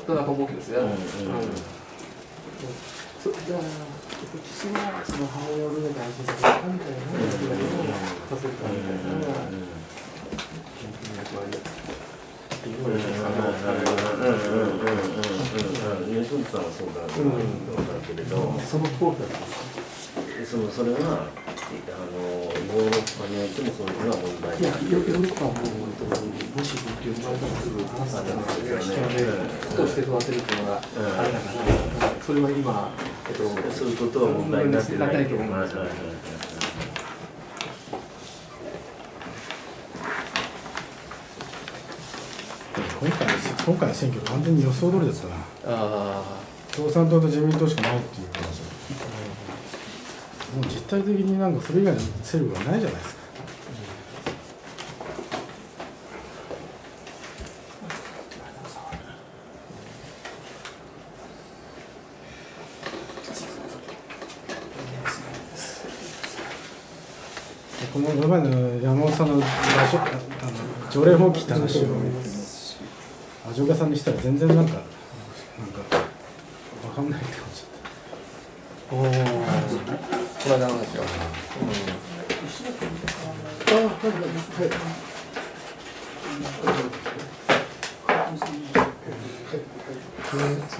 ことだと思うんですよ。じゃあ父はその母親をどれだけ安心させるかみたいな役割をさせるかみたいなのが役割っていうのを吉本さんはそうだと思うんだけれど、その通りだとそれはヨーロッパにおいてもそういうのは問題いや、ヨーロッパはもうもしって生まれたらすぐ話すから人として育てるっていうのがあれだから、それは今、そういうことは問題になってないと思うんですよ。今回の選挙完全に予想通りだったな。共産党と自民党しかないっていう話。もう実態的になんかそれ以外の勢力がないじゃないですか。この前の山本さんの条例法規って話を味岡さんにしたら全然なんか分かんないって感じ。この間の話は。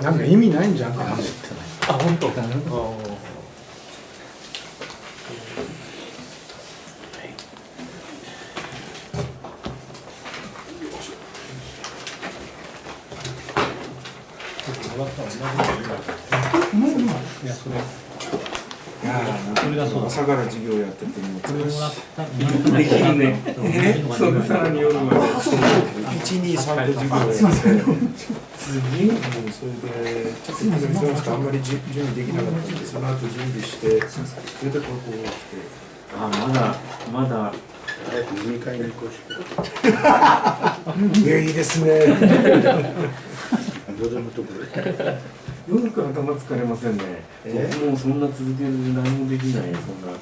なんか意味ないんじゃんって話って。本当。いやそれ。それがそう朝から授業やっててもできるね。それさらに夜まで1、2、3と授業やってそれでちょっと忙しくてあんまり準備できなかったんでその後準備してそれでここに来てまだ早く飲み会に行こうしていやいいですねどうでもところ夜から頭疲れませんね。もうそんな続ける何もできないそんな。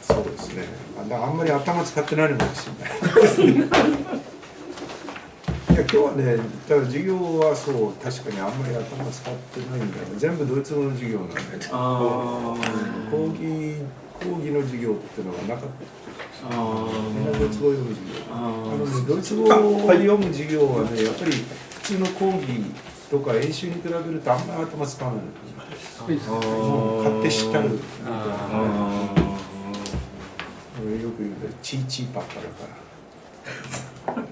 そうですね。あんまり頭使ってないのかもしれない。いや今日はね、だから授業はそう確かにあんまり頭使ってないんだよ。全部ドイツ語の授業なんで。講義の授業っていうのがなかった。みんなドイツ語を読む授業。ドイツ語を読む授業はね、やっぱり普通の講義とか演習に比べるとあんまり頭使わない。勝手知ったるみたいな。よく言うとチーチーパッパだから。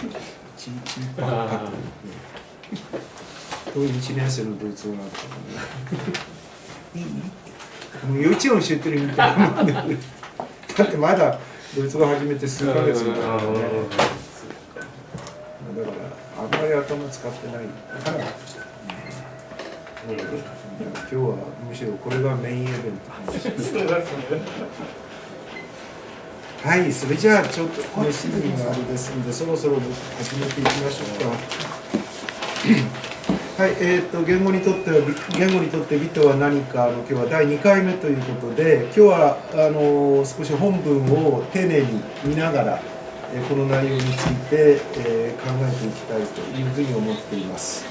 チーチーパッパと1年生のドイツ語があったのね。もう幼稚園教えてるみたいな。だってまだドイツ語始めて数ヶ月だからね。だからあんまり頭使ってないから。今日はむしろこれがメインイベントはい、それじゃあちょっとこのシーンがあれですのでそろそろ始めていきましょうか。はい、言語にとって美とは何かの今日は第2回目ということで今日は少し本文を丁寧に見ながらこの内容について考えていきたいというふうに思っています。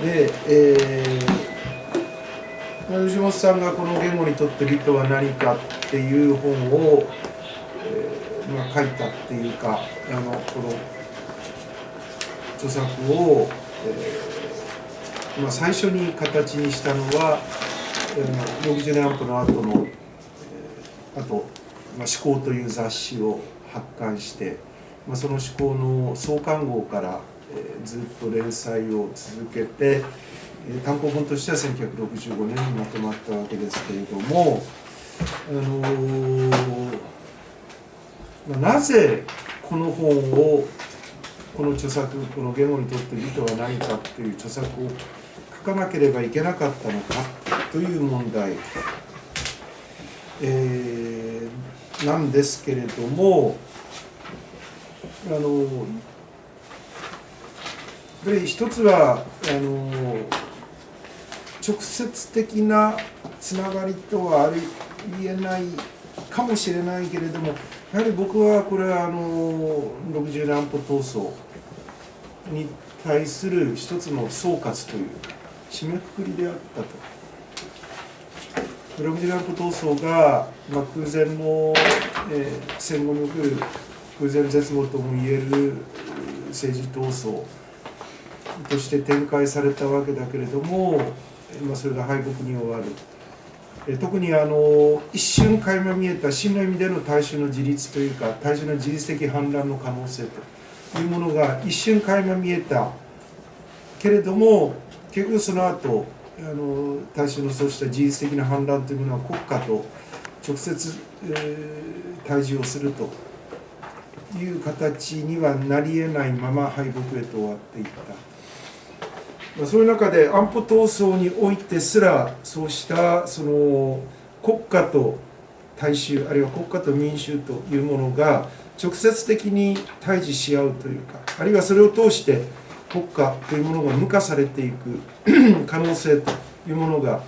で、吉本さんがこの言語にとって美とは何かっていう本を、書いたっていうかこの著作を、最初に形にしたのは60年安保の後の、あと、思考という雑誌を発刊して、その思考の創刊号からずっと連載を続けて単行本としては1965年にまとまったわけですけれども、なぜこの本をこの著作この言語にとって美とは何かという著作を書かなければいけなかったのかという問題、なんですけれども一つは直接的なつながりとはありえないかもしれないけれどもやはり僕はこれは60年安保闘争に対する一つの総括というか締めくくりであったと。6次元闘争が、空前の、戦後における空前絶後ともいえる政治闘争として展開されたわけだけれども、それが敗北に終わる。特に一瞬垣間見えた真の意味での大衆の自立というか大衆の自律的反乱の可能性というものが一瞬垣間見えたけれども、結局その後大衆のそうした自律的な反乱というものは国家と直接、対峙をするという形にはなり得ないまま敗北へと終わっていった。そういう中で安保闘争においてすらそうしたその国家と大衆あるいは国家と民衆というものが直接的に対峙し合うというか、あるいはそれを通して国家というものが無化されていく可能性というものが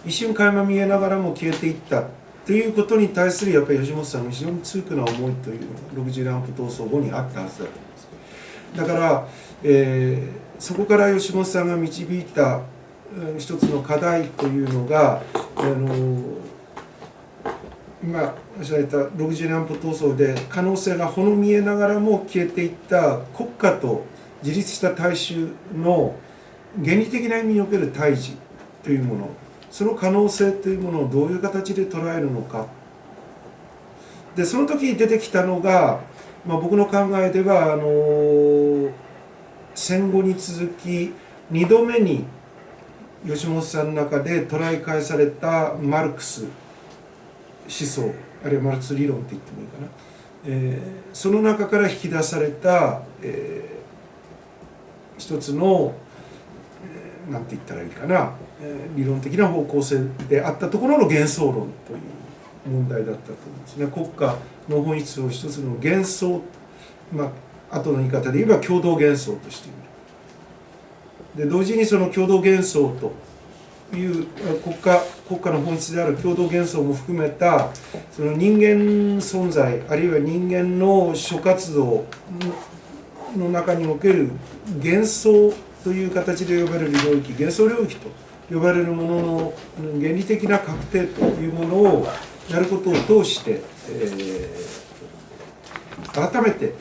一瞬垣間見えながらも消えていったということに対するやっぱり吉本さんの非常に痛苦な思いというのが60年安保闘争後にあったはずだと思います。だから、そこから吉本さんが導いた一つの課題というのが今おっしゃられた60年安保闘争で可能性がほの見えながらも消えていった国家と自立した大衆の原理的な意味における対峙というもの、その可能性というものをどういう形で捉えるのか。でその時に出てきたのが、僕の考えでは戦後に続き2度目に吉本さんの中で捉え返されたマルクス思想あるいはマルクス理論って言ってもいいかな、その中から引き出された、一つのなんて言ったらいいかな、理論的な方向性であったところの幻想論という問題だったと思うんですね。国家の本質を一つの幻想、後の言い方で言えば共同幻想としてみる。で同時にその共同幻想という国家の本質である共同幻想も含めたその人間存在あるいは人間の諸活動の中における幻想という形で呼ばれる領域、幻想領域と呼ばれるものの原理的な確定というものをやることを通して、改めて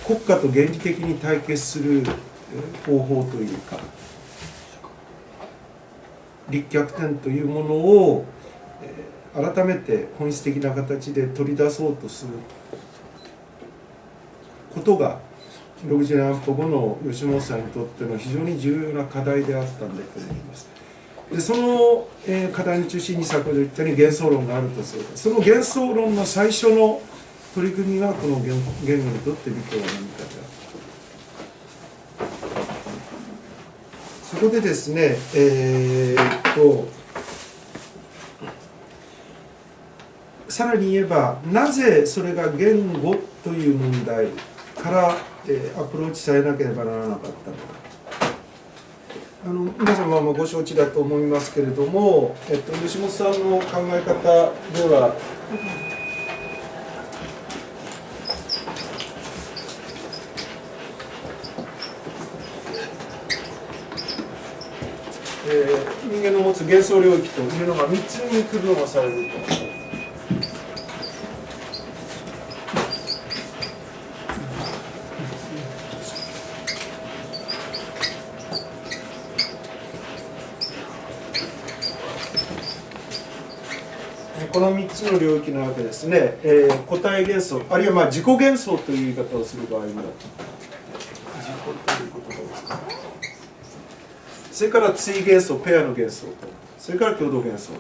国家と原理的に対決する方法というか立脚点というものを改めて本質的な形で取り出そうとすることが60年安保後の吉本さんにとっての非常に重要な課題であったんだと思います。でその課題の中心に先ほど言ったように幻想論があるとすると、その幻想論の最初の取り組みがこの言語にとって理解は何かである。そこでですね、さらに言えばなぜそれが言語という問題からアプローチされなければならなかったのか。皆様もご承知だと思いますけれども、吉本さんの考え方では人間の持つ幻想領域というのが3つに区分をされると。この3つの領域なわけですね。個体幻想あるいは自己幻想という言い方をする場合も自己という言葉を使う。それから対幻想、ペアの幻想と、それから共同幻想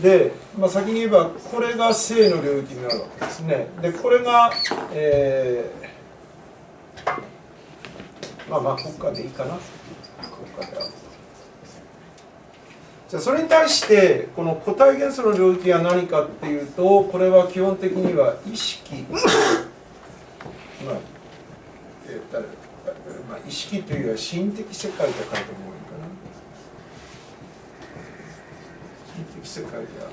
で、先に言えばこれが性の領域になるわけですね。でこれが、国家でいいかな、国家である。じゃあそれに対してこの個体幻想の領域は何かっていうと、これは基本的には意識意識というよりは心的世界と書いてもいいかな。心的世界である。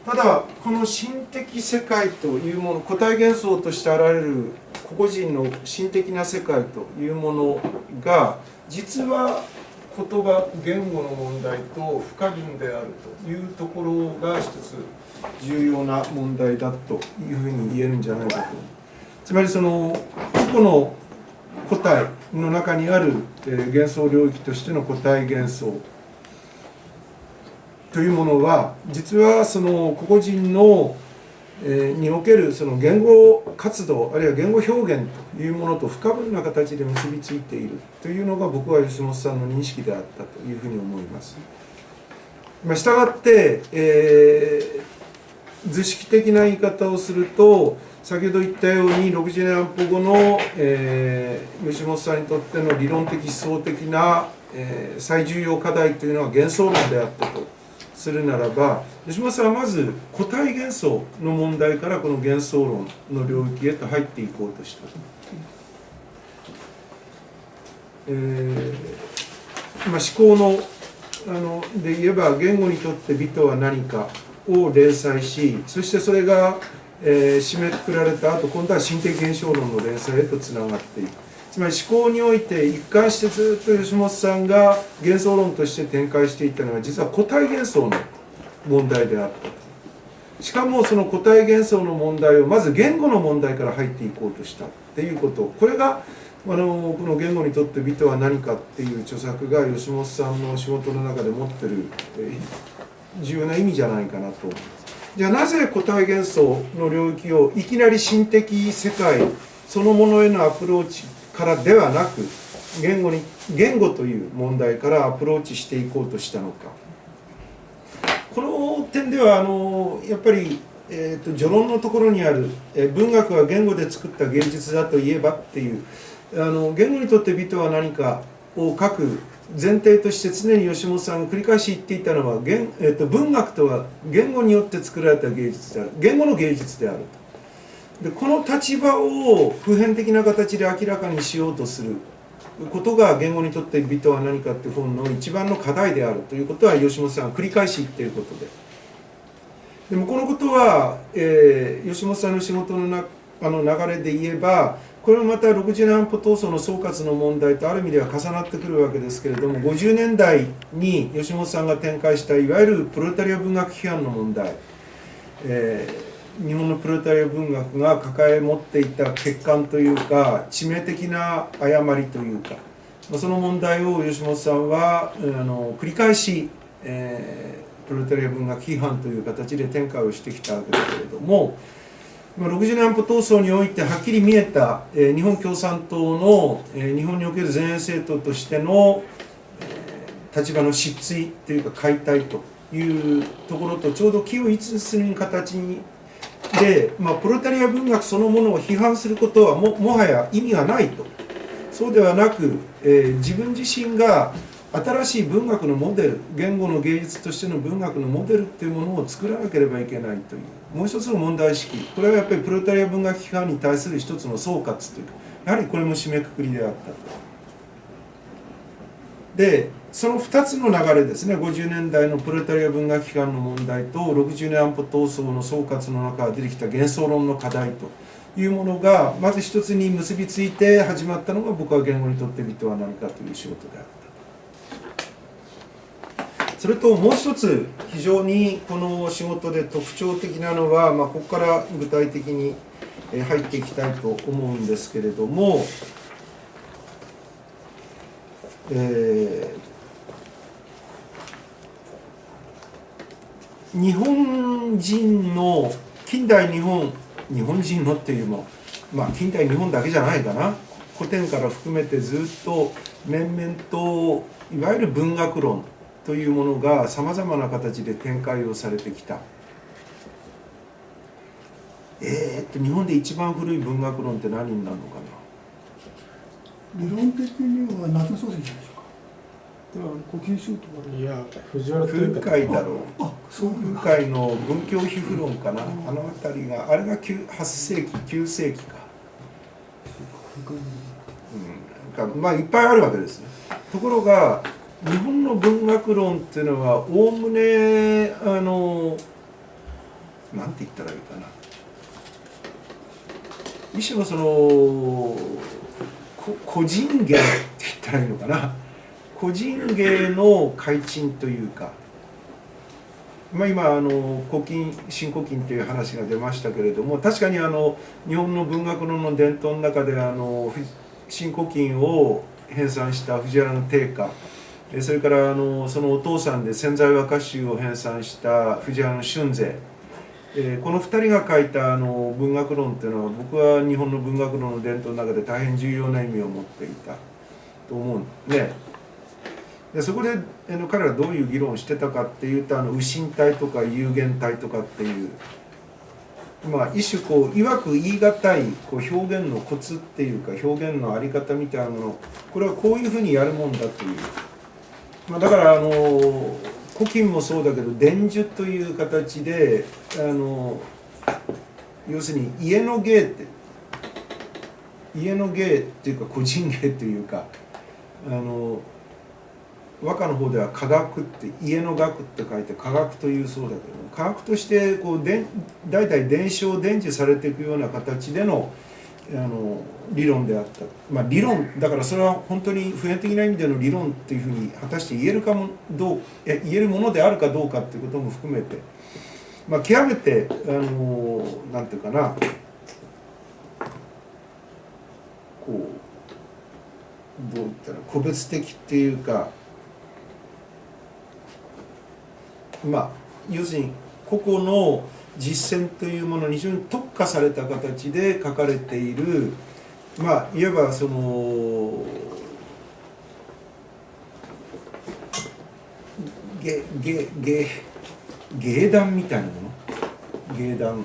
ただこの心的世界というもの、個体幻想として現れる個々人の心的な世界というものが実は言葉言語の問題と不可分であるというところが一つ重要な問題だというふうに言えるんじゃないかと。つまりその個々の個体の中にある幻想領域としての個体幻想というものは実はその個々人のにおけるその言語活動あるいは言語表現というものと不可分な形で結びついているというのが僕は吉本さんの認識であったというふうに思います。したがって、図式的な言い方をすると先ほど言ったように60年安保後の、吉本さんにとっての理論的思想的な、最重要課題というのは幻想論であったとするならば吉本さんはまず個体幻想の問題からこの幻想論の領域へと入っていこうとした。思考ので言えば言語にとって美とは何かを連載しそしてそれが、締めくくられた後今度は心的現象論の連載へとつながっていく。つまり思考において一貫してずっと吉本さんが幻想論として展開していったのは実は個体幻想の問題であった。しかもその個体幻想の問題をまず言語の問題から入っていこうとしたっていうこと、これがこの言語にとって美とは何かっていう著作が吉本さんの仕事の中で持ってる重要な意味じゃないかなと思います。じゃあなぜ個体幻想の領域をいきなり心的世界そのものへのアプローチからではなく言語という問題からアプローチしていこうとしたのか。この点ではやっぱり、序論のところにある文学は言語で作った芸術だといえばっていう言語にとって美とは何かを書く前提として常に吉本さんが繰り返し言っていたのは文学とは言語によって作られた芸術である、言語の芸術であると。でこの立場を普遍的な形で明らかにしようとすることが言語にとって美とは何かっていう本の一番の課題であるということは吉本さんが繰り返し言っていることで、でもこのことは、吉本さんの仕事の流れで言えばこれもまた60年安保闘争の総括の問題とある意味では重なってくるわけですけれども、50年代に吉本さんが展開したいわゆるプロレタリア文学批判の問題、日本のプロレタリア文学が抱え持っていた欠陥というか致命的な誤りというか、その問題を吉本さんは繰り返し、プロレタリア文学批判という形で展開をしてきたわけだけれども、60年安保闘争においてはっきり見えた日本共産党の日本における前衛政党としての立場の失墜というか解体というところとちょうど気を一致する形で、プロレタリア文学そのものを批判することはもはや意味がないと。そうではなく、自分自身が新しい文学のモデル、言語の芸術としての文学のモデルっていうものを作らなければいけないというもう一つの問題意識、これはやっぱりプロレタリア文学批判に対する一つの総括というか、やはりこれも締めくくりであったと。でその2つの流れですね、50年代のプロレタリア文学批判の問題と60年安保闘争の総括の中から出てきた幻想論の課題というものがまず一つに結びついて始まったのが僕は言語にとって美とは何かという仕事であった。それともう一つ非常にこの仕事で特徴的なのは、ここから具体的に入っていきたいと思うんですけれども、日本人の近代日本人のっていうも、近代日本だけじゃないかな、古典から含めてずっと面々といわゆる文学論というものがさまざまな形で展開をされてきた。日本で一番古い文学論って何になるのかな。理論的には夏目漱石じゃないでしょうか。呼吸集とかいや藤原空海だろう。空海の文教批評論かな、あの辺りがあれが8世紀9世紀か、いっぱいあるわけですね。ところが日本の文学論っていうのはおおむねなんて言ったらいいかな、一種のその個人芸って言ったらいいのかな、個人芸の改陳というか、まあ、今古今新古今という話が出ましたけれども、確かに日本の文学論の伝統の中で新古今を編纂した藤原定家、それからそのお父さんで千載和歌集を編纂した藤原俊勢、この2人が書いた文学論っていうのは、僕は日本の文学論の伝統の中で大変重要な意味を持っていたと思うんで、でそこで彼らはどういう議論をしてたかっていうと、右心体とか有限体とかっていう、まあ、一種いわく言い難い表現のコツっていうか、表現の在り方みたいなもの、これはこういうふうにやるもんだという、まあ、だから古今もそうだけど、伝授という形で要するに家の芸っていうか個人芸というか、和歌の方では科学って家の学って書いて科学というそうだけど、科学として代々伝承伝授されていくような形での理論であった、まあ、理論だから、それは本当に普遍的な意味での理論っていうふうに果たして言えるものであるかどうかっていうことも含めて、まあ、極めてなんていうかな、どう言ったら個別的っていうか、まあ要するに個々の実践というものに非常に特化された形で書かれている、まあいわばその芸談みたいなもの、芸談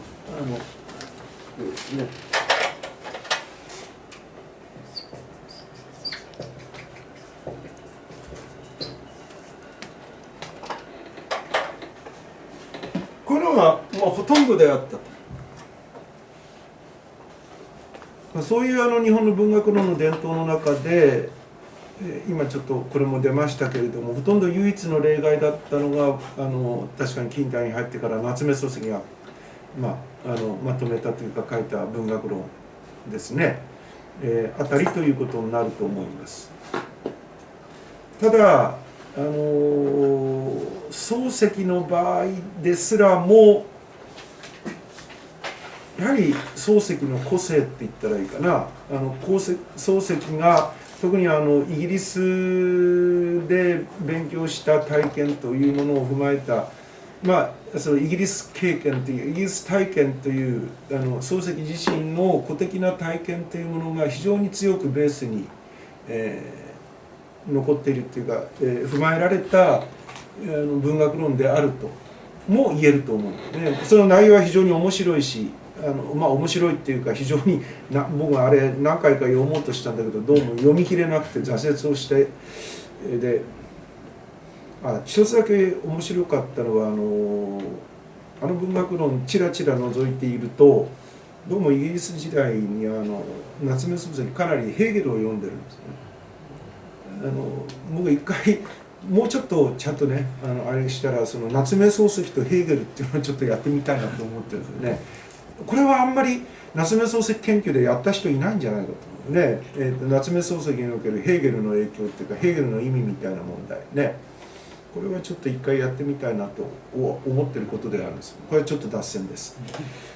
こういうのがもうほとんどであったと。そういう日本の文学論の伝統の中で、今ちょっとこれも出ましたけれども、ほとんど唯一の例外だったのが確かに近代に入ってから夏目漱石が、まとめたというか書いた文学論ですね、あたりということになると思います。ただ漱石の場合ですらも、やはり漱石の個性って言ったらいいかな、漱石が特にイギリスで勉強した体験というものを踏まえた、まあ、そのイギリス経験というイギリス体験という漱石自身の個的な体験というものが非常に強くベースに、残っているというか、踏まえられた文学論であるとも言えると思うんですね。その内容は非常に面白いし、面白いっていうか、非常に僕はあれ何回か読もうとしたんだけど、どうも読み切れなくて挫折をして、で一つだけ面白かったのは文学論ちらちら覗いていると、どうもイギリス時代に夏目漱石かなりヘーゲルを読んでるんですね。僕一回もうちょっとちゃんとねあれしたら、その夏目漱石とヘーゲルっていうのをちょっとやってみたいなと思ってるんですよね。これはあんまり夏目漱石研究でやった人いないんじゃないかとね、夏目漱石におけるヘーゲルの影響っていうか、ヘーゲルの意味みたいな問題ね、これはちょっと一回やってみたいなと思ってることであるんです。これはちょっと脱線です。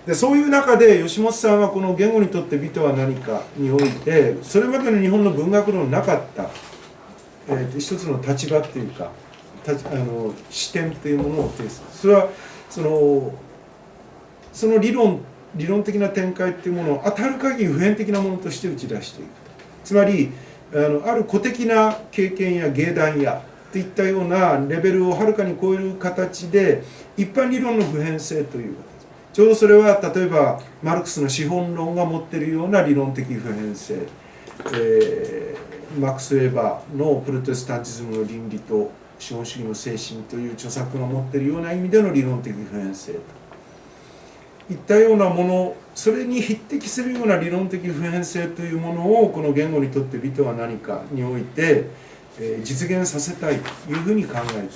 でそういう中で吉本さんはこの言語にとって美とは何かにおいて、それまでの日本の文学論なかった一つの立場っていうか視点っていうものを提出、それはその理論的な展開っていうものを当たる限り普遍的なものとして打ち出していく。つまりある個的な経験や芸談やといったようなレベルをはるかに超える形で、一般理論の普遍性という形、ちょうどそれは例えばマルクスの資本論が持っているような理論的普遍性、マックス・ウェーバーのプロテスタンティズムの倫理と資本主義の精神という著作が持っているような意味での理論的普遍性といったようなもの、それに匹敵するような理論的普遍性というものを、この言語にとって美とは何かにおいて、実現させたいというふうに考えている。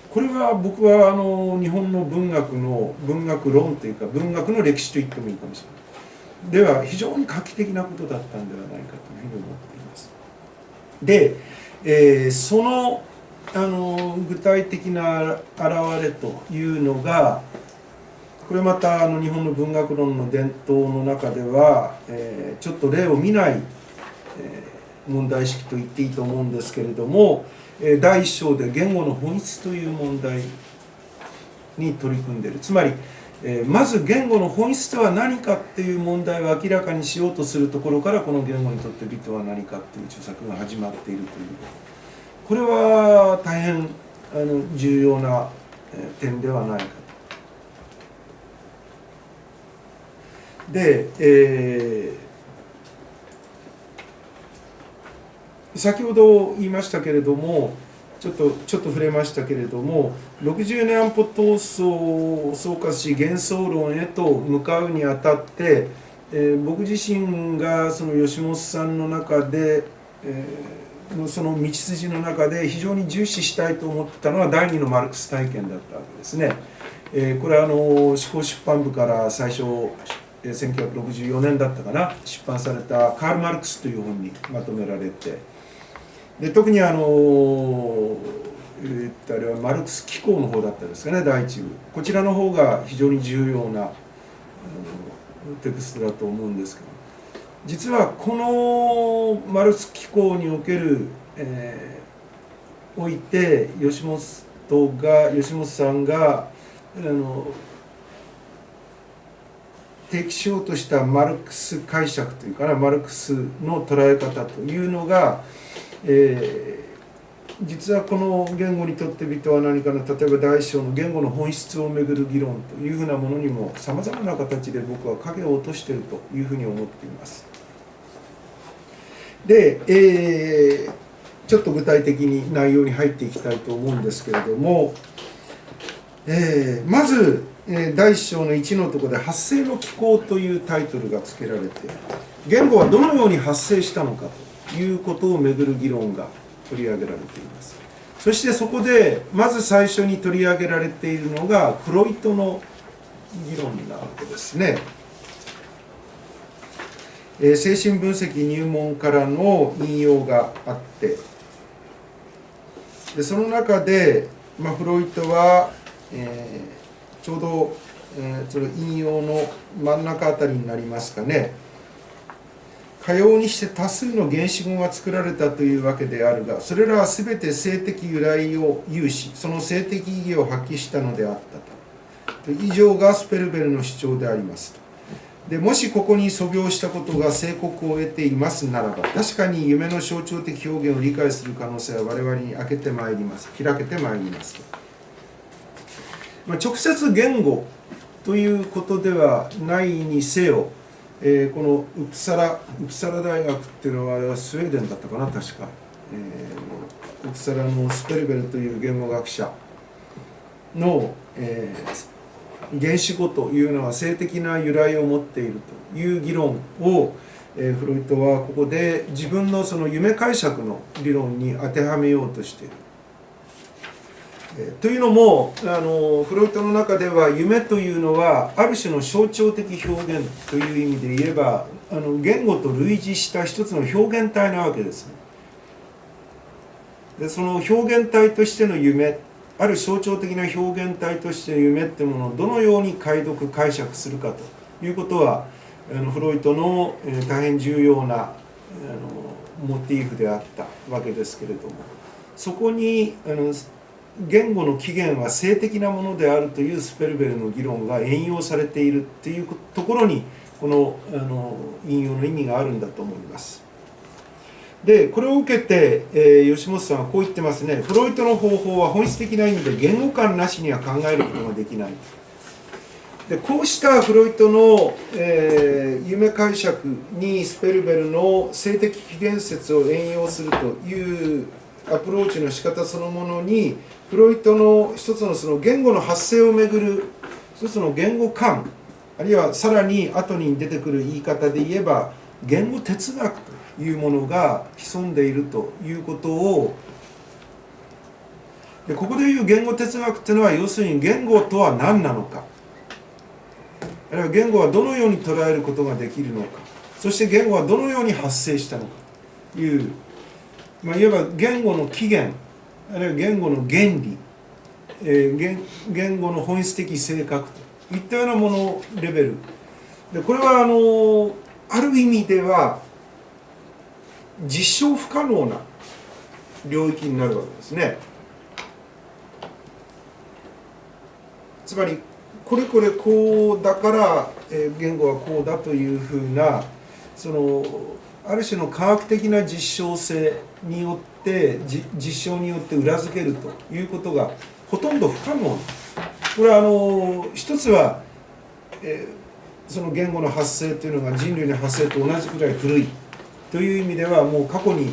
これは僕は日本の文学論というか文学の歴史と言ってもいいかもしれない。では非常に画期的なことだったんではないかというふうに思っています。で、その具体的な現れというのが、これまた日本の文学論の伝統の中では、ちょっと例を見ない、問題意識と言っていいと思うんですけれども、第一章で言語の本質という問題に取り組んでいる。つまり、まず言語の本質とは何かっていう問題を明らかにしようとするところから、この言語にとって美とは何かっていう著作が始まっているという、これは大変重要な点ではないかと。で、先ほど言いましたけれども、ちょっと触れましたけれども、60年安保闘争を総括し幻想論へと向かうにあたって、僕自身がその吉本さんの中で、その道筋の中で非常に重視したいと思ってたのは第二のマルクス体験だったわけですね。これは思考出版部から最初1964年だったかな、出版されたカール・マルクスという本にまとめられて、で特にあれはマルクス紀行の方だったですかね、第一部。こちらの方が非常に重要なテクストだと思うんですけど、実はこのマルクス紀行における、おいて吉本さんが提起しようとしたマルクス解釈というかな、マルクスの捉え方というのが、実はこの言語にとって美とは何かの、例えば第一章の言語の本質をめぐる議論というふうなものにもさまざまな形で僕は影を落としているというふうに思っています。で、ちょっと具体的に内容に入っていきたいと思うんですけれども、まず第一章の1のところで発生の機構というタイトルが付けられて、言語はどのように発生したのかということをめぐる議論が取り上げられています。そしてそこでまず最初に取り上げられているのがフロイトの議論なわけですね。精神分析入門からの引用があって、でその中で、フロイトは、ちょうど、その引用の真ん中あたりになりますかね。かようにして多数の原子語が作られたというわけであるが、それらはすべて性的由来を有し、その性的意義を発揮したのであったと。以上がスペルベルの主張でありますと。でもしここに素描したことが正告を得ていますならば、確かに夢の象徴的表現を理解する可能性は我々に開けてまいります、開けてまいりますと。直接言語ということではないにせよ、このウプサラ大学っていうのはあれはスウェーデンだったかな、確か、ウプサラのスペルベルという言語学者の、原子語というのは性的な由来を持っているという議論を、フロイトはここで自分のその夢解釈の理論に当てはめようとしている。というのもフロイトの中では夢というのはある種の象徴的表現という意味で言えば言語と類似した一つの表現体なわけですね。でその表現体としての夢、ある象徴的な表現体としての夢っていうものをどのように解読解釈するかということはフロイトの大変重要なモチーフであったわけですけれども、そこに言語の起源は性的なものであるというスペルベルの議論が援用されているというところにこの引用の意味があるんだと思います。でこれを受けて、吉本さんはこう言ってますね。フロイトの方法は本質的な意味で言語感なしには考えることができない。でこうしたフロイトの、夢解釈にスペルベルの性的起源説を援用するというアプローチの仕方そのものにフロイトの一つのその言語の発生をめぐる一つの言語観、あるいはさらに後に出てくる言い方で言えば言語哲学というものが潜んでいるということを、でここでいう言語哲学というのは要するに言語とは何なのか、あるいは言語はどのように捉えることができるのか、そして言語はどのように発生したのかという、いわば言語の起源、あるいは言語の原理、言語の本質的性格といったようなものレベルで、これはある意味では実証不可能な領域になるわけですね。つまりこれこれこうだから、言語はこうだというふうなある種の科学的な実証性によって実証によって裏付けるということがほとんど不可能。これは一つは、その言語の発生というのが人類の発生と同じくらい古いという意味ではもう過去に、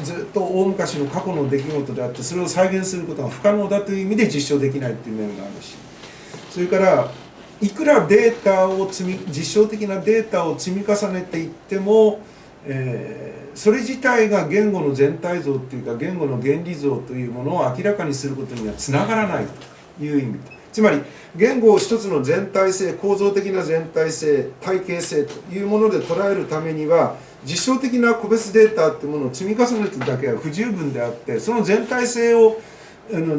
ずっと大昔の過去の出来事であってそれを再現することが不可能だという意味で実証できないという面があるし、それからいくらデータを実証的なデータを積み重ねていっても、それ自体が言語の全体像というか言語の原理像というものを明らかにすることにはつながらないという意味。つまり言語を一つの全体性、構造的な全体性、体系性というもので捉えるためには実証的な個別データというものを積み重ねているだけは不十分であって、その全体性を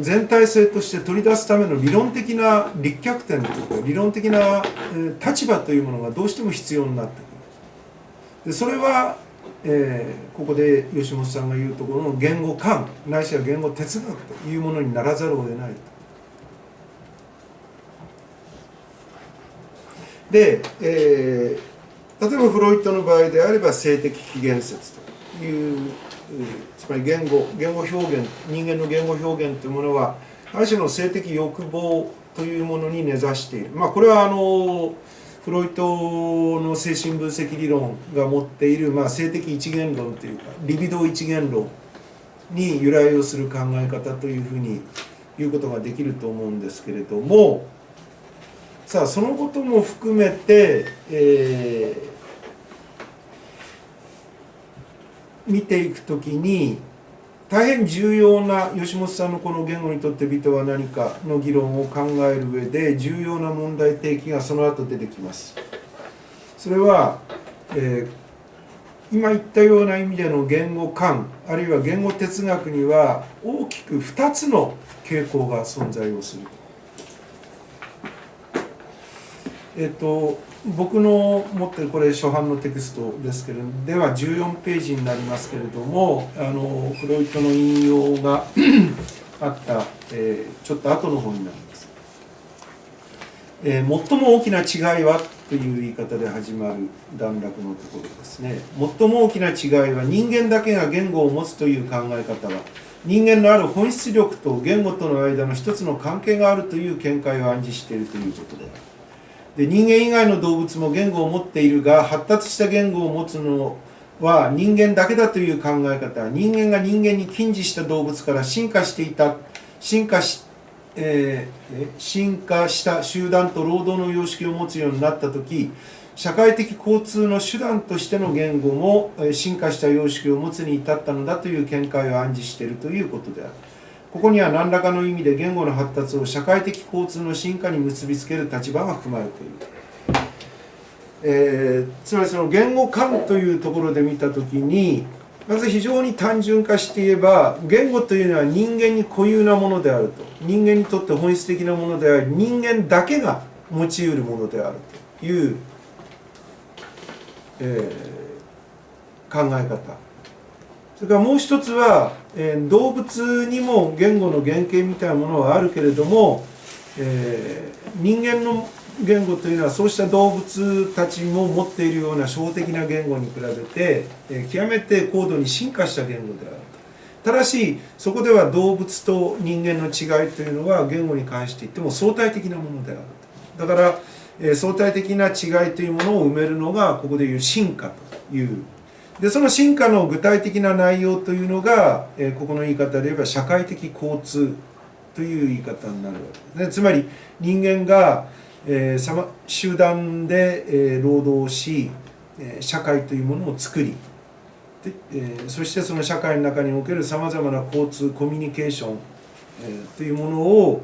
全体性として取り出すための理論的な立脚点というか理論的な立場というものがどうしても必要になってくる。でそれは、ここで吉本さんが言うところの言語観ないしは言語哲学というものにならざるを得ないと。で、例えばフロイトの場合であれば性的起源説というつまり言語表現、人間の言語表現というものはある種の性的欲望というものに根ざしている。これはフロイトの精神分析理論が持っている、性的一元論というかリビド一元論に由来をする考え方というふうに言うことができると思うんですけれども、さあそのことも含めて、見ていくときに大変重要な吉本さんのこの言語にとって美とは何かの議論を考える上で重要な問題提起がその後出てきます。それは、今言ったような意味での言語観あるいは言語哲学には大きく2つの傾向が存在をする。僕の持ってるこれ初版のテキストですけれどもでは14ページになりますけれどもフロイトの引用があった、ちょっと後の方になります。最も大きな違いはという言い方で始まる段落のところですね。最も大きな違いは人間だけが言語を持つという考え方は人間のある本質力と言語との間の一つの関係があるという見解を暗示しているということである。で人間以外の動物も言語を持っているが発達した言語を持つのは人間だけだという考え方、人間が人間に近似した動物から進化した集団と労働の様式を持つようになったとき、社会的交通の手段としての言語も進化した様式を持つに至ったのだという見解を暗示しているということである。ここには何らかの意味で言語の発達を社会的交通の進化に結びつける立場が含まれている。つまりその言語観というところで見たときにまず非常に単純化して言えば言語というのは人間に固有なものであると、人間にとって本質的なものであり人間だけが持ち得るものであるという、考え方。それからもう一つは、動物にも言語の原型みたいなものはあるけれども、人間の言語というのはそうした動物たちも持っているような初歩的な言語に比べて、極めて高度に進化した言語である。ただしそこでは動物と人間の違いというのは言語に関して言っても相対的なものである。だから相対的な違いというものを埋めるのがここでいう進化という。でその進化の具体的な内容というのが、ここの言い方で言えば社会的交通という言い方になるわけですね。つまり人間が、集団で、労働をし、社会というものを作りで、そしてその社会の中におけるさまざまな交通コミュニケーション、というものを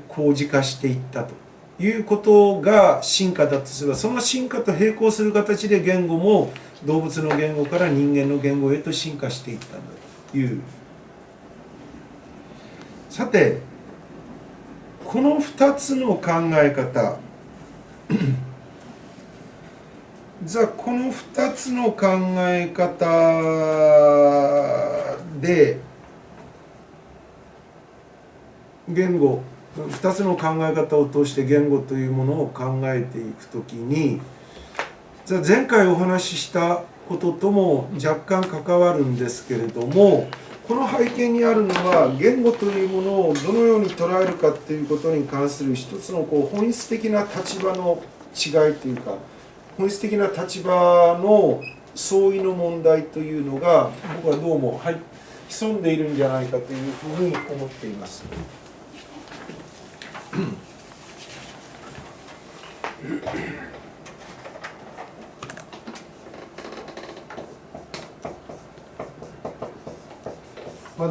高次化していったということが進化だとすれば、その進化と並行する形で言語も動物の言語から人間の言語へと進化していったんだという。さて、この2つの考え方じゃあこの2つの考え方で言語、2つの考え方を通して言語というものを考えていくときに、じゃあ前回お話ししたこととも若干関わるんですけれども、この背景にあるのは言語というものをどのように捉えるかということに関する一つの本質的な立場の違いというか、本質的な立場の相違の問題というのが僕はどうも潜んでいるんじゃないかというふうに思っています。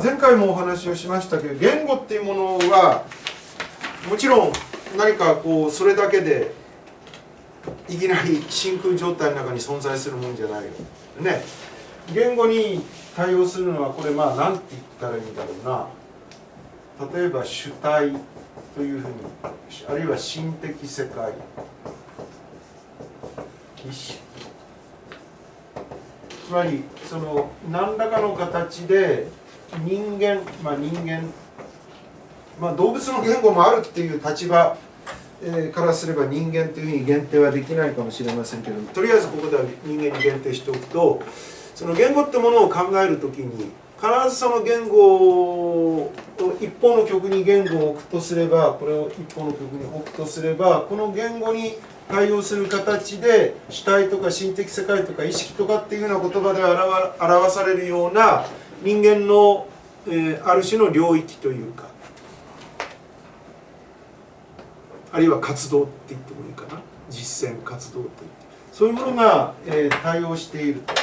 前回もお話をしましたけど、言語っていうものはもちろん何かそれだけでいきなり真空状態の中に存在するもんじゃないよね。言語に対応するのはこれ何て言ったらいいんだろうな。例えば主体というふうに、あるいは心的世界、意識、つまりその何らかの形で人間、動物の言語もあるっていう立場からすれば人間というふうに限定はできないかもしれませんけども、とりあえずここでは人間に限定しておくと、その言語ってものを考えるときに必ずその言語を一方の極に言語を置くとすれば、これを一方の極に置くとすれば、この言語に対応する形で主体とか心的世界とか意識とかっていうような言葉で表されるような人間の、ある種の領域というか、あるいは活動って言ってもいいかな、実践活動といって、そういうものが、対応していると。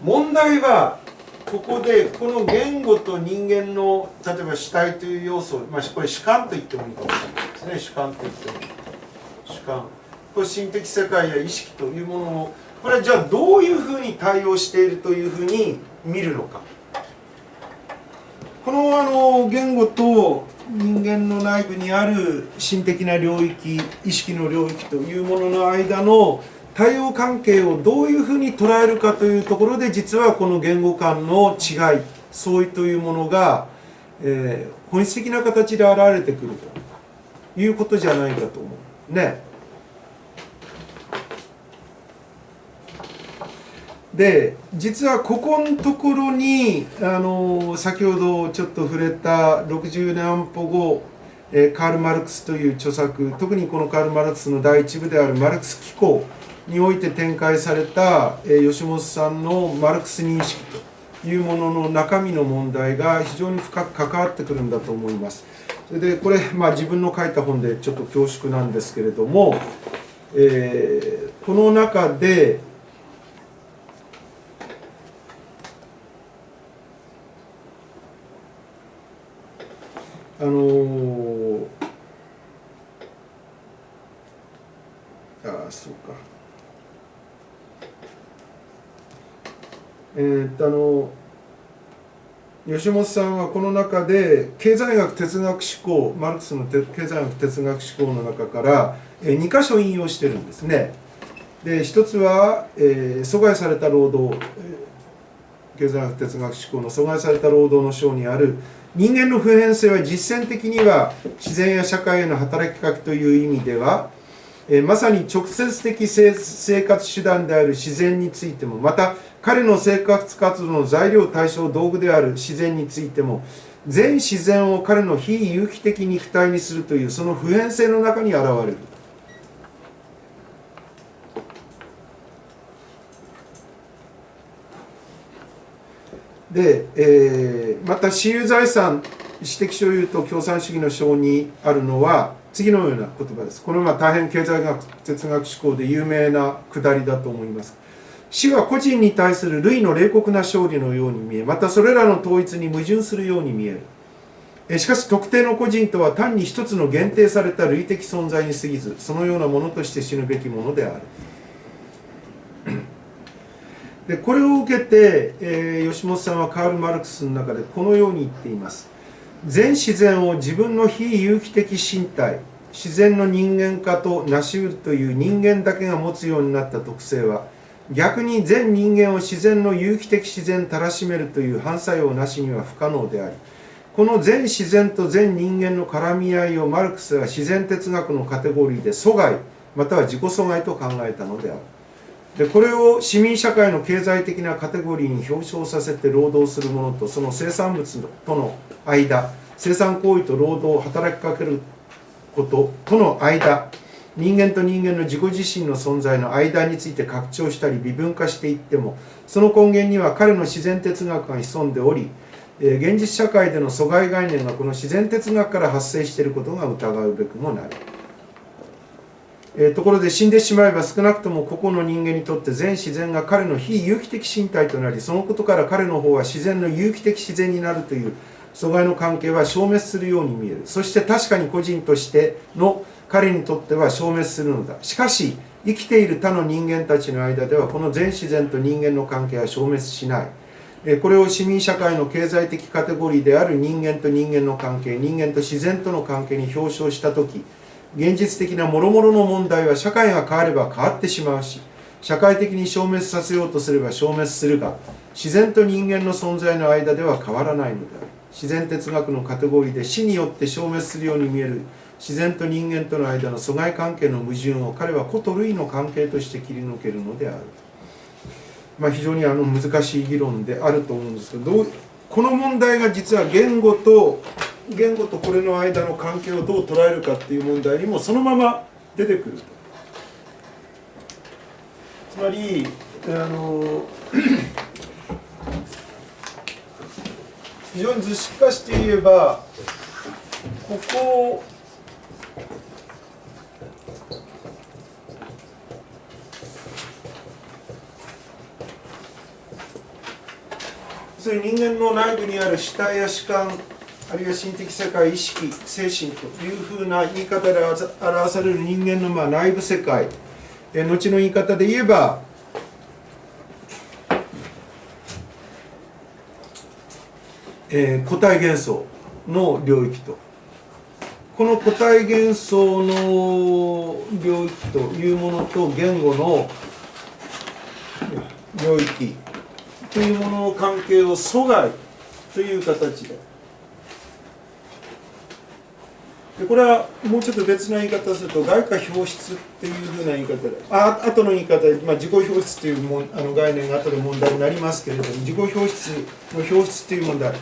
問題はここでこの言語と人間の例えば主体という要素、これ主観と言ってもいいかもしれないですね。主観と言ってもいい。主観。これ心的世界や意識というものを、これはじゃあどういうふうに対応しているというふうに見るのか。この言語と人間の内部にある心的な領域、意識の領域というものの間の対応関係をどういうふうに捉えるかというところで、実はこの言語間の違い、相違というものが、本質的な形で現れてくるということじゃないかと思うね。で、実はここのところに先ほどちょっと触れた60年安保後、カール・マルクスという著作、特にこのカール・マルクスの第一部であるマルクス機構において展開された吉本さんのマルクス認識というものの中身の問題が非常に深く関わってくるんだと思います。それでこれ、自分の書いた本でちょっと恐縮なんですけれども、この中でそうか。吉本さんはこの中で経済学哲学思考、マルクスの経済学哲学思考の中から2箇所引用してるんですね。で、一つは、阻害された労働、経済学哲学思考の阻害された労働の章にある人間の普遍性は実践的には自然や社会への働きかけという意味では、まさに直接的生活手段である自然についても、また彼の生活活動の材料対象道具である自然についても、全自然を彼の非有機的肉体にするというその普遍性の中に現れる。で、また私有財産、私的所有と共産主義の章にあるのは次のような言葉です。これは大変経済学哲学思考で有名なくだりだと思います。死は個人に対する類の冷酷な勝利のように見え、またそれらの統一に矛盾するように見える。しかし特定の個人とは単に一つの限定された類的存在に過ぎず、そのようなものとして死ぬべきものである。でこれを受けて、吉本さんはカール・マルクスの中でこのように言っています。全自然を自分の非有機的身体、自然の人間化と成し得るという人間だけが持つようになった特性は、逆に全人間を自然の有機的自然たらしめるという反作用なしには不可能であり、この全自然と全人間の絡み合いをマルクスは自然哲学のカテゴリーで阻害または自己阻害と考えたのである。でこれを市民社会の経済的なカテゴリーに表彰させて労働する者とその生産物との間、生産行為と労働を働きかけることとの間、人間と人間の自己自身の存在の間について拡張したり微分化していっても、その根源には彼の自然哲学が潜んでおり、現実社会での阻害概念がこの自然哲学から発生していることが疑うべくもなる。ところで死んでしまえば少なくとも個々の人間にとって全自然が彼の非有機的身体となり、そのことから彼の方は自然の有機的自然になるという阻害の関係は消滅するように見える。そして確かに個人としての彼にとっては消滅するのだ。しかし生きている他の人間たちの間ではこの全自然と人間の関係は消滅しない。これを市民社会の経済的カテゴリーである人間と人間の関係、人間と自然との関係に表彰したとき、現実的な諸々の問題は社会が変われば変わってしまうし、社会的に消滅させようとすれば消滅するが、自然と人間の存在の間では変わらないのである。自然哲学のカテゴリーで死によって消滅するように見える自然と人間との間の疎外関係の矛盾を彼は個と類の関係として切り抜けるのである。非常に難しい議論であると思うんですけど、この問題が実は言語とこれの間の関係をどう捉えるかっていう問題にもそのまま出てくると。つまり非常に図式化して言えば、ここそういう人間の内部にある主体や主観、あるいは心的世界、意識、精神というふうな言い方で表される人間の内部世界、後の言い方で言えば個体幻想の領域と、この個体幻想の領域というものと言語の領域というものの関係を阻害という形で、これはもうちょっと別な言い方をすると外貨表出っていうふうな言い方で、後の言い方で、自己表出という概念が後で問題になりますけれども、自己表出の表出という問題、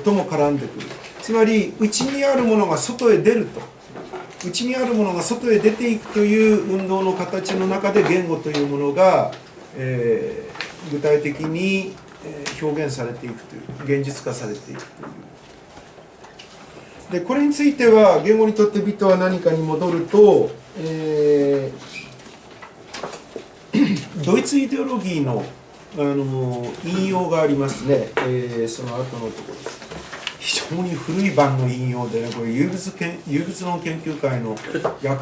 とも絡んでくる。つまり内にあるものが外へ出ると、内にあるものが外へ出ていくという運動の形の中で言語というものが、具体的に表現されていくという、現実化されていくという。でこれについては言語にとって美とは何かに戻ると、ドイツイデオロギーの、引用がありますね、その後のところ非常に古い版の引用でね、これ有物論研究会の訳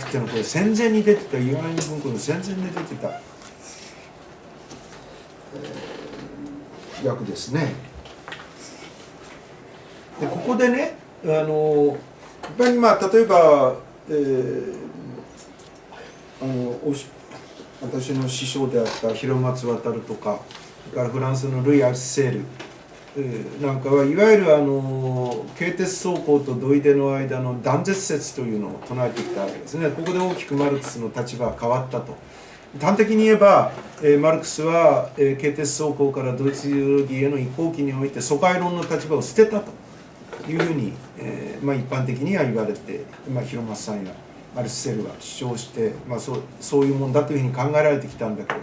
っていうのはこれ戦前に出てた、岩波文庫の戦前に出てた、訳ですね。でここでね、やっぱり例えば、私の師匠であった広松渡とか、それからフランスのルイ・アルセールなんかはいわゆる経鉄走行と土井出の間の断絶説というのを唱えてきたわけですね。ここで大きくマルクスの立場が変わったと。端的に言えば、マルクスは経鉄走行からドイツイデオロギーへの移行期において疎開論の立場を捨てたというふうに、一般的には言われて、広松さんやアルセールは主張して、そういうもんだというふうに考えられてきたんだけど、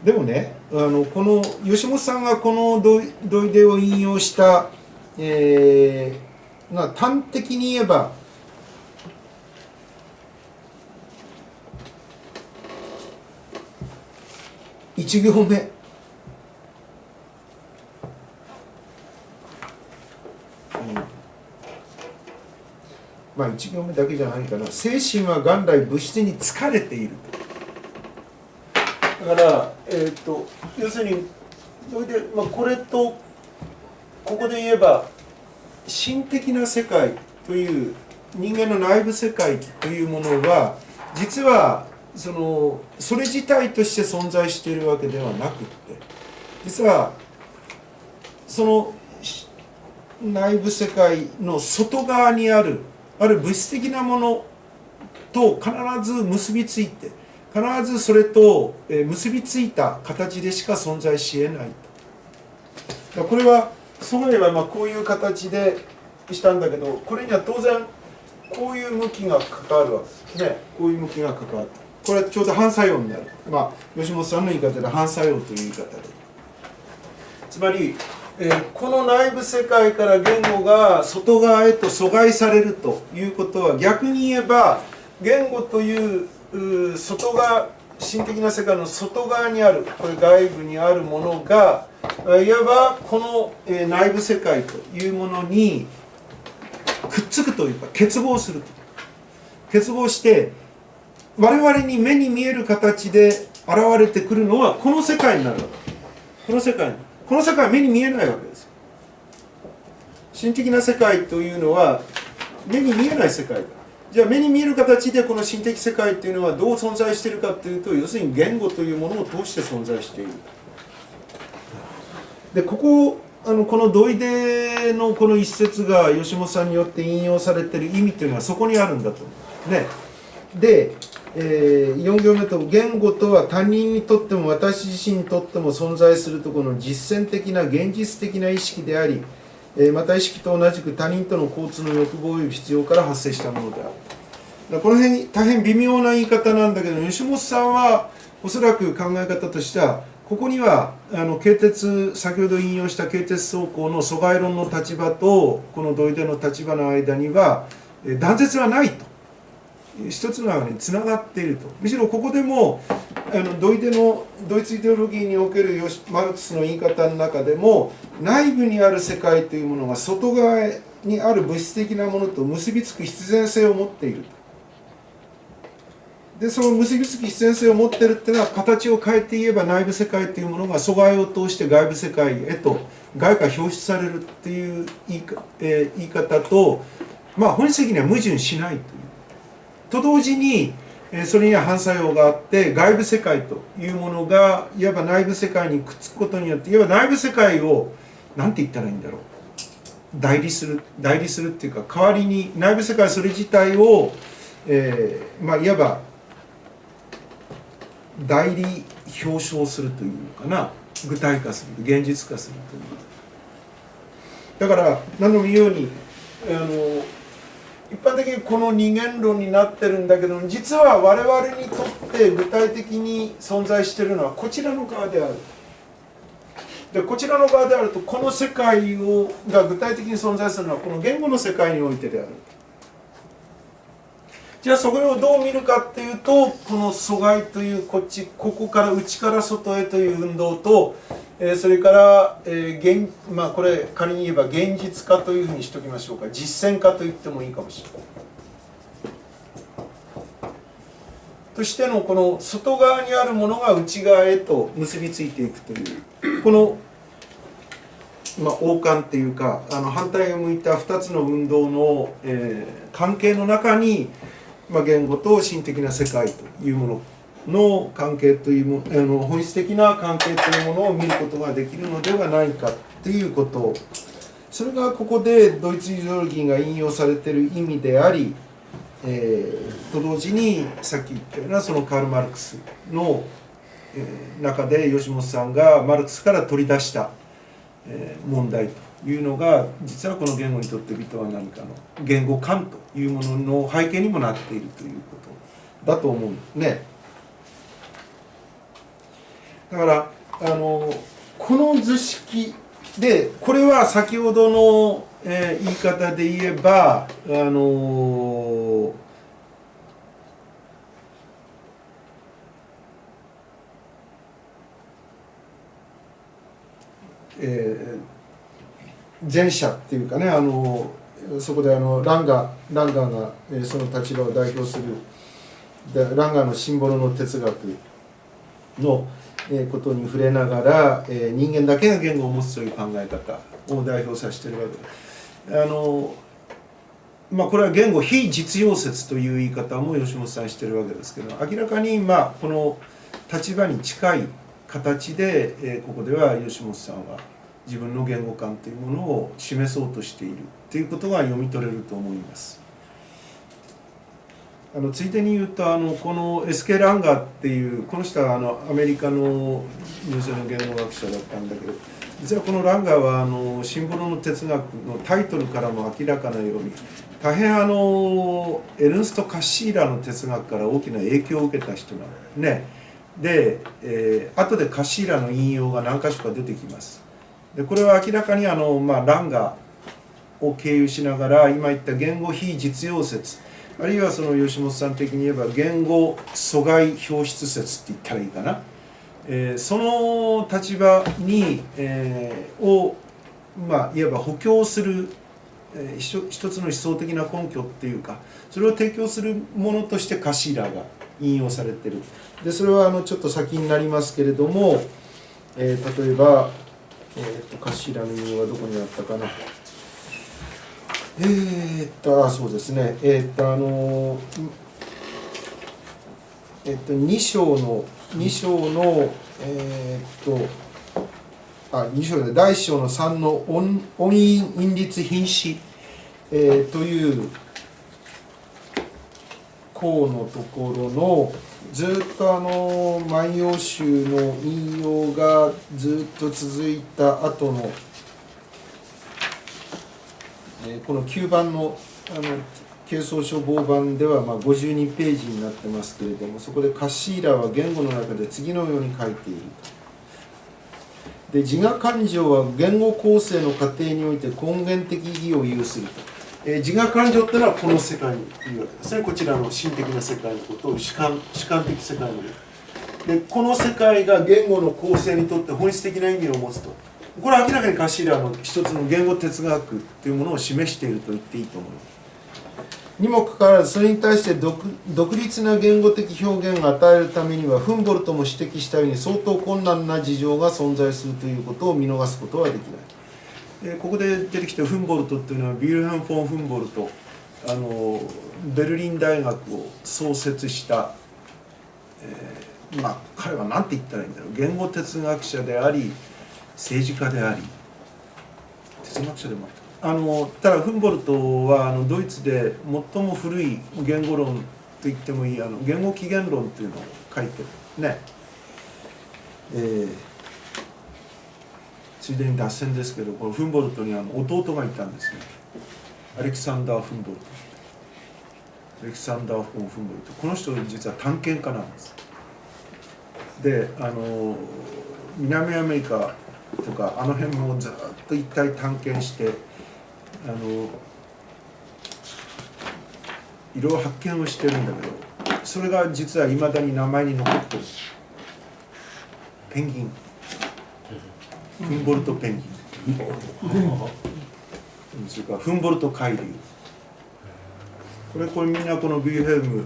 でもね、この吉本さんがこの土井出を引用した、端的に言えば1行目、まあ1行目だけじゃないかな。精神は元来物質に疲れていると。だから、要するにそれで、これとここで言えば心的な世界という人間の内部世界というものは実はそれ自体として存在しているわけではなくって、実はその内部世界の外側にある物質的なものと必ず結びついて、必ずそれと結びついた形でしか存在し得ないと。これはそういえばこういう形でしたんだけど、これには当然こういう向きが関わるわけですね。こういう向きが関わる。これはちょうど反作用になる。吉本さんの言い方で反作用という言い方で。つまり、この内部世界から言語が外側へと阻害されるということは、逆に言えば言語という外側、心的な世界の外側にある、これ外部にあるものがいわばこの内部世界というものにくっつくというか結合すると。結合して我々に目に見える形で現れてくるのはこの世界になるわけ。この世界は目に見えないわけです。心的な世界というのは目に見えない世界だ。じゃあ目に見える形でこの心的世界というのはどう存在しているかというと、要するに言語というものを通して存在している。でこの土井出のこの一節が吉本さんによって引用されている意味というのはそこにあるんだと思う。ね。で、4行目と、言語とは他人にとっても私自身にとっても存在するところの実践的な現実的な意識であり、また意識と同じく他人との交通の欲望及び必要から発生したものである。この辺大変微妙な言い方なんだけど、吉本さんはおそらく考え方としてはここには経鉄、先ほど引用した経鉄走行の疎外論の立場とこの土井出の立場の間には断絶はないと、一つの中につながっていると。むしろここでも土井出のドイツイデオロギーにおけるマルクスの言い方の中でも、内部にある世界というものが外側にある物質的なものと結びつく必然性を持っている。でその結びつき必然性を持っているっていうのは、形を変えて言えば内部世界というものが阻害を通して外部世界へと外から表出されるっていう言い方と、本質的には矛盾しないという。と同時にそれには反作用があって、外部世界というものがいわば内部世界にくっつくことによって、いわば内部世界を何て言ったらいいんだろう、代理するっていうか、代わりに内部世界それ自体を、いわば代理表彰するというのかな、具体化する、現実化するという。だから何度も言うように一般的にこの二元論になってるんだけど、実は我々にとって具体的に存在しているのはこちらの側である。でこちらの側であると、この世界が具体的に存在するのはこの言語の世界においてである。じゃあそれをどう見るかっていうと、この阻害というここから内から外へという運動と、それから、これ仮に言えば現実化というふうにしておきましょうか、実践化と言ってもいいかもしれないとしての、この外側にあるものが内側へと結びついていくという、この王冠っていうか反対を向いた2つの運動の、関係の中に、言語と心的な世界というものの関係というもの、本質的な関係というものを見ることができるのではないかということ、それがここでドイツイデオロギーが引用されている意味であり、と同時にさっき言ったようなそのカール・マルクスの、中で吉本さんがマルクスから取り出した問題というのが、実はこの言語にとって美とは何かの言語観というものの背景にもなっているということだと思うね。だからこの図式で、これは先ほどの、言い方で言えば前者っていうかね、そこでランガーが、その立場を代表するランガーのシンボルの哲学の、ことに触れながら、人間だけが言語を持つという考え方を代表させているわけです。これは言語非実用説という言い方も吉本さんしてるわけですけど、明らかにこの立場に近い形で、ここでは吉本さんは自分の言語観というものを示そうとしているということが読み取れると思います。ついでに言うとこのS.K. ランガーっていうこの人はアメリカの優秀な言語学者だったんだけど、実はこのランガーはシンボルの哲学のタイトルからも明らかなように大変エルンスト・カッシーラの哲学から大きな影響を受けた人なのね。で、後でカッシーラの引用が何箇所か出てきます。でこれは明らかにランガーを経由しながら今言った言語非実用説、あるいはその吉本さん的に言えば言語阻害表出説って言ったらいいかな、その立場に、をいわば補強する、一つの思想的な根拠っていうか、それを提供するものとしてカシーラが引用されてる。でそれはちょっと先になりますけれども、例えば、カシーラの引用はどこにあったかな。そうですね。2章の第1章の3の音韻韻律品詞、という項のところのずっと万葉集の引用がずっと続いた後のこの9番の経草書傍版では52ページになってますけれども、そこでカッシーラは言語の中で次のように書いている。で自我感情は言語構成の過程において根源的意義を有すると。自我感情っていうのはこの世界に言うわけですね。こちらの心的な世界のことを主観的世界のことで、この世界が言語の構成にとって本質的な意味を持つと。これは明らかにカシーラの一つの言語哲学というものを示していると言っていいと思います。にもかかわらずそれに対して独立な言語的表現を与えるためにはフンボルトも指摘したように相当困難な事情が存在するということを見逃すことはできない。ここで出てきたフンボルトというのはビルヘン・フォン・フンボルト、ベルリン大学を創設した、彼は何て言ったらいいんだろう、言語哲学者であり政治家であり哲学者でもあった。ただフンボルトはドイツで最も古い言語論と言ってもいい言語起源論というのを書いてるね。ついでに脱線ですけど、このフンボルトに弟がいたんですね。アレキサンダー・フンボルト。アレキサンダー・フンボルト。この人実は探検家なんです。で南アメリカとか辺もずっと一体探検していろいろ発見をしてるんだけど、それが実はいまだに名前に残ってる。ペンギン、フンボルトペンギン、それからフンボルト海流、これみんなこのビルヘルム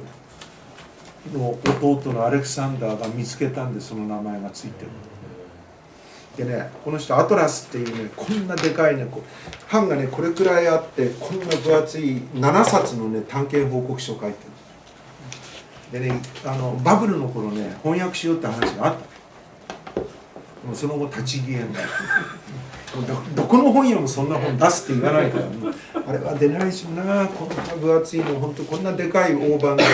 の弟のアレクサンダーが見つけたんでその名前がついてる。でね、この人アトラスっていうね、こんなでかいね、版がねこれくらいあってこんな分厚い7冊のね探検報告書を書いてる。でね、バブルの頃ね翻訳しようって話があった。もうその後立ち消えんだ。どこの本屋もそんな本出すって言わないから、あれは出ないしな、こんな分厚いの、本当こんなでかい大判で、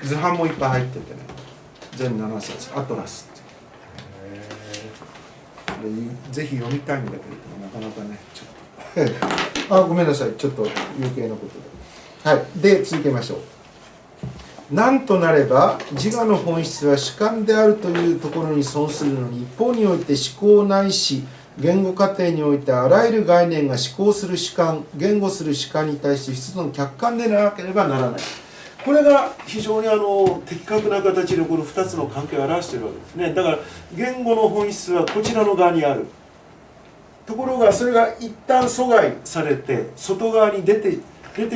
図版もいっぱい入っててね、全7冊アトラスって。ぜひ読みたいんだけれどもなかなかねちょっとごめんなさい、ちょっと余計なことで。はい、で続けましょう。なんとなれば自我の本質は主観であるというところに損するのに、一方において思考ないし言語過程においてあらゆる概念が思考する主観、言語する主観に対して一つの客観でなければならない。これが非常に的確な形でこの2つの関係を表しているわけですね。だから言語の本質はこちらの側にある。ところがそれが一旦阻害されて外側に出て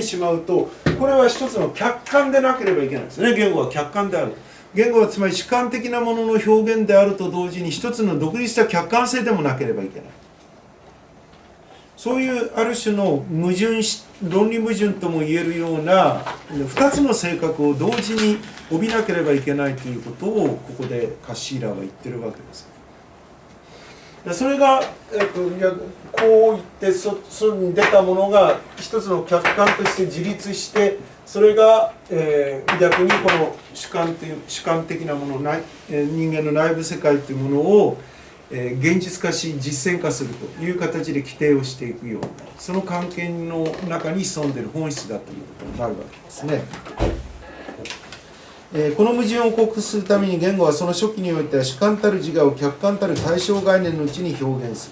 しまうと、これは一つの客観でなければいけないんですね。言語は客観である。言語はつまり主観的なものの表現であると同時に一つの独立した客観性でもなければいけない。そういうある種の矛盾論理矛盾とも言えるような2つの性格を同時に帯びなければいけないということをここでカッシーラは言ってるわけです。それが、こう言って外に出たものが一つの客観として自立して、それが、逆にこの主観的なもの、人間の内部世界というものを、現実化し実践化するという形で規定をしていくような、その関係の中に潜んでいる本質だということになるわけですね。この矛盾を克服するために言語はその初期においては主観たる自我を客観たる対象概念のうちに表現す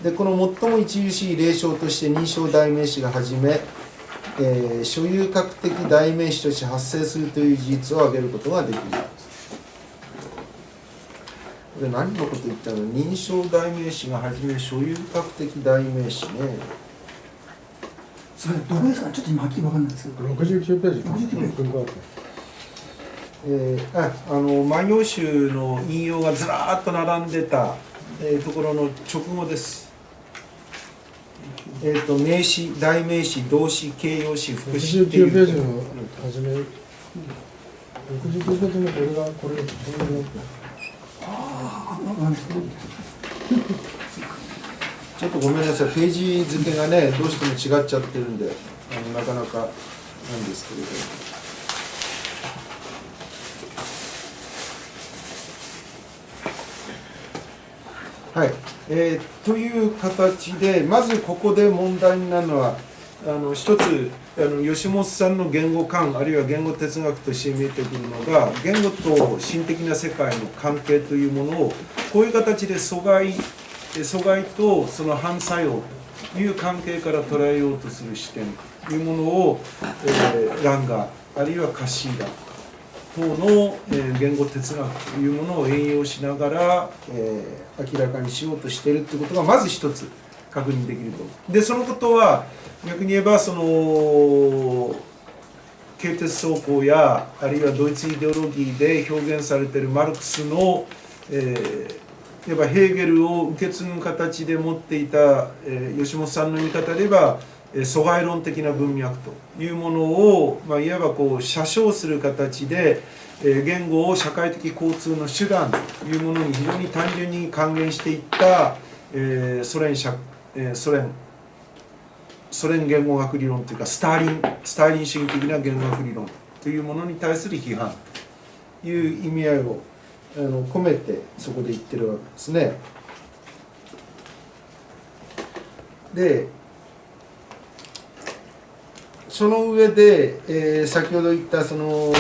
る。でこの最も著しい例証として認証代名詞がはじめ、所有格的代名詞として発生するという事実を挙げることができる。これ何のこと言ったの？認証代名詞がはじめ所有格的代名詞ね。それどこですか？ちょっと今はっきり分かんないですけど。69ページ。万葉集の引用がずらーっと並んでた、ところの直後です。名詞、代名詞、動詞、形容詞、副詞っていう。69ページの初め。69ページのこれがこれ。ちょっとごめんなさい、ページ付けがね、どうしても違っちゃってるんで、なかなかなんですけれど。はい、という形で、まずここで問題になるのは、一つ吉本さんの言語観、あるいは言語哲学として見えてくるのが、言語と心的な世界の関係というものをこういう形で阻害とその反作用という関係から捉えようとする視点というものを、ランガーあるいはカシーラ等の、言語哲学というものを援用しながら、明らかにしようとしているということがまず一つ確認できると。でそのことは逆に言えばその経哲走行やあるいはドイツイデオロギーで表現されているマルクスの、いわばヘーゲルを受け継ぐ形で持っていた、吉本さんの言い方で言えば疎外論的な文脈というものを、いわばこう写生する形で、言語を社会的交通の手段というものに非常に単純に還元していった、ソ連言語学理論というかスターリン主義的な言語学理論というものに対する批判という意味合いを込めてそこで言ってるわけですね。でその上で、先ほど言ったその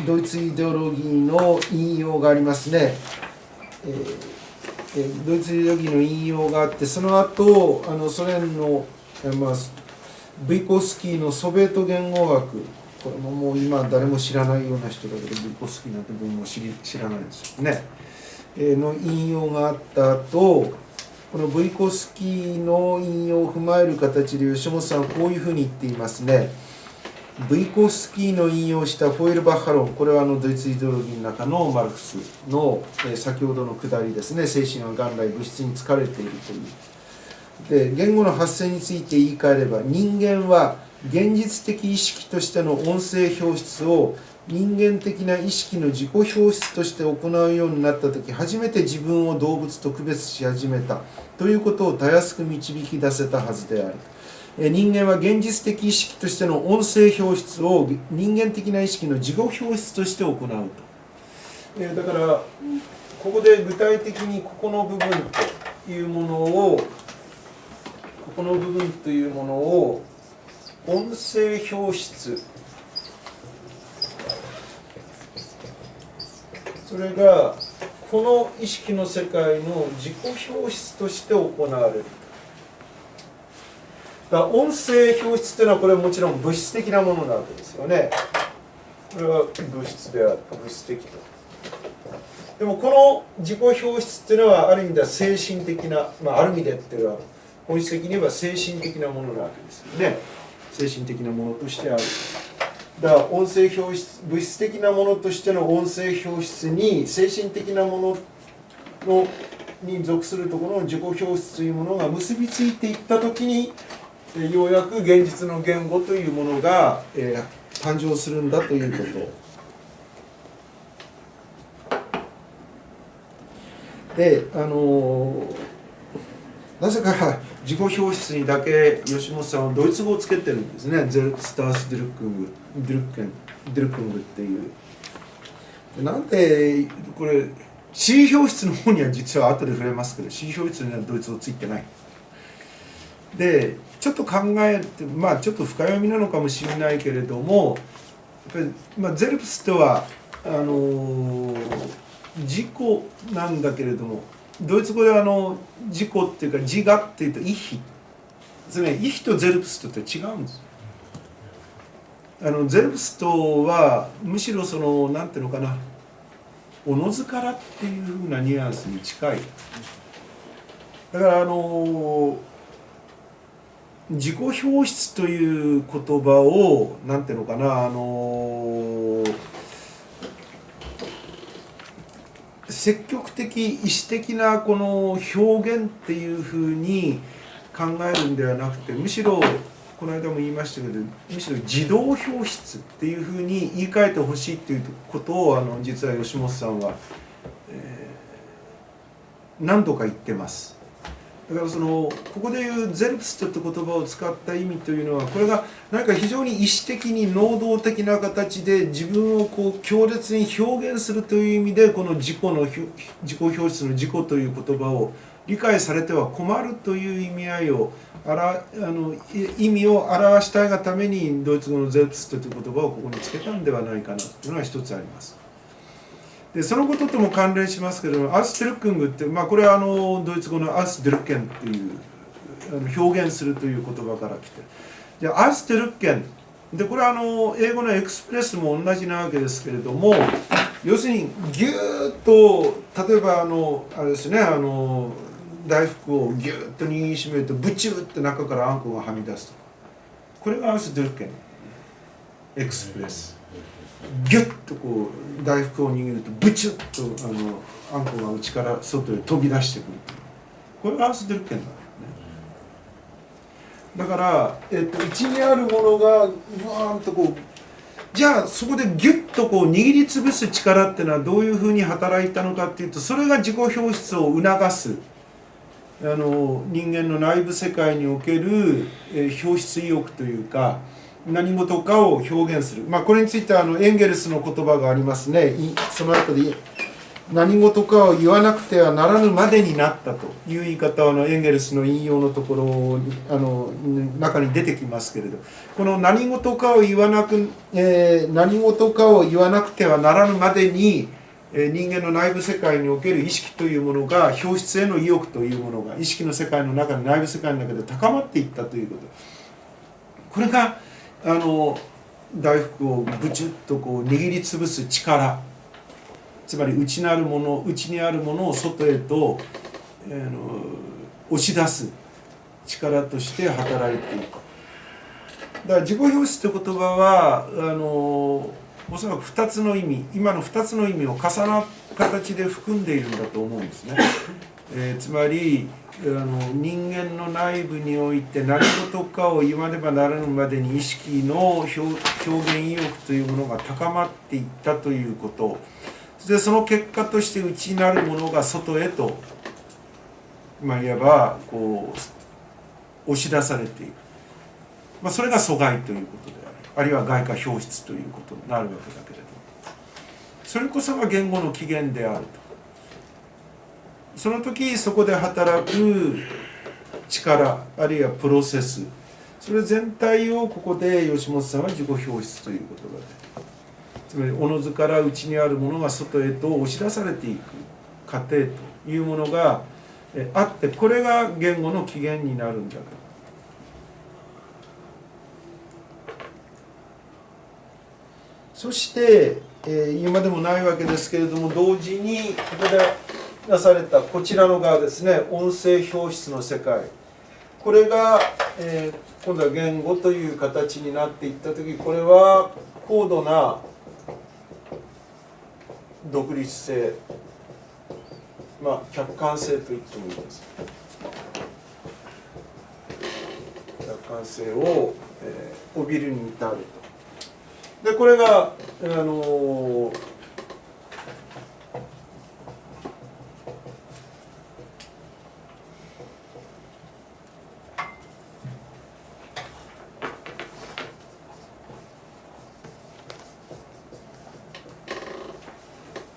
ドイツイデオロギーの引用がありますね。ドイツイデオロギーの引用があって、その後ソ連の、ブイコフスキーのソビエト言語学、これももう今誰も知らないような人だけど、ブイコフスキーなんて僕も知らないですよね。の引用があった後、このブイコフスキーの引用を踏まえる形で吉本さんはこういうふうに言っていますね。ブイコフスキーの引用したフォイルバッハ論、これはドイツイデオロギーの中のマルクスの、先ほどのくだりですね。精神は元来物質に疲れているという。で言語の発生について言い換えれば、人間は現実的意識としての音声表出を人間的な意識の自己表出として行うようになったとき、初めて自分を動物と区別し始めたということをたやすく導き出せたはずである。人間は現実的意識としての音声表出を人間的な意識の自己表出として行うと。だからここで具体的にここの部分というものを音声表出、それがこの意識の世界の自己表出として行われる。だから音声表出というのはこれはもちろん物質的なものなわけですよね。これは物質である、物質的と。でもこの自己表出っていうのはある意味では精神的な、ある意味でっていうのは本質的に言えば精神的なものなわけですよね。精神的なものとしてある。だから音声表出、物質的なものとしての音声表出に精神的なものに属するところの自己表出というものが結びついていったときに、ようやく現実の言語というものが、誕生するんだということ。で、なぜか自己表出にだけ吉本さんはドイツ語をつけてるんですね。ゼルスタース・ドゥルックングっていう。なんでこれ C 表出の方には実は後で触れますけど C 表出にはドイツ語ついてない。でちょっと考えてちょっと深読みなのかもしれないけれどもやっぱり、ゼルプスとは自己なんだけれどもドイツ語で自己っていうか自我っていうとイヒですね。イヒとゼルプスとって違うんです。ゼルプスとはむしろなんていうのかなおのずからっていうふうなニュアンスに近い。だから自己表出という言葉をなんていうのかな積極的意思的なこの表現っていうふうに考えるんではなくてむしろこの間も言いましたけどむしろ自動表出っていうふうに言い換えてほしいっていうことを実は吉本さんは、何度か言ってます。だからここでいうゼルプスって言葉を使った意味というのはこれが何か非常に意思的に能動的な形で自分を強烈に表現するという意味でこの自己表出の自己という言葉を理解されては困るという意味合いを意味を表したいがためにドイツ語のゼルプスという言葉をここにつけたんではないかなというのが一つあります。でそのこととも関連しますけれどもアウス・ドゥルックングってこれはドイツ語のアウス・ドゥルッケンという表現するという言葉から来てじゃあアウス・ドゥルッケンでこれは英語のエクスプレスも同じなわけですけれども要するにギューッと例えばあれですね大福をギューッと握りしめるとブチューって中からあんこがはみ出すとかこれがアウス・ドゥルッケンエクスプレスギュッと大福を握るとブチュッとあんこが内から外へ飛び出してくるこれがアウス・ドゥルッケンなんだね。だから内にあるものがブワーンとじゃあそこでギュッと握りつぶす力っていうのはどういうふうに働いたのかっていうとそれが自己表出を促す人間の内部世界における表出意欲というか何事かを表現する、これについてはエンゲルスの言葉がありますね。その後で何事かを言わなくてはならぬまでになったという言い方はエンゲルスの引用のところに中に出てきますけれどこの何事かを言わなくてはならぬまでに人間の内部世界における意識というものが表出への意欲というものが意識の世界の中で内部世界の中で高まっていったということこれが大福をブチュッと握りつぶす力つまり内にあるものを外へと押し出す力として働いていく。だから自己表出という言葉はおそらく2つの意味今の2つの意味を重なった形で含んでいるんだと思うんですね。つまり人間の内部において何事かを言わねばならぬまでに意識の表現意欲というものが高まっていったということでその結果として内にあるものが外へといわば押し出されていく、それが阻害ということであるいは外貨表出ということになるわけだけれどもそれこそが言語の起源であると。その時そこで働く力あるいはプロセスそれ全体をここで吉本さんは自己表出という言葉でつまりおのずから内にあるものが外へと押し出されていく過程というものがあってこれが言語の起源になるんだけどそして今でもないわけですけれども、同時にここでなされたこちらの側ですね、音声表出の世界、これが、今度は言語という形になっていった時、これは高度な独立性、客観性と言ってもいいです。客観性を、帯びるに至ると。でこれが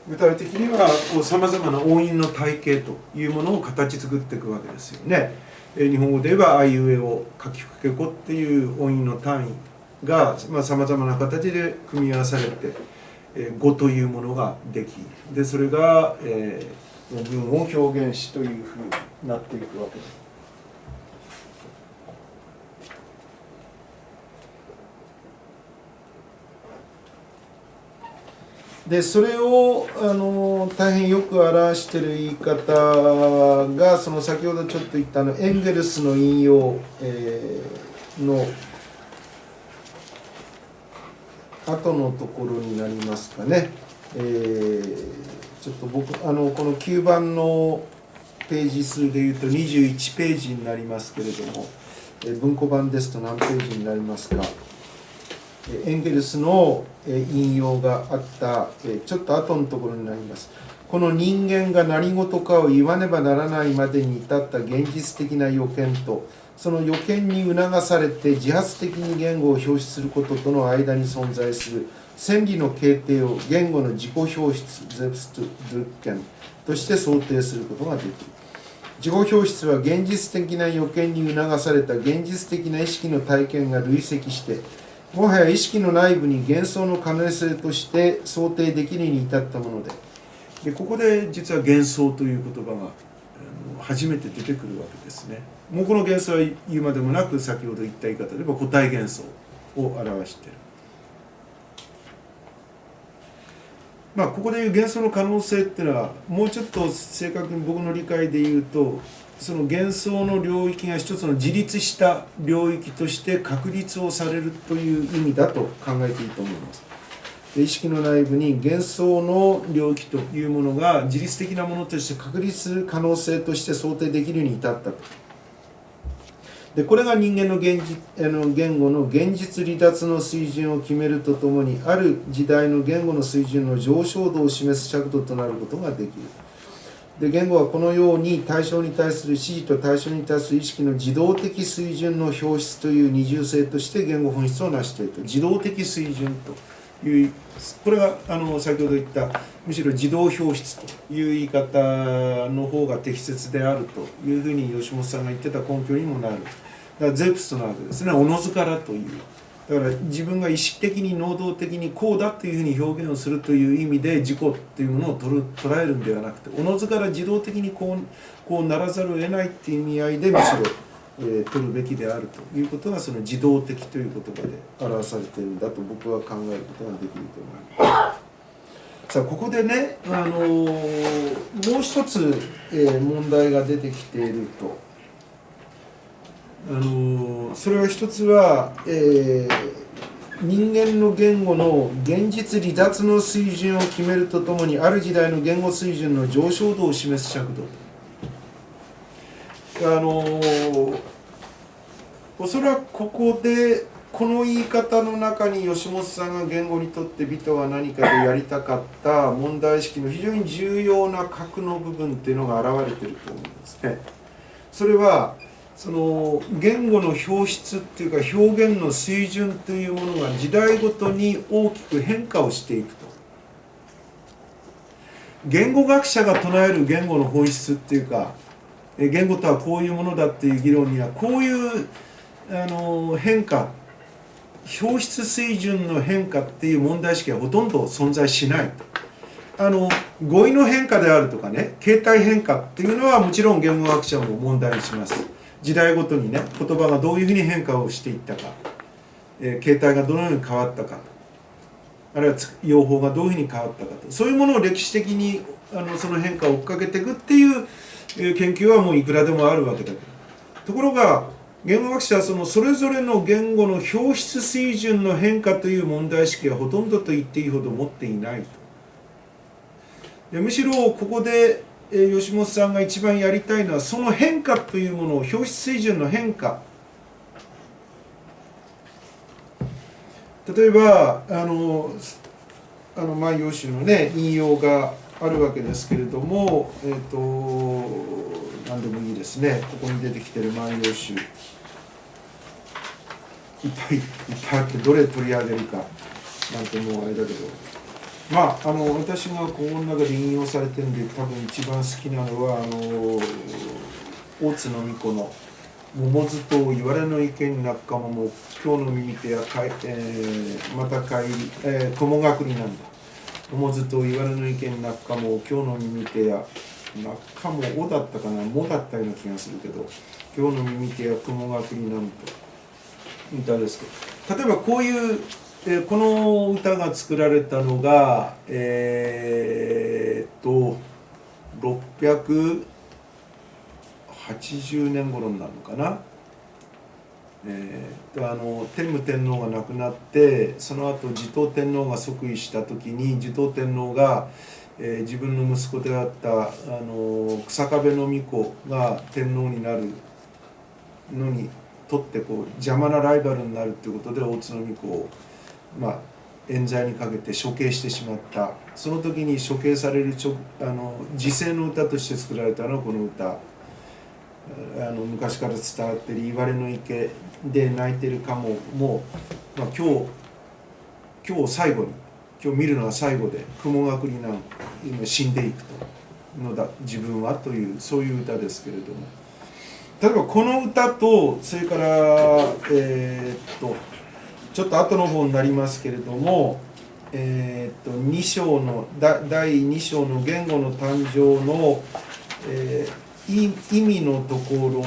具体的にはさまざまな音韻の体系というものを形作っていくわけですよね。日本語で言えばあいうえおかきくけこっていう音韻の単位がさまざまな形で組み合わされて語というものができ、でそれが、文を表現しというふうになっていくわけです。でそれを大変よく表している言い方が、その先ほどちょっと言ったエンゲルスの引用、の後のところになりますかね。ちょっと僕この9番のページ数でいうと21ページになりますけれども、文庫版ですと何ページになりますか。エンゲルスの引用があったちょっと後のところになります。この人間が何事かを言わねばならないまでに至った現実的な予見と、その予見に促されて自発的に言語を表出することとの間に存在する線理の形態を言語の自己表出ゼプスト・ドゥッケンとして想定することができる。自己表出は現実的な予見に促された現実的な意識の体験が累積して、もはや意識の内部に幻想の可能性として想定できるに至ったもので、ここで実は幻想という言葉が初めて出てくるわけですね。もうこの幻想は言うまでもなく、先ほど言った言い方で言えば個体幻想を表している。ここでいう幻想の可能性っていうのは、もうちょっと正確に僕の理解で言うと、その幻想の領域が一つの自立した領域として確立をされるという意味だと考えていいと思います。意識の内部に幻想の領域というものが自律的なものとして確立する可能性として想定できるに至ったと。でこれが人間の言語の現実離脱の水準を決めるとともに、ある時代の言語の水準の上昇度を示す尺度となることができる。で言語はこのように対象に対する指示と対象に対する意識の自動的水準の表出という二重性として言語本質を成していると。自動的水準という、これが先ほど言ったむしろ自動表出という言い方の方が適切であるというふうに吉本さんが言ってた根拠にもなる。だからゼプストなわけですね。おのずからという。だから自分が意識的に能動的にこうだというふうに表現をするという意味で自己というものを捉えるんではなくて、おのずから自動的にこうならざるを得ないという意味合いでむしろ、取るべきであるということが、その自動的という言葉で表されているんだと僕は考えることができると思います。さあここでね、もう一つ、問題が出てきていると。それは一つは、人間の言語の現実離脱の水準を決めるとともに、ある時代の言語水準の上昇度を示す尺度。おそらくここでこの言い方の中に吉本さんが言語にとって美とは何かでやりたかった問題意識の非常に重要な核の部分っていうのが現れていると思うんですね。それはその言語の表出っていうか表現の水準というものが時代ごとに大きく変化をしていくと。言語学者が唱える言語の本質っていうか、言語とはこういうものだっていう議論にはこういう変化、表出水準の変化っていう問題意識はほとんど存在しないと。語彙の変化であるとかね、形態変化っていうのはもちろん言語学者も問題にします。時代ごとにね、言葉がどういうふうに変化をしていったか、形態がどのように変わったかあるいは用法がどういうふうに変わったかと、そういうものを歴史的にその変化を追っかけていくっていう研究はもういくらでもあるわけだけど、ところが言語学者はそれぞれの言語の表出水準の変化という問題意識はほとんどと言っていいほど持っていないと。でむしろここで吉本さんが一番やりたいのはその変化というものを、表出水準の変化、例えば万葉集のね引用があるわけですけれども、何でもいいですね。ここに出てきてる万葉集いっぱいあって、どれ取り上げるかなんてもうあれだけど、私がここの中で引用されてるんで多分一番好きなのは大津の巫女の「桃津と言われの意見なっかもも今日の耳手やまた帰り雲隠りなんだ。桃津と言われの意見なっかも今日の耳手やなっかもおだったかな、もだったような気がするけど、今日の耳手や雲隠りなんと歌ですけど、例えばこういうこの歌が作られたのが680年頃になるのかな。天武天皇が亡くなって、その後持統天皇が即位した時に、持統天皇が、自分の息子であった草壁の巫女が天皇になるのにとって邪魔なライバルになるということで、大津の巫女を冤罪にかけて処刑してしまった。その時に処刑される時世の歌として作られたのはこの歌。昔から伝わっている「いわれの池で泣いてるカモ」も、今日最後に、今日見るのは最後で雲隠りなん死んでいくとのだ自分はという、そういう歌ですけれども、例えばこの歌と、それからちょっと後の方になりますけれども、2章の第2章の言語の誕生の、意味のところ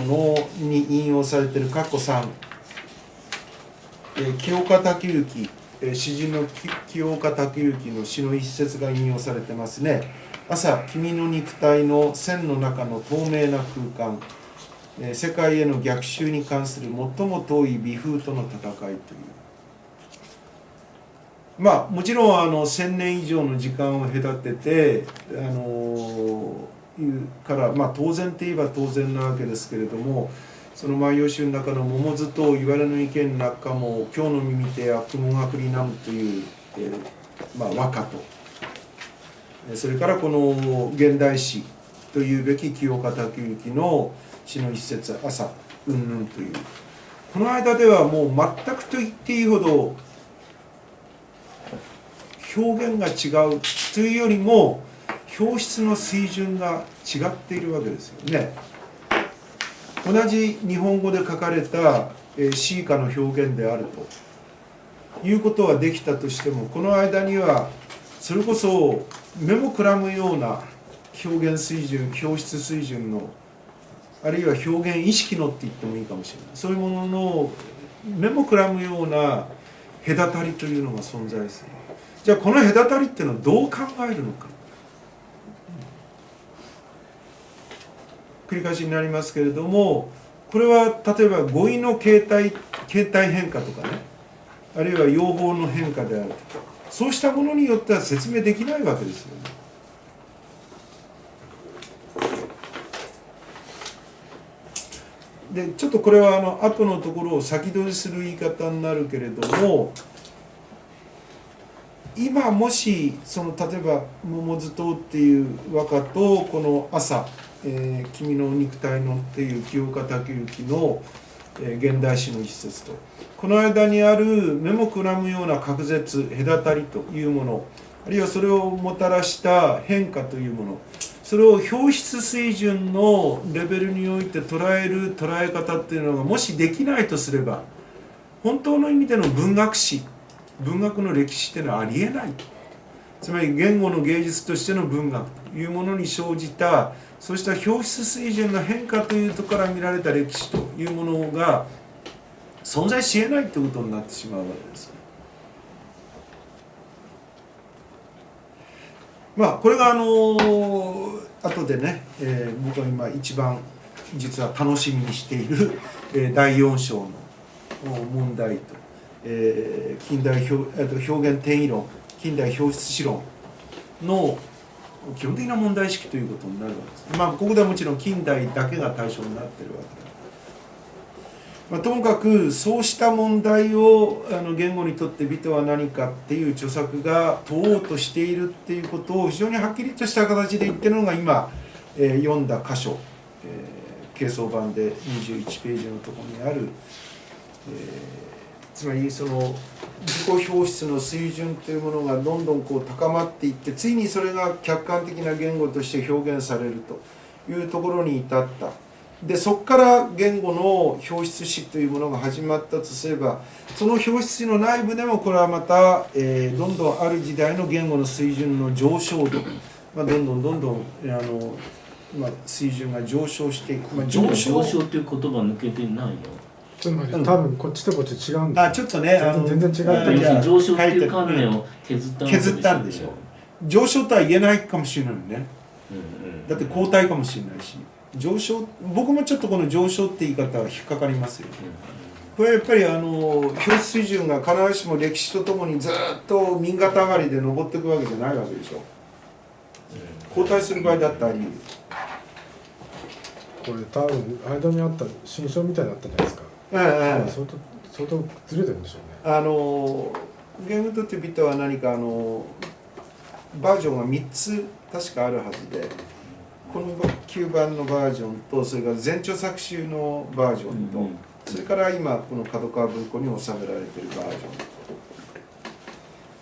に引用されている括弧3、清岡武之、詩人の清岡武之の詩の一節が引用されてますね。朝、君の肉体の線の中の透明な空間、世界への逆襲に関する最も遠い微風との戦いという。もちろん1000年以上の時間を隔ててから当然といえば当然なわけですけれども、その万葉集の中の「桃津と言われの意見なっかも今日の耳手や雲隠りなむ」という、和歌と、それからこの現代詩というべき清岡武之の詩の一節「朝うんぬん」という、この間ではもう全くと言っていいほど表現が違うというよりも表出の水準が違っているわけですよね。同じ日本語で書かれた詩歌の表現であるということはできたとしても、この間にはそれこそ目もくらむような表現水準、表出水準の、あるいは表現意識のって言ってもいいかもしれない、そういうものの目もくらむような隔たりというのが存在する。じゃあこの隔たりっていうのはどう考えるのか。繰り返しになりますけれども、これは例えば語彙の形態変化とかね、あるいは用法の変化であるとか、そうしたものによっては説明できないわけですよね。でちょっとこれは後のところを先取りする言い方になるけれども、今もし例えば「桃津と」っていう和歌とこの「朝、君の肉体の」っていう清岡武之の、現代詩の一節と、この間にある目もくらむような隔絶隔たりというもの、あるいはそれをもたらした変化というもの、それを表出水準のレベルにおいて捉える捉え方っていうのがもしできないとすれば、本当の意味での文学史、文学の歴史っていうのはありえない。つまり言語の芸術としての文学というものに生じた、そうした表出水準の変化というところから見られた歴史というものが存在しえないということになってしまうわけです。まあこれが後でね、僕が今一番実は楽しみにしている、第4章の問題と、近代表現転移論、近代表出史論の基本的な問題意識ということになるわけです。まあここではもちろん近代だけが対象になっているわけだ。まあ、ともかくそうした問題を言語にとって美とは何かっていう著作が問おうとしているっていうことを非常にはっきりとした形で言ってるのが今、読んだ箇所、軽装版で21ページのところにある、つまりその自己表出の水準というものがどんどんこう高まっていって、ついにそれが客観的な言語として表現されるというところに至った。でそこから言語の表出史というものが始まったとすれば、その表出史の内部でもこれはまた、どんどんある時代の言語の水準の上昇度、どんどん水準が上昇していく、上昇っていう言葉抜けてないよ。つまり多分こっちとこっち違うんですよ。ちょっとね全然違う。要するに上昇っていう観念を削ったんでしょう。上昇とは言えないかもしれないね。だって後退かもしれないし、上昇、僕もちょっとこの上昇って言い方は引っかかりますよ。これはやっぱり表出水準が必ずしも歴史とともにずっと右肩上がりで上っていくわけじゃないわけでしょ。後退する場合だってあり得る。これ多分間にあった新書みたいになったじゃないですか。相当ずれてるんでしょうね。言語にとって美とは何かバージョンが3つ確かあるはずで、この9番のバージョンと、それから前著作集のバージョンと、それから今この角川文庫に収められているバージ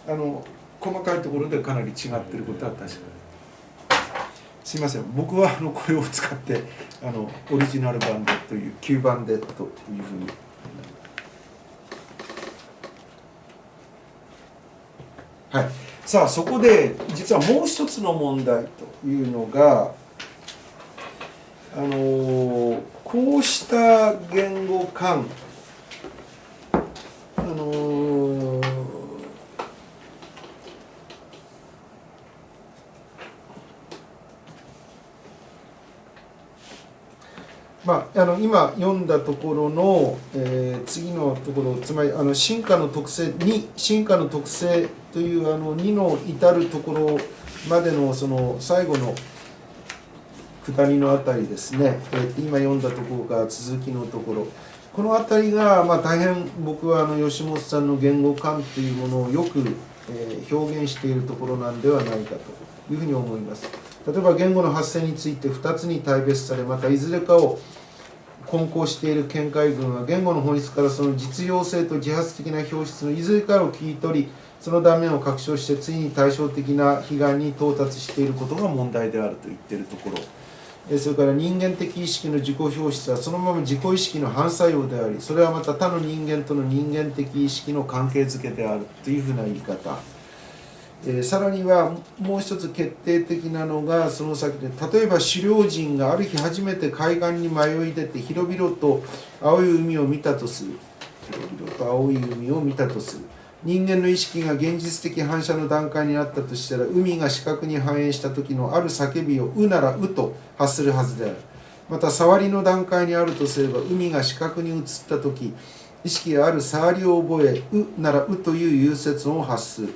ョンと、細かいところでかなり違っていることは確かに。すいません、僕はこれを使ってオリジナル版でという9番でというふうに。はい、さあそこで実はもう一つの問題というのが、こうした言語間、今読んだところの、次のところ、つまり進化の特性という2の至るところまでのその最後の下りのあたりですね、今読んだところから続きのところ、このあたりが大変僕は吉本さんの言語観というものをよく、表現しているところなんではないかというふうに思います。例えば言語の発生について2つに大別され、またいずれかを混交している見解群は言語の本質からその実用性と自発的な表出のいずれかを切り取り、その断面を拡張してついに対照的な悲願に到達していることが問題であると言っているところ、それから人間的意識の自己表出はそのまま自己意識の反作用であり、それはまた他の人間との人間的意識の関係づけであるというふうな言い方。さらにはもう一つ決定的なのがその先で、例えば狩猟人がある日初めて海岸に迷い出て広々と青い海を見たとする。人間の意識が現実的反射の段階にあったとしたら、海が視覚に反映した時のある叫びをうならうと発するはずである。また触りの段階にあるとすれば、海が視覚に映った時、意識がある触りを覚え、うならうという有節音を発する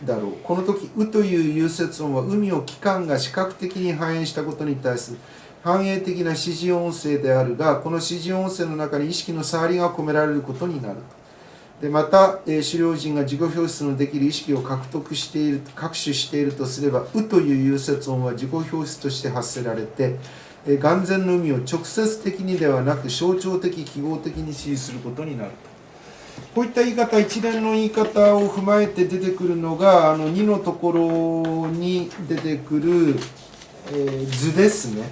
だろう。この時、うという有節音は海を器官が視覚的に反映したことに対する反映的な指示音声であるが、この指示音声の中に意識の触りが込められることになる。でまた、狩猟人が自己表出のできる意識を獲取しているとすれば、うという有節音は自己表出として発せられて、眼前の海を直接的にではなく象徴的記号的に指示することになると。こういった言い方、一連の言い方を踏まえて出てくるのが2のところに出てくる、図ですね。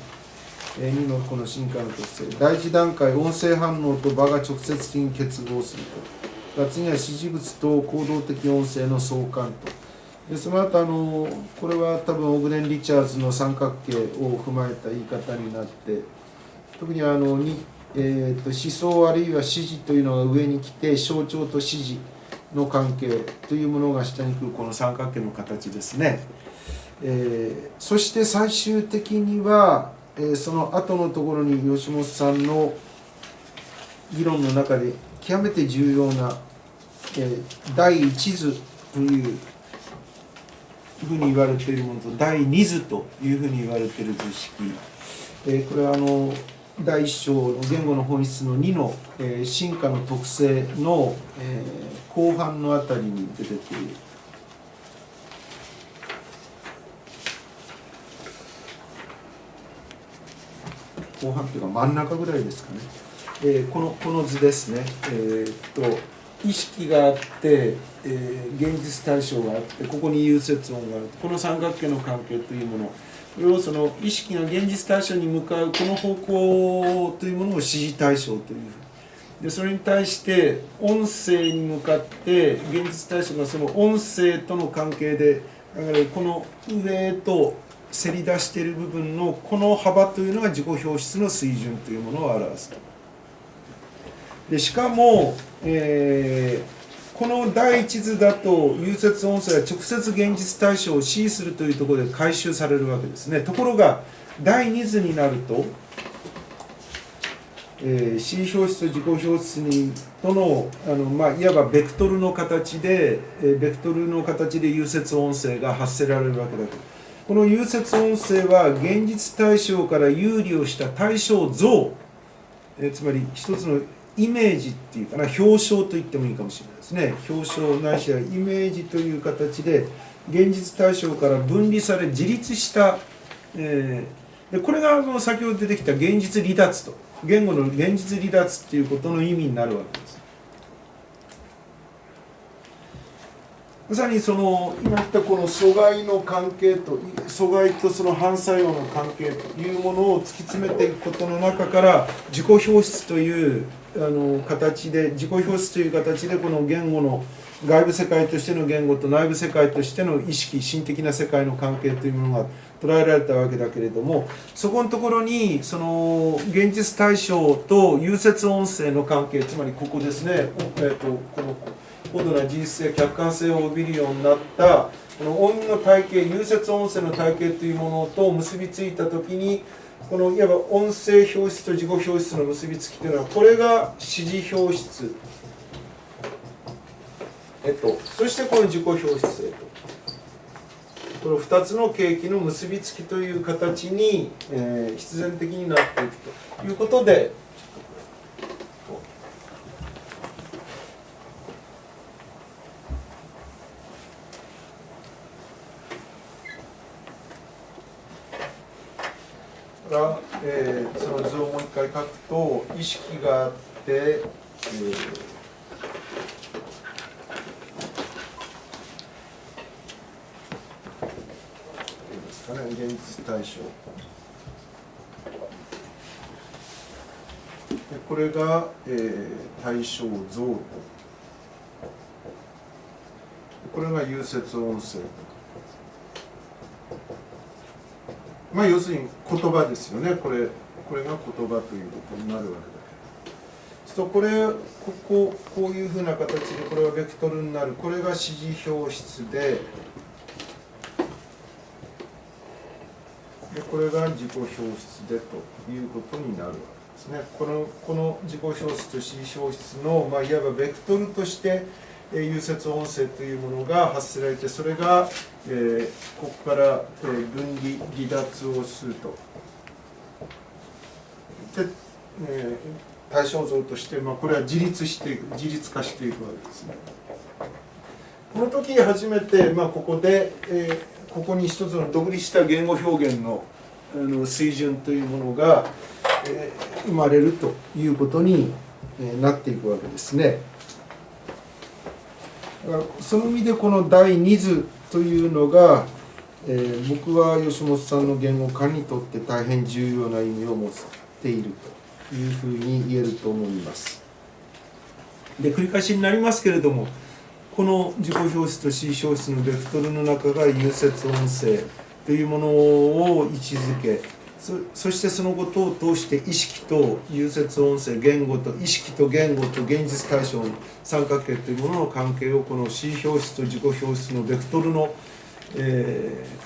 2のこの進化の特性、第一段階、音声反応と場が直接的に結合すると。次は指示物と行動的音声の相関と。でその後これは多分オグレン・リチャーズの三角形を踏まえた言い方になって、特に思想あるいは指示というのが上に来て、象徴と指示の関係というものが下に来るこの三角形の形ですね。そして最終的には、その後のところに吉本さんの議論の中で極めて重要な、第一図というふうに言われているものと第二図というふうに言われている図式、これは第一章の言語の本質の2の、進化の特性の、後半のあたりに出てくる。後半というか真ん中ぐらいですかね。この図ですね。意識があって、現実対象があって、ここに有節音がある。この三角形の関係というもの、これをその意識が現実対象に向かうこの方向というものを指示対象という。でそれに対して音声に向かって現実対象がその音声との関係で、だからこの上へとせり出している部分のこの幅というのが自己表出の水準というものを表すと。でしかも、この第一図だと有節音声は直接現実対象を示するというところで回収されるわけですね。ところが第二図になると、指示表出と自己表出にとのいわばベクトルの形で有節音声が発せられるわけだけど、この有節音声は現実対象から有利をした対象像、つまり一つのイメージっていうかな、表象と言ってもいいかもしれないですね。表象ないしはイメージという形で現実対象から分離され自立した、でこれが先ほど出てきた現実離脱と、言語の現実離脱っていうことの意味になるわけです。まさにその今言ったこの阻害の関係と阻害とその反作用の関係というものを突き詰めていくことの中から自己表出という形で自己表出という形でこの言語の外部世界としての言語と内部世界としての意識心的な世界の関係というものが捉えられたわけだけれども、そこのところにその現実対象と有節音声の関係、つまりここですね、この高度な事実性客観性を帯びるようになったこの音の体系有節音声の体系というものと結びついたときに、このいわば音声表出と自己表出の結びつきというのは、これが指示表出、そしてこの自己表出へと、この2つの契機の結びつきという形に、必然的になっていくということで、その図をもう一回書くと、意識があって、現実対象、これが、対象像と、これが有節音声、要するに言葉ですよね。これが言葉ということになるわけだけど、そうこういうふうな形でこれはベクトルになる。これが指示表出で、これが自己表出でということになるわけですね。この自己表出と指示表出の、いわばベクトルとして有節音声というものが発せられて、それが、ここから、分離離脱をすると。で、対象像として、これは自立化していくわけですね。この時初めて、ここで、ここに一つの独立した言語表現の水準というものが、生まれるということになっていくわけですね。その意味でこの第二図というのが、僕は吉本さんの言語化にとって大変重要な意味を持っているというふうに言えると思います。で、繰り返しになりますけれども、この自己表出と指示表出のベクトルの中が有節音声というものを位置づけ、そしてそのことを通して意識と有節音声、言語と意識と言語と現実対象の三角形というものの関係をこの指示表出と自己表出のベクトルの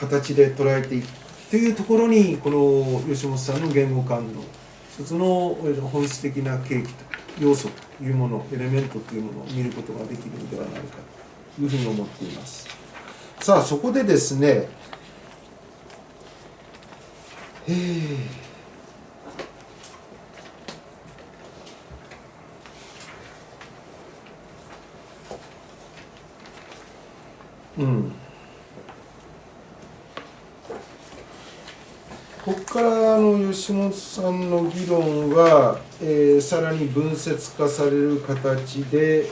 形で捉えていくというところにこの吉本さんの言語観の一つの本質的な契機と要素というものエレメントというものを見ることができるのではないかというふうに思っています。さあそこでですねここから吉本さんの議論は、さらに分節化される形で、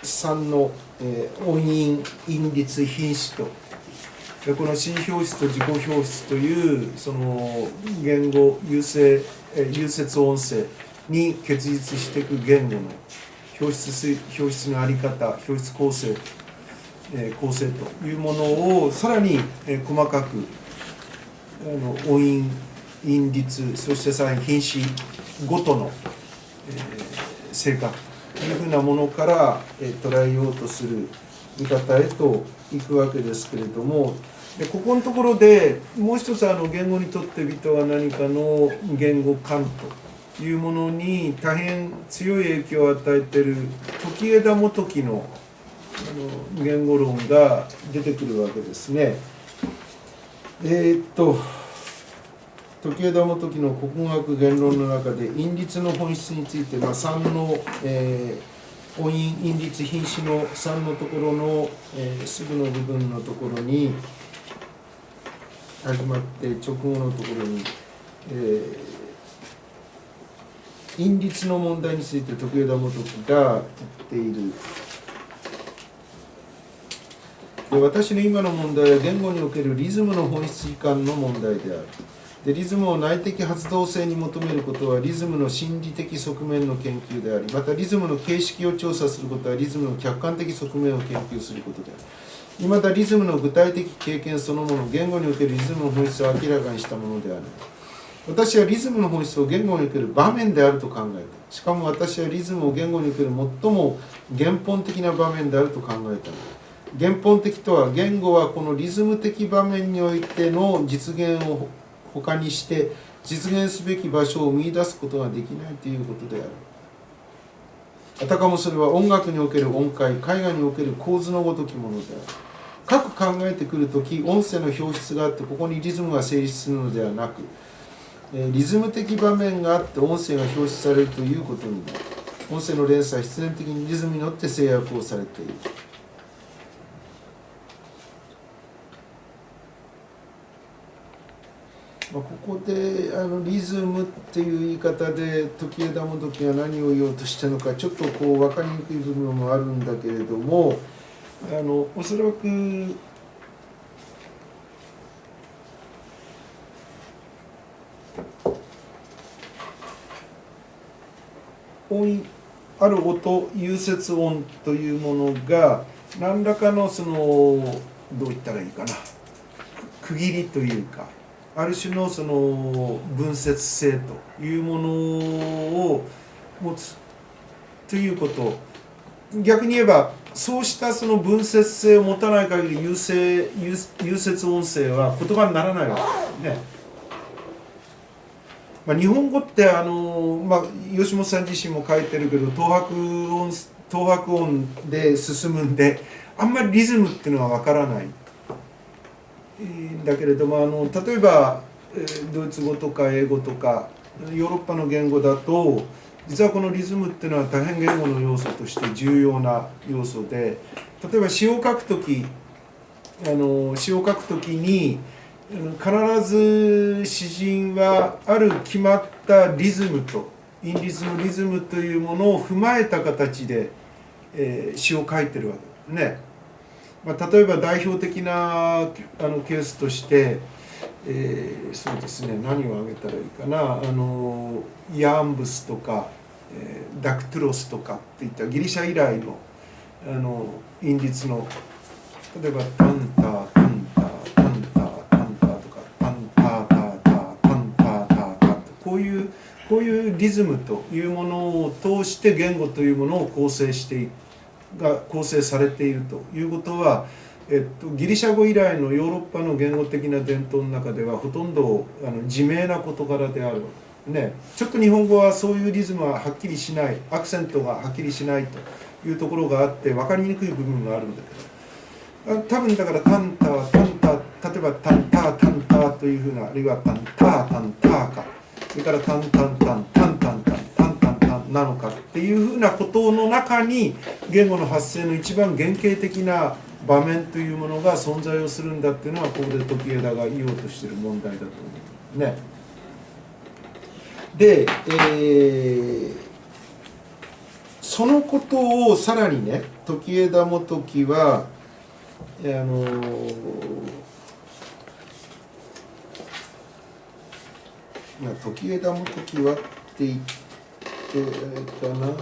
3の、音韻韻律品詞とこの心表出と自己表出というその言語有節音声に結実していく言語の表出の在り方表出構成構成というものをさらに細かく音韻韻律そしてさらに品詞ごとの性格というふうなものから捉えようとする見方へといくわけですけれども、ここのところでもう一つ言語にとって人は何かの言語観というものに大変強い影響を与えている時枝元樹の言語論が出てくるわけですね。時枝元樹の国語学言論の中で韻律の本質について、3の、音韻韻律品詞の3のところの、すぐの部分のところに始まって直後のところに、韻律の問題について時枝元樹が言っている。で、私の今の問題は言語におけるリズムの本質移管の問題である。で、リズムを内的発動性に求めることはリズムの心理的側面の研究であり、またリズムの形式を調査することはリズムの客観的側面を研究することである。またリズムの具体的経験そのもの、言語におけるリズムの本質を明らかにしたものである。私はリズムの本質を言語における場面であると考えた。しかも私はリズムを言語における最も原本的な場面であると考えた。原本的とは、言語はこのリズム的場面においての実現を他にして実現すべき場所を見出すことができないということである。あたかもそれは音楽における音階、絵画における構図のごときものである。各考えてくるとき、音声の表出があってここにリズムが成立するのではなく、リズム的場面があって音声が表出されるということになる。音声の連鎖は必然的にリズムによって制約をされている。ここでリズムっていう言い方で時枝元樹が何を言おうとしたのかちょっと分かりにくい部分もあるんだけれども、おそらくある音有節音というものが何らかのどう言ったらいいかな、区切りというかある種の分節性というものを持つということ、逆に言えばそうした分節性を持たない限り有節音声は言葉にならないわけですね。日本語って吉本さん自身も書いてるけど東拍音で進むんであんまりリズムっていうのはわからない。だけれども例えばドイツ語とか英語とかヨーロッパの言語だと実はこのリズムっていうのは多変言語の要素として重要な要素で、例えば詩を書くときに必ず詩人はある決まったリズムと韻律のリズムというものを踏まえた形で、詩を書いてるわけですね。例えば代表的なケースとして、そうですね、何を挙げたらいいかな、ヤンブスとか、ダクトゥロスとかっていったギリシャ由来の韻律の例えばタンタータンタータンタータンターとかタンタータータータンターターターとこういうリズムというものを通して言語というものを構成していく。が構成されているということは、ギリシャ語以来のヨーロッパの言語的な伝統の中ではほとんど自明な事柄である、ね、ちょっと日本語はそういうリズムははっきりしない、アクセントがはっきりしないというところがあって分かりにくい部分があるんだけど、多分だからタンタタンタ、例えばタンタタンタというふうな、あるいはタンタタンタか、それからタンタンタンタンタンタンタンタンタンなのかっていうふうなことの中に言語の発生の一番原型的な場面というものが存在をするんだっていうのは、ここで時枝が言おうとしている問題だと思うね。で、そのことをさらにね、時枝元樹は時枝元樹はって言ってかな。っ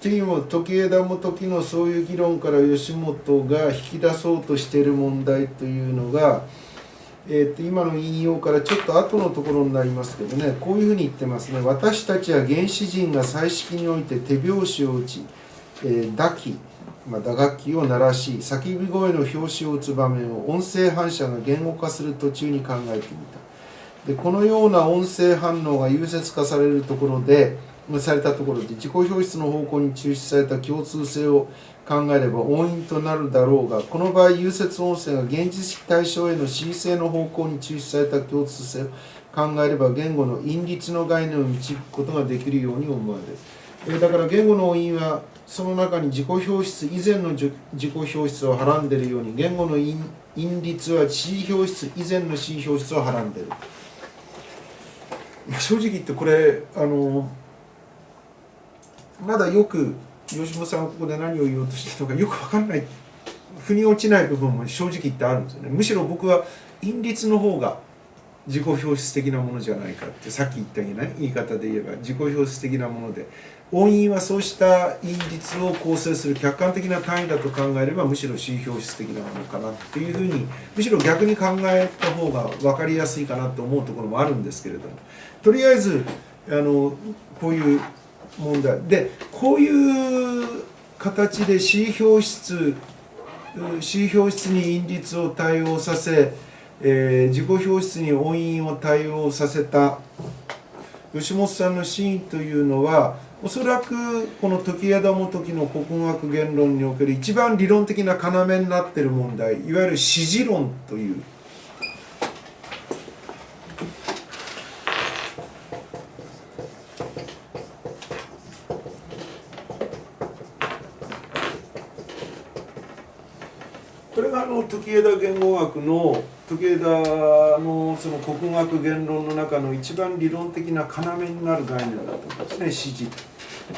ていうのは時枝元樹のそういう議論から吉本が引き出そうとしている問題というのが、今の引用からちょっと後のところになりますけどね、こういうふうに言ってますね。私たちは原始人が彩色において手拍子を打ち、打楽器を鳴らし、叫び声の拍子を打つ場面を音声反射が言語化する途中に考えてみた。でこのような音声反応が融節化されるところで自己表出の方向に抽出された共通性を考えれば音韻となるだろうが、この場合融節音声が現実的対象への恣意性の方向に抽出された共通性を考えれば言語の韻律の概念を導くことができるように思われる。だから言語の音韻はその中に自己表出以前の自己表出をはらんでいるように、言語の韻律は詞表出以前の詞表出をはらんでいる。正直言ってこれまだよく吉本さんがここで何を言おうとしているのかよく分かんない、腑に落ちない部分も正直言ってあるんですよね。むしろ僕は韻律の方が自己表出的なものじゃないかって、さっき言ったような言い方で言えば自己表出的なもので、音韻はそうした韻律を構成する客観的な単位だと考えればむしろ詞表出的なものかなっていうふうに、むしろ逆に考えた方が分かりやすいかなと思うところもあるんですけれども、とりあえずこういう問題で、こういう形で詞表出に韻律を対応させ、自己表出に音韻を対応させた吉本さんの真意というのは、おそらくこの時枝元樹の国学言論における一番理論的な要になっている問題、いわゆる詩事論という、これが時枝言語学の時枝のその国学言論の中の一番理論的な要になる概念だと思うんですね、詩事。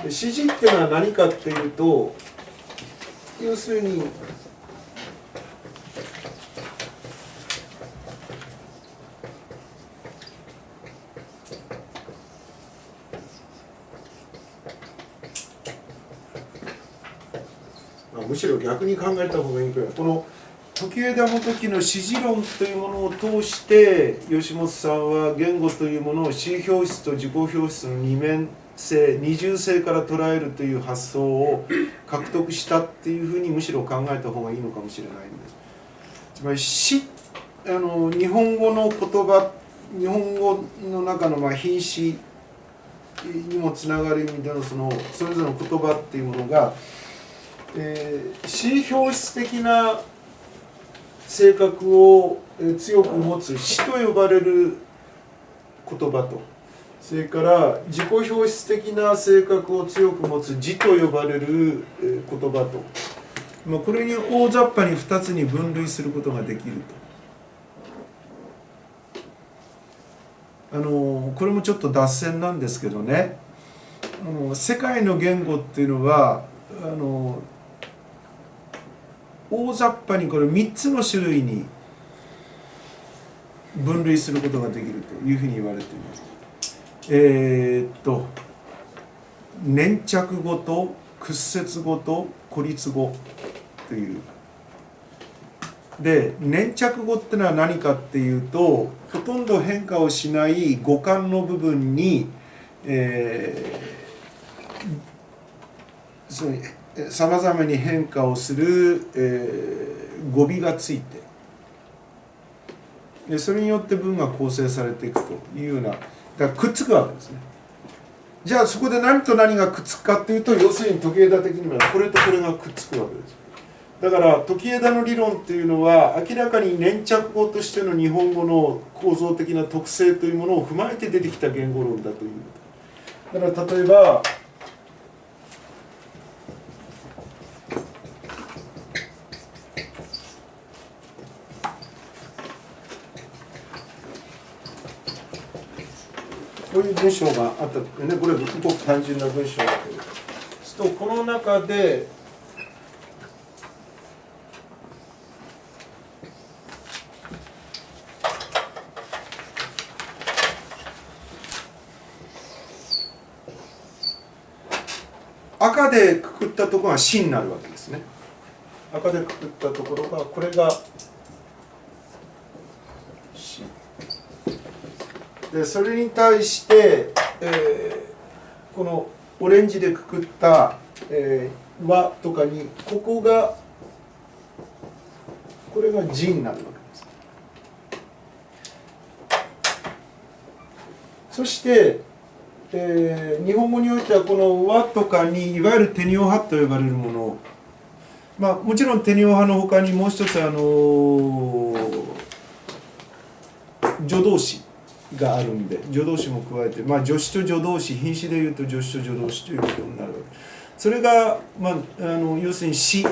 詩事っていうのは何かっていうと、要するにむしろ逆に考えた方がいいくらい、この時枝元樹の詩事論というものを通して吉本さんは言語というものを詞表出と自己表出の二面性、二重性から捉えるという発想を獲得したっていうふうにむしろ考えた方がいいのかもしれないんです。つまり詩、日本語の言葉、日本語の中の品詞にもつながる意味でのそれぞれの言葉っていうものが、詞表出的な性格を強く持つ詩と呼ばれる言葉と、それから自己表出的な性格を強く持つ字と呼ばれる言葉と、これに大雑把に2つに分類することができると。これもちょっと脱線なんですけどね、世界の言語っていうのは大雑把にこれ3つの種類に分類することができるというふうに言われています。粘着語と屈折語と孤立語という。で、粘着語ってのは何かっていうと、ほとんど変化をしない語幹の部分に、さまざまに変化をする、語尾がついて、でそれによって文が構成されていくというような、だからくっつくわけですね。じゃあそこで何と何がくっつくかっていうと、要するに時枝的にはこれとこれがくっつくわけです。だから時枝の理論っていうのは明らかに粘着語としての日本語の構造的な特性というものを踏まえて出てきた言語論だという。だから例えばこういう文章があったね。これごく単純な文章だけど、そうするとこの中で赤でくくったところが死になるわけですね。赤でくくったところがこれが死で、それに対して、このオレンジでくくった「和」とかにここがこれが字になるわけです。そして日本語においてはこの和とかにいわゆるテニオ派と呼ばれるもの、まあもちろんテニオ派のほかにもう一つ助動詞があるんで、助動詞も加えて、まあ助詞と助動詞、品詞でいうと助詞と助動詞ということになるわけ。それが、まあ、要するに詞、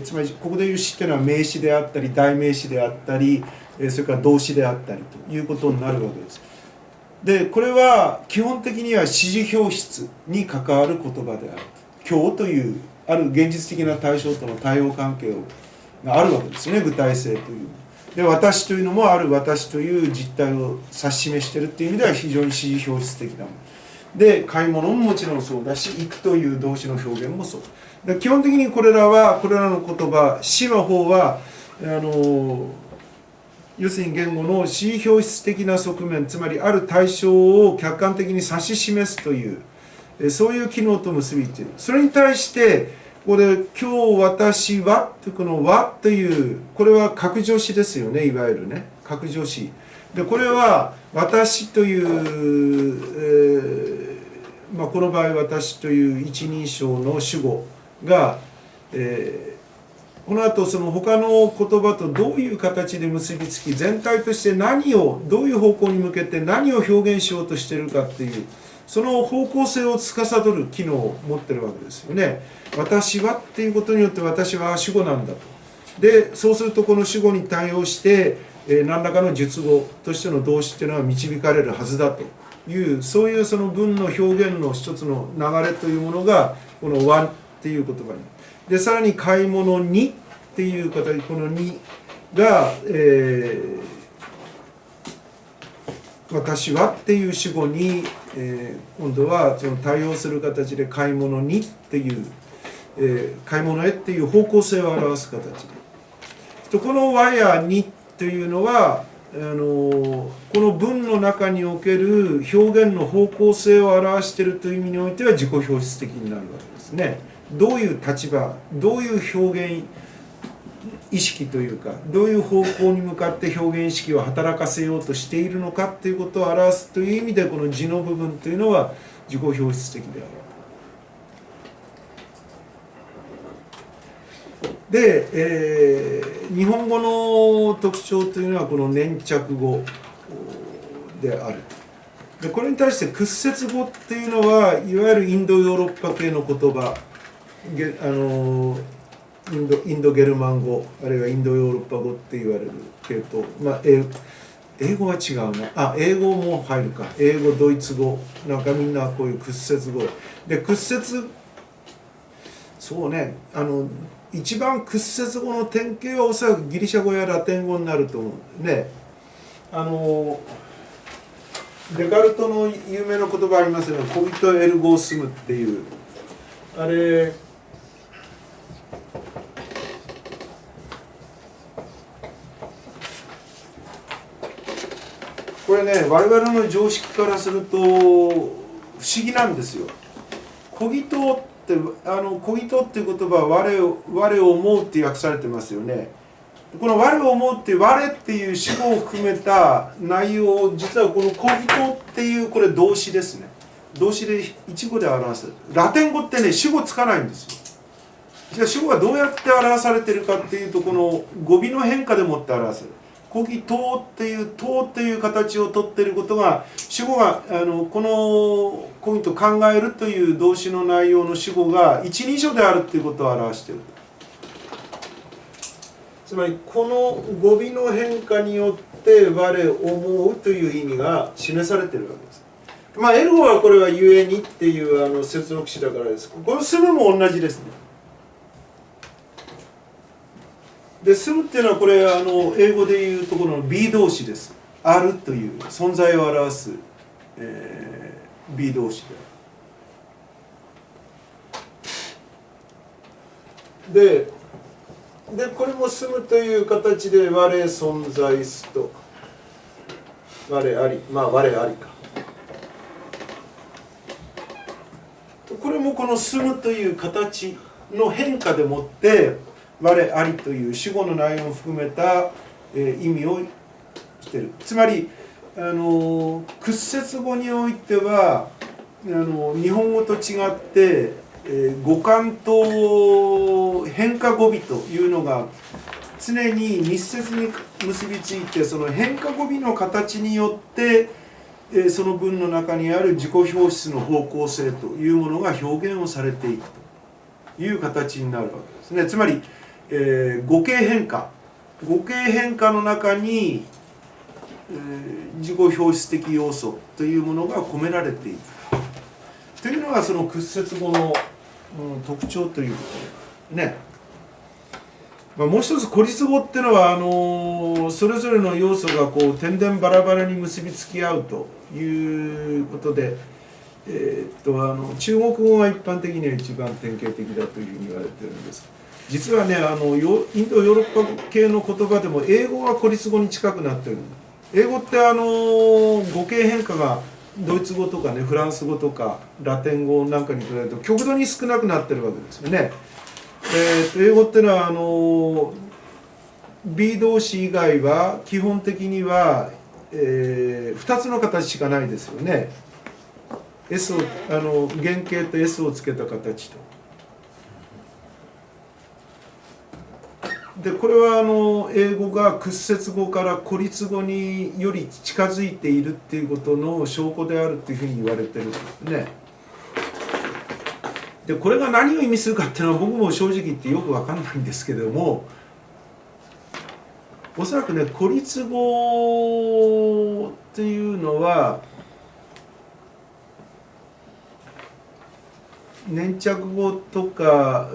つまりここでいう詞っていうのは名詞であったり代名詞であったり、それから動詞であったりということになるわけです。でこれは基本的には指示表出に関わる言葉である。教というある現実的な対象との対応関係があるわけですね、具体性という。で私というのもある私という実態を指し示しているという意味では非常に指示表出的なもので、買い物ももちろんそうだし、行くという動詞の表現もそうで、基本的にこれらの言葉、詩の方は要するに言語の指示表出的な側面、つまりある対象を客観的に指し示すというそういう機能と結びついている。それに対してこれ今日私はというこのはというこれは格助詞ですよね、いわゆるね格助詞で、これは私という、まあ、この場合私という一人称の主語が、この後その他の言葉とどういう形で結びつき、全体として何をどういう方向に向けて何を表現しようとしているかっていうその方向性を司る機能を持ってるわけですよね。私はっていうことによって私は主語なんだと。でそうするとこの主語に対応して何らかの述語としての動詞っていうのは導かれるはずだというそういうその文の表現の一つの流れというものがこの「は」っていう言葉に。でさらに「買い物に」っていう形、この「に」が、私はっていう主語に、今度はその対応する形で買い物にっていう、買い物へっていう方向性を表す形で、この和やにというのはこの文の中における表現の方向性を表しているという意味においては自己表出的になるわけですね。どういう立場、どういう表現意識というか、どういう方向に向かって表現意識を働かせようとしているのかということを表すという意味で、この字の部分というのは自己表出的である。で、日本語の特徴というのはこの粘着語である。でこれに対して屈折語っていうのはいわゆるインドヨーロッパ系の言葉、インドゲルマン語あるいはインドヨーロッパ語って言われる系統、まあ、英語は違うな、英語も入るか、英語ドイツ語なんかみんなこういう屈折語で、屈折そうね、一番屈折語の典型はおそらくギリシャ語やラテン語になると思うね。デカルトの有名な言葉ありますよね、コギトエルゴスムっていう、あれこれね、我々の常識からすると不思議なんですよ。コギトっってこぎとっていう言葉は我を思うって訳されてますよね。この我を思うって我っていう主語を含めた内容を実はこのこぎとっていうこれ動詞ですね。動詞で一語で表す。ラテン語ってね主語つかないんですよ。じゃあ主語がどうやって表されてるかっていうとこの語尾の変化でもって表す。こぎとっていう形をとっていることが主語がこのこぎと考えるという動詞の内容の主語が一人称であるということを表している。つまりこの語尾の変化によって我思うという意味が示されているわけです。まあエルゴはこれはゆえにっていう接続詞だからです。この住むも同じですね。で住むっていうのはこれ英語でいうところの be 動詞です。あるという存在を表す、be 動詞で。でこれも住むという形で我存在すと我あり我ありかこれもこの住むという形の変化でもって我ありという主語の内容を含めた、意味をしている。つまり屈折語においては日本語と違って語感と変化語尾というのが常に密接に結びついてその変化語尾の形によってその文の中にある自己表出の方向性というものが表現をされていくという形になるわけですね。つまり、語形変化の中に、自己表出的要素というものが込められているというのがその屈折語の特徴ということね。もう一つ孤立語っていうのはそれぞれの要素がこう点々バラバラに結びつき合うということで、中国語が一般的には一番典型的だというふうに言われているんです。実はねインドヨーロッパ系の言葉でも英語が孤立語に近くなっている。英語って語形変化がドイツ語とかねフランス語とかラテン語なんかに比べると極度に少なくなってるわけですよね。英語っていうのはB 動詞以外は基本的には、2つの形しかないですよね。S を原型と S をつけた形と。でこれは英語が屈折語から孤立語により近づいているっていうことの証拠であるっていうふうに言われてるんですね。でこれが何を意味するかっていうのは僕も正直言ってよく分かんないんですけども、おそらくね孤立語っていうのは粘着語とか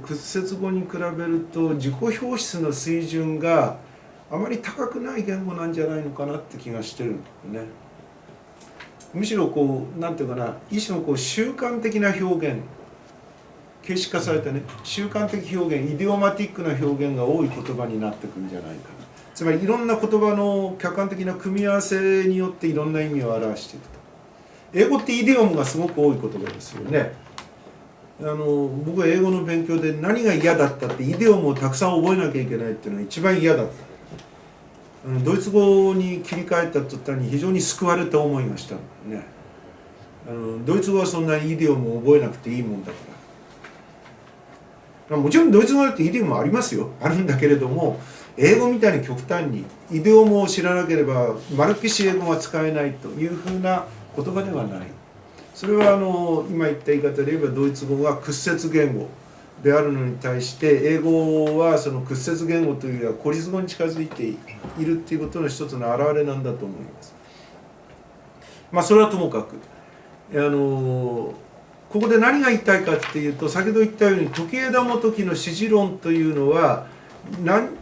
屈折語に比べると自己表出の水準があまり高くない言語なんじゃないのかなって気がしてるんですね。むしろこうなんていうかな一種のこう習慣的な表現形式化されたね習慣的表現イデオマティックな表現が多い言葉になってくるんじゃないかな。つまりいろんな言葉の客観的な組み合わせによっていろんな意味を表していくと。英語ってイデオムがすごく多い言葉ですよね。僕は英語の勉強で何が嫌だったってイデオムをたくさん覚えなきゃいけないっていうのが一番嫌だった。ドイツ語に切り替えた途端に非常に救われた思いがしたんだよね。ドイツ語はそんなにイデオムを覚えなくていいもんだから。もちろんドイツ語だってイデオムありますよ。あるんだけれども英語みたいに極端にイデオムを知らなければまるっきし英語が使えないというふうな言葉ではない。それは今言った言い方で言えばドイツ語が屈折言語であるのに対して英語はその屈折言語というよりは孤立語に近づいているっていうことの一つの表れなんだと思います。それはともかくここで何が言いたいかっていうと先ほど言ったように時枝元樹の詩事論というのは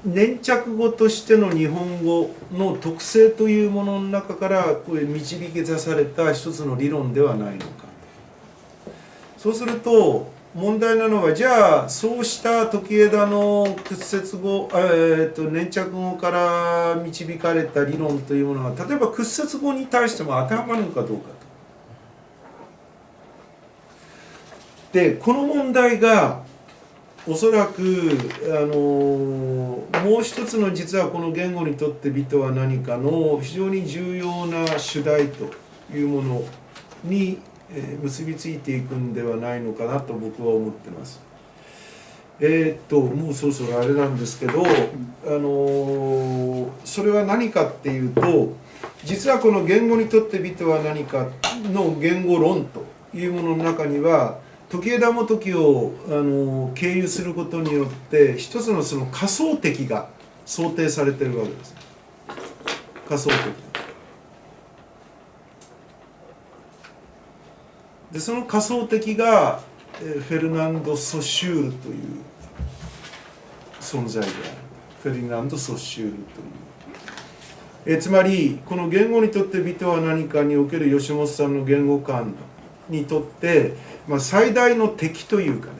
粘着語としての日本語の特性というものの中からこれ導き出された一つの理論ではないのか。そうすると問題なのはじゃあそうした時枝の屈折語、粘着語から導かれた理論というものが例えば屈折語に対しても当てはまるのかどうかと。でこの問題がおそらくもう一つの実はこの言語にとって美とは何かの非常に重要な主題というものに結びついていくんではないのかなと僕は思ってます。もうそろそろあれなんですけど、それは何かっていうと、実はこの言語にとって美とは何かの言語論というものの中には時枝元樹を経由することによって一つのその仮想的が想定されているわけです。仮想的で、その仮想的がフェルナンド・ソシュールという存在である。フェルナンド・ソシュールという、つまりこの言語にとって美とは何かにおける吉本さんの言語観にとって、最大の敵というかね、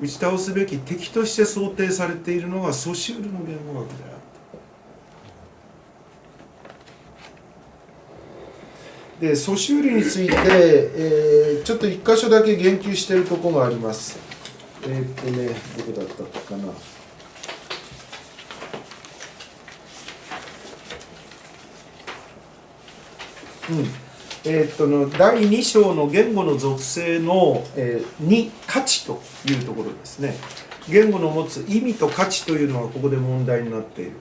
打ち倒すべき敵として想定されているのがソシュールの言語学である。でソシュールについて、ちょっと一箇所だけ言及しているところがあります。どこだったかな。第2章の言語の属性の、2価値というところですね。言語の持つ意味と価値というのがここで問題になっている。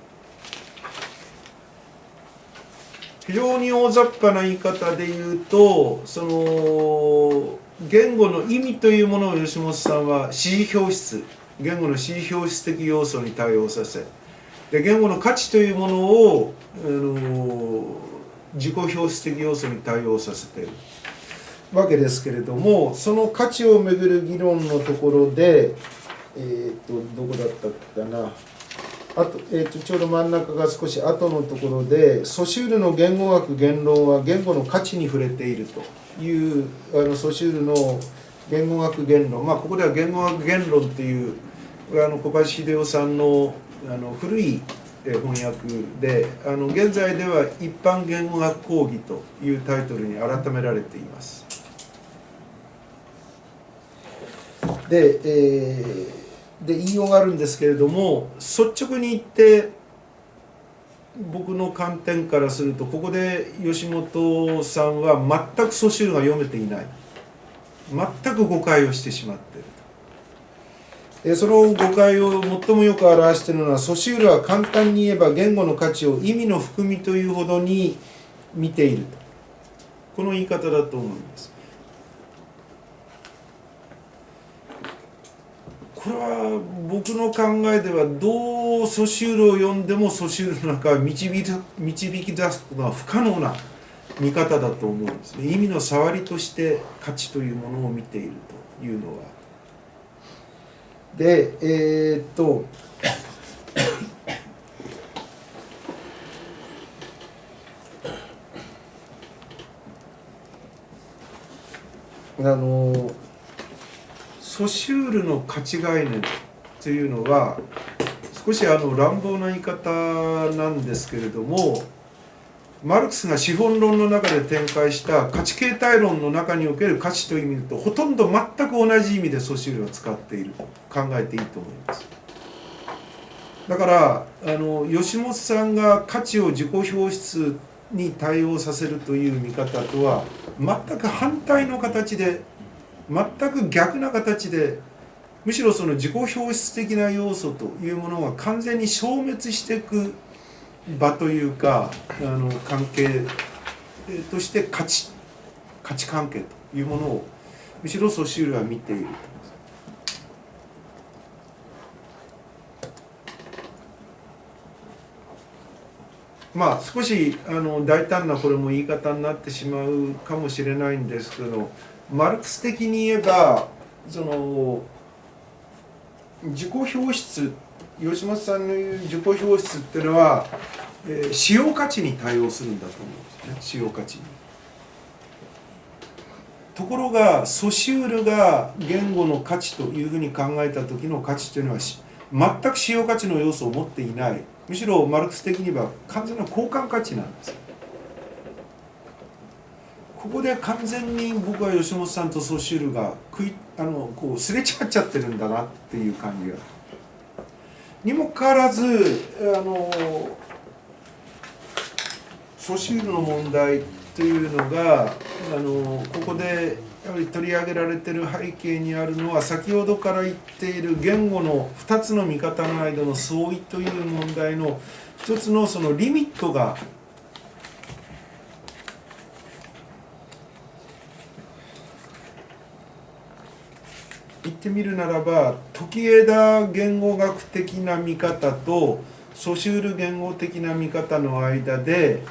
非常に大雑把な言い方で言うと、その言語の意味というものを吉本さんは指示表出、言語の指示表出的要素に対応させ、で言語の価値というものを自己表出的要素に対応させているわけですけれども、その価値をめぐる議論のところで、どこだったっけかな、ちょうど真ん中が少し後のところで、ソシュールの言語学言論は言語の価値に触れているというソシュールの言語学言論、ここでは言語学言論という小林秀夫さんの古い翻訳で、現在では一般言語学講義というタイトルに改められています。で、言いようがあるんですけれども、率直に言って僕の観点からすると、ここで吉本さんは全くソシュールが読めていない、全く誤解をしてしまっている。その誤解を最もよく表しているのは、ソシュールは簡単に言えば言語の価値を意味の含みというほどに見ていると、この言い方だと思います。これは僕の考えでは、どうソシュールを読んでもソシュールの中を導き出すことは不可能な見方だと思うんですね。意味の触りとして価値というものを見ているというのは。で、ソシュールの価値概念というのは少し乱暴な言い方なんですけれども、マルクスが資本論の中で展開した価値形態論の中における価値という意味とほとんど全く同じ意味でソシュールを使っていると考えていいと思います。だから吉本さんが価値を自己表出に対応させるという見方とは全く反対の形で、全く逆な形で、むしろその自己表出的な要素というものが完全に消滅していく場というか関係として価値関係というものをむしろソシュールは見ている。少し大胆なこれも言い方になってしまうかもしれないんですけど、マルクス的に言えばその自己表出、吉本さんの言う自己表出っていうのは、使用価値に対応するんだと思うんですね。使用価値に。ところがソシュールが言語の価値というふうに考えた時の価値というのは全く使用価値の要素を持っていない、むしろマルクス的には完全な交換価値なんです。ここで完全に僕は吉本さんとソシュールがこうすれ違っちゃってるんだなっていう感じが。にもかかわらずソシュールの問題というのがここでやはり取り上げられている背景にあるのは、先ほどから言っている言語の2つの見方の間の相違という問題の一つのそのリミットが言ってみるならば、時枝言語学的な見方とソシュール言語的な見方の間で、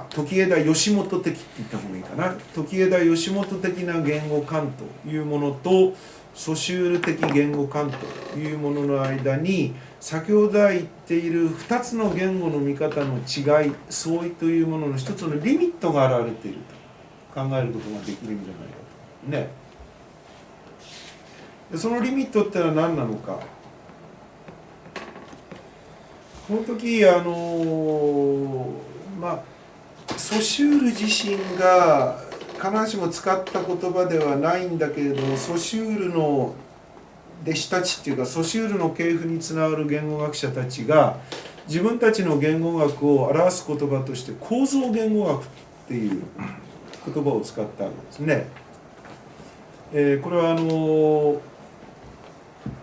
時枝吉本的って言った方がいいかな。時枝吉本的な言語観というものとソシュール的言語観というものの間に、先ほど言っている2つの言語の見方の違い、相違というものの一つのリミットが現れていると考えることができるんじゃないかとね。でそのリミットってのは何なのか。この時ソシュール自身が必ずしも使った言葉ではないんだけれども、ソシュールの弟子たちっていうか、ソシュールの系譜につながる言語学者たちが自分たちの言語学を表す言葉として構造言語学っていう言葉を使ったんですね。これは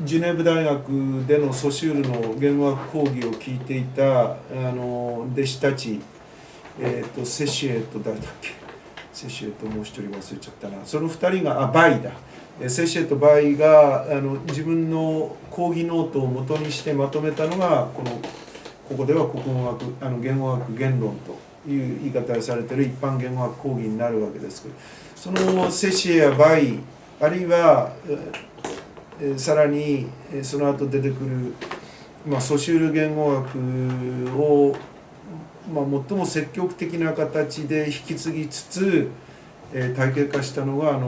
ジュネーブ大学でのソシュールの言語学講義を聞いていた弟子たち、セシエと誰だっけ、セシエともう一人忘れちゃったな、その2人がバイだ、セシエとバイが自分の講義ノートを元にしてまとめたのがここでは国語学言語学言論という言い方をされている一般言語学講義になるわけですけど、そのセシエやバイ、あるいはさらにその後出てくる、ソシュール言語学を、最も積極的な形で引き継ぎつつ、体系化したのが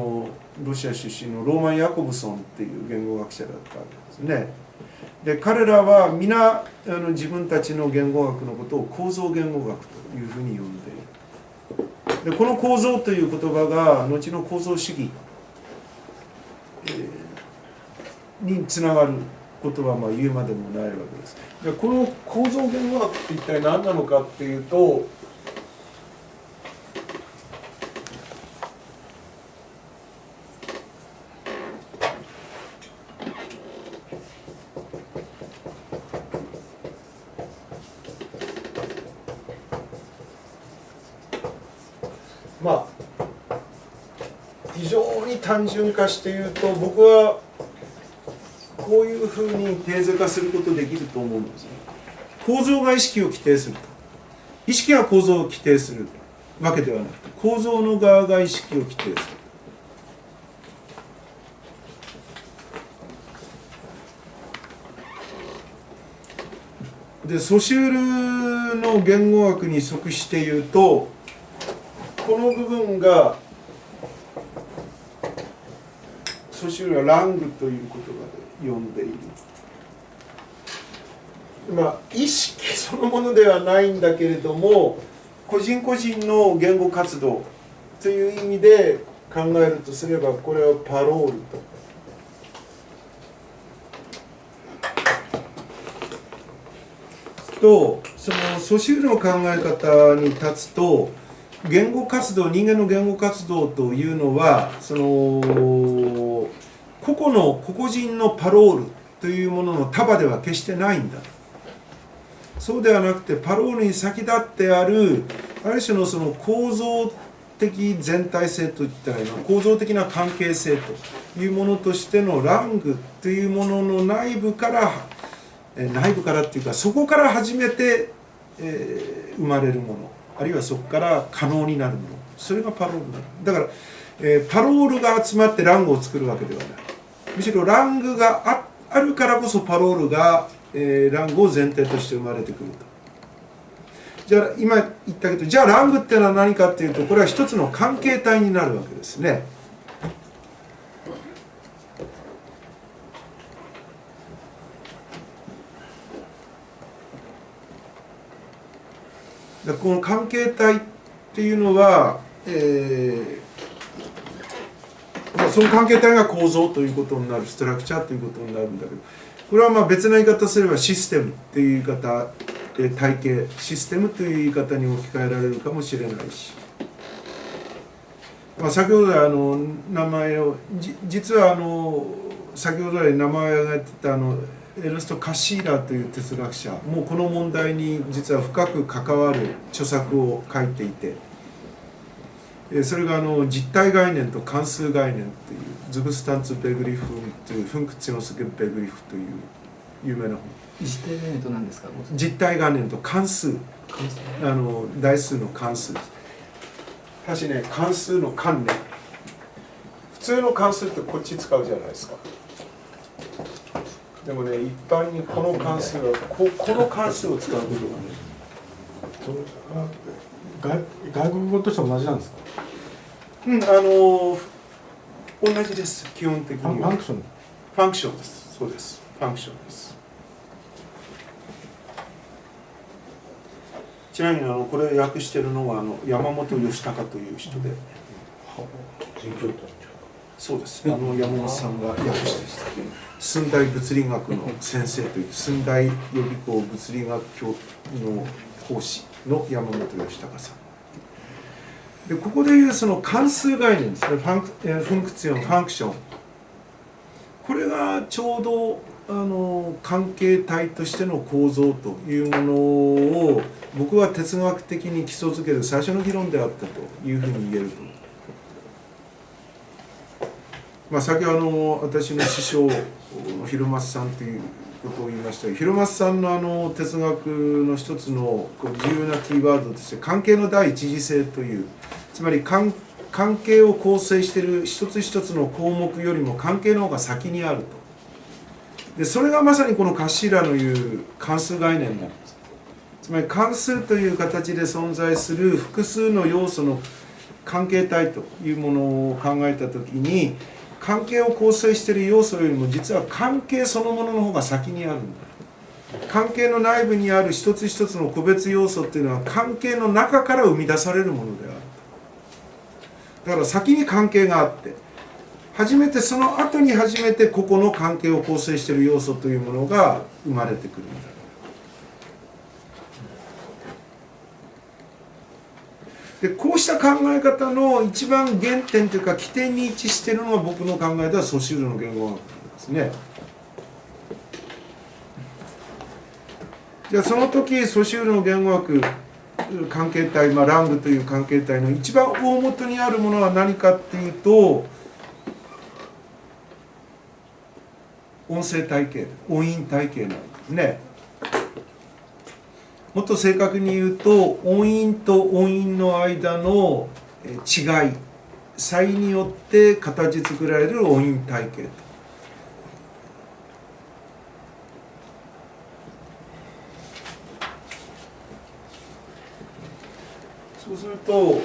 ロシア出身のローマン・ヤコブソンっていう言語学者だったわけですね。で彼らは皆自分たちの言語学のことを構造言語学というふうに呼んでいる。でこの構造という言葉が後の構造主義、につながることは言うまでもないわけです。でこの構造言語学って一体何なのかっていうと、非常に単純化して言うと、僕はこういうふうに定税化することできると思うんですね。構造が意識を規定すると。意識が構造を規定するわけではなくて、構造の側が意識を規定する。でソシュールの言語学に即して言うと、この部分がソシュールはラングという言葉で呼んでいる。意識そのものではないんだけれども、個人個人の言語活動という意味で考えるとすれば、これはパロールと。そのソシュールの考え方に立つと、言語活動、人間の言語活動というのは、その個々人のパロールというものの束では決してないんだ。そうではなくて、パロールに先立ってある種のその構造的全体性といったらいいの、構造的な関係性というものとしてのラングというものの内部からっていうか、そこから初めて、生まれるもの、あるいはそこから可能になるもの、それがパロールだ。だから、パロールが集まってラングを作るわけではない。むしろラングがあるからこそパロールが、ラングを前提として生まれてくると。じゃあ今言ったけど、じゃあラングっていうのは何かっていうと、これは一つの関係体になるわけですね。この関係体っっていうのは、その関係体が構造ということになる、ストラクチャーということになるんだけど、これはまあ別な言い方すればシステムという言い方、体系、システムという言い方に置き換えられるかもしれないし、まあ、先ほど名前を、実は先ほど来名前を挙げてたエルスト・カシーラという哲学者もこの問題に実は深く関わる著作を書いていて、それが実体概念と関数概念というズブスタンツ・ベグリフというフンクツィオス・ベグリフという有名な本。実体概念と何ですか？実体概念と関数、代数の関数です。私ね、関数の関ね、普通の関数ってこっち使うじゃないですか。でもね、一般にこの関数はこの関数を使うことがね、外国語としては同じなんですか？同じです、基本的には。ファンクション。ファンクションです。そうです。ファンクションです。ちなみにこれ訳しているのは山本義孝という人で。そうです。山本さんが訳して寸大物理学の先生という寸大予備校物理学教の講師の山本義孝さん。でここでいうその関数概念ですね、フンクツィオン、ファンクション。これがちょうど関係体としての構造というものを僕は哲学的に基礎づける最初の議論であったというふうに言えると。まあ、先ほど私の師匠広松さんということを言いましたが、広松さんの哲学の一つの重要なキーワードとして関係の第一次性という、つまり関係を構成している一つ一つの項目よりも関係の方が先にあると。でそれがまさにこのカシーラの言う関数概念なんです。つまり関数という形で存在する複数の要素の関係体というものを考えたときに、関係を構成している要素よりも実は関係そのものの方が先にあるんだ。関係の内部にある一つ一つの個別要素っていうのは関係の中から生み出されるものである。だから先に関係があって、初めてその後に初めてここの関係を構成している要素というものが生まれてくるんだ。でこうした考え方の一番原点というか起点に一致しているのが僕の考えではソシュールの言語学ですね。じゃあその時ソシュールの言語学関係体、ラングという関係体の一番大元にあるものは何かっていうと、音声体系、音韻体系なんですね。もっと正確に言うと、音韻と音韻の間の違い、差異によって形作られる音韻体系と。そうすると、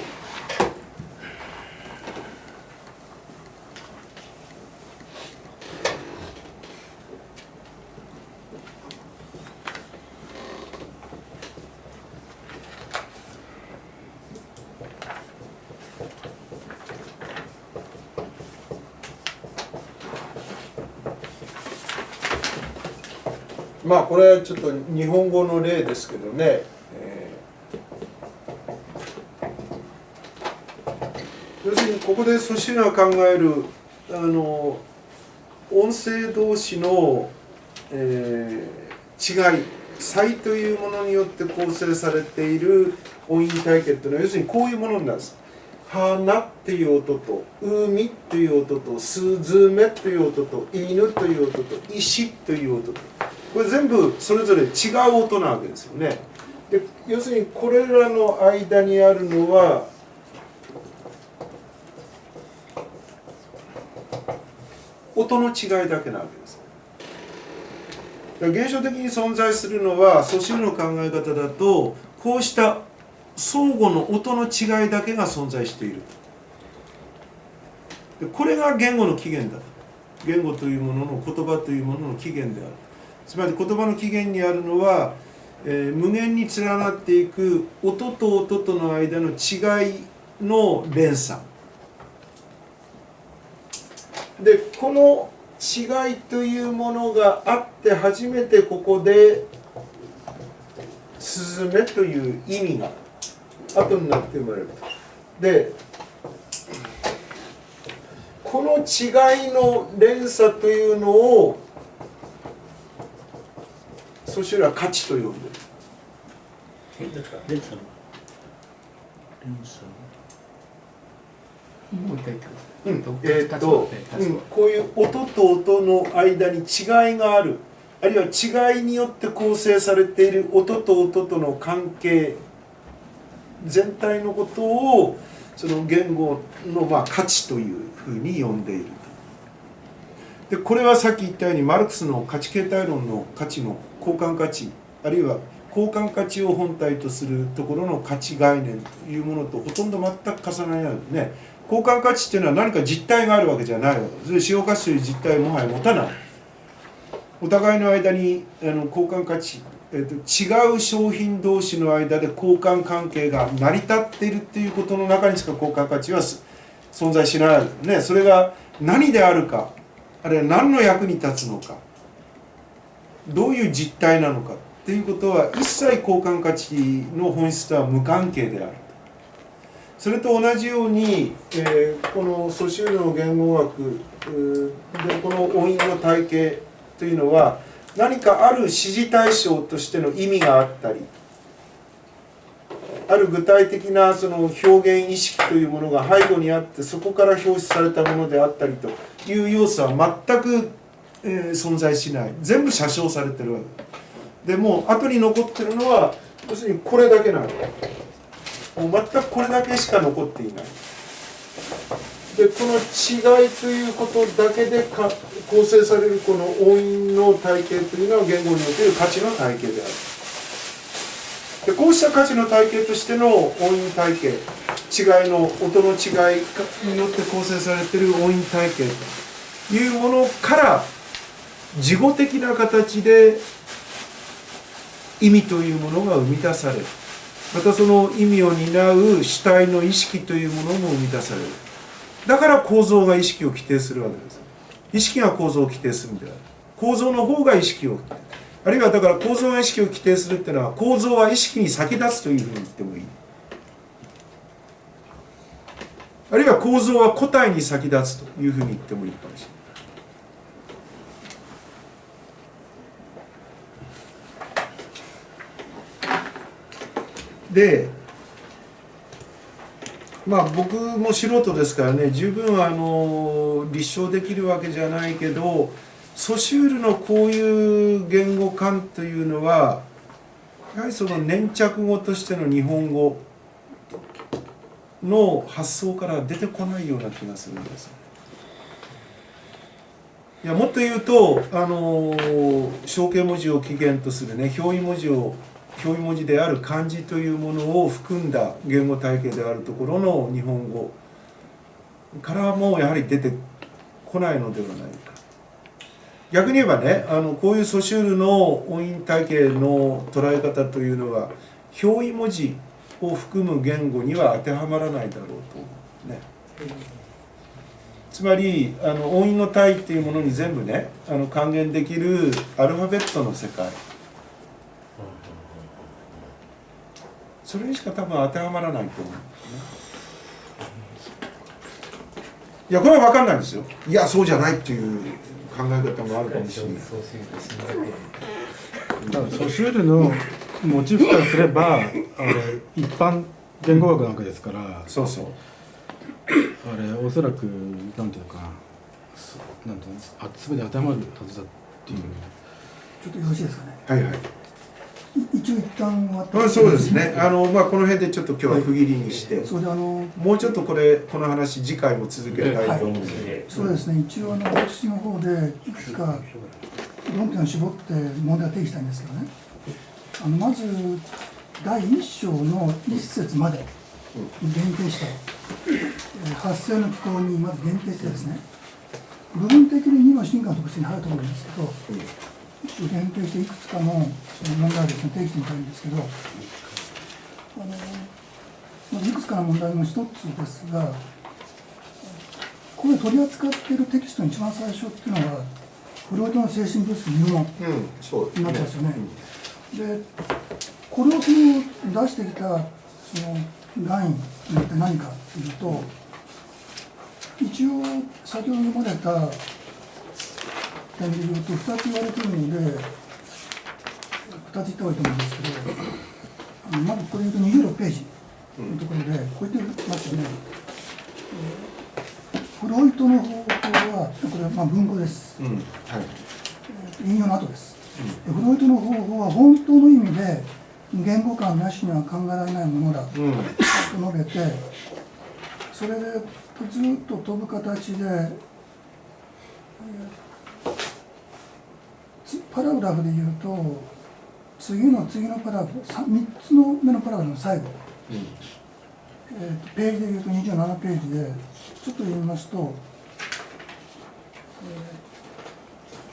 まあこれはちょっと日本語の例ですけどね、要するにここでソシュールが考える音声同士の、違い、差異というものによって構成されている音韻体系というのは要するにこういうものになるんです。花っていう音と海っていう音とスズメという音と犬という音と石という音と、これ全部それぞれ違う音なわけですよね。で要するにこれらの間にあるのは音の違いだけなわけです。だから現象的に存在するのはソシュールの考え方だと、こうした相互の音の違いだけが存在している。でこれが言語の起源だと。言語というものの、言葉というものの起源である。つまり言葉の起源にあるのは、無限に連なっていく音と音との間の違いの連鎖で、この違いというものがあって初めてここでスズメという意味が後になって生まれる。で、この違いの連鎖というのをソシュルは価値と呼んでいる。連鎖の連鎖もう一回言ってください。こういう音と音の間に違いがある、あるいは違いによって構成されている音と音との関係全体のことをその言語の価値というふうに呼んでいる。でこれはさっき言ったようにマルクスの価値形態論の価値の交換価値、あるいは交換価値を本体とするところの価値概念というものとほとんど全く重なり合うね。交換価値っていうのは何か実体があるわけじゃないわけです。使用価値という実体をもはや持たない。お互いの間に交換価値、違う商品同士の間で交換関係が成り立っているっていうことの中にしか交換価値は存在しない、ね、それが何であるか、あるいは何の役に立つのか、どういう実態なのかっていうことは一切交換価値の本質とは無関係である。それと同じように、このソシュールの言語学でこの音韻の体系というのは何かある指示対象としての意味があったり、ある具体的なその表現意識というものが背後にあってそこから表出されたものであったりという要素は全く、存在しない。全部写生されてるわけで、もう後に残ってるのは要するにこれだけなの。もう全くこれだけしか残っていない。でこの違いということだけで構成されるこの音韻の体系というのは言語における価値の体系である。でこうした価値の体系としての音韻体系、違いの音の違いによって構成されている音韻体系というものから事後的な形で意味というものが生み出される。またその意味を担う主体の意識というものも生み出される。だから構造が意識を規定するわけです。意識が構造を規定するんである。構造の方が意識を、あるいはだから構造が意識を規定するっていうのは構造は意識に先立つというふうに言ってもいい。あるいは構造は個体に先立つというふうに言ってもいいかもしれない。で、僕も素人ですからね、十分立証できるわけじゃないけど、ソシュールのこういう言語観というのはやはりその粘着語としての日本語の発想から出てこないような気がするんです。いやもっと言うと象形文字を起源とするね、表意文字である漢字というものを含んだ言語体系であるところの日本語からもやはり出てこないのではないか。逆に言えばね、こういうソシュールの音韻体系の捉え方というのは表意文字を含む言語には当てはまらないだろうと思うね。つまり音韻の体っていうものに全部ね還元できるアルファベットの世界、それにしか多分当てはまらないと思うんですね。いやこれは分かんないんですよ。いやそうじゃないっていう考え方もあるかもしれない。だからソシュールのモチーフからすれば一般言語学なわけですから、そうそう、おそらくなんていうのかな、なんていうの、全て当てはまるはずだっていう。ちょっとよろしいですかね。はいはい。一応一旦終わって、そうですね。この辺でちょっと今日は区切りにして、それでもうちょっとこの話次回も続けたいと思うので、そうですね。一応私の方でいくつか論点を絞って問題を提起したいんですけどね。まず第1章の1節まで限定して、発生の機構にまず限定してですね、部分的に2の進化の特性に入ると思うんですけど、限定していくつかのその問題をですね提起してみたいんですけど、まずいくつかの問題の一つですが、これ取り扱っているテキストの一番最初っていうのはフロイトの精神分析入門そうですになってますよね。でこれをその出してきたそのラインによって何かというと、一応先ほど読まれた点で言うと2つ言われているので、2つ言った方がいいと思うんですけど、まずこれ言うと26ページのところでこう言ってますよね。フロイトの方法は、これはまあ文語です、引用の後です。フロイトの方法は本当の意味で言語感なしには考えられないものだと述べて、それでずっと飛ぶ形で、パラグラフで言うと次のパラグラフ3つの目のパラグラフの最後、ページで言うと27ページでちょっと読みますと、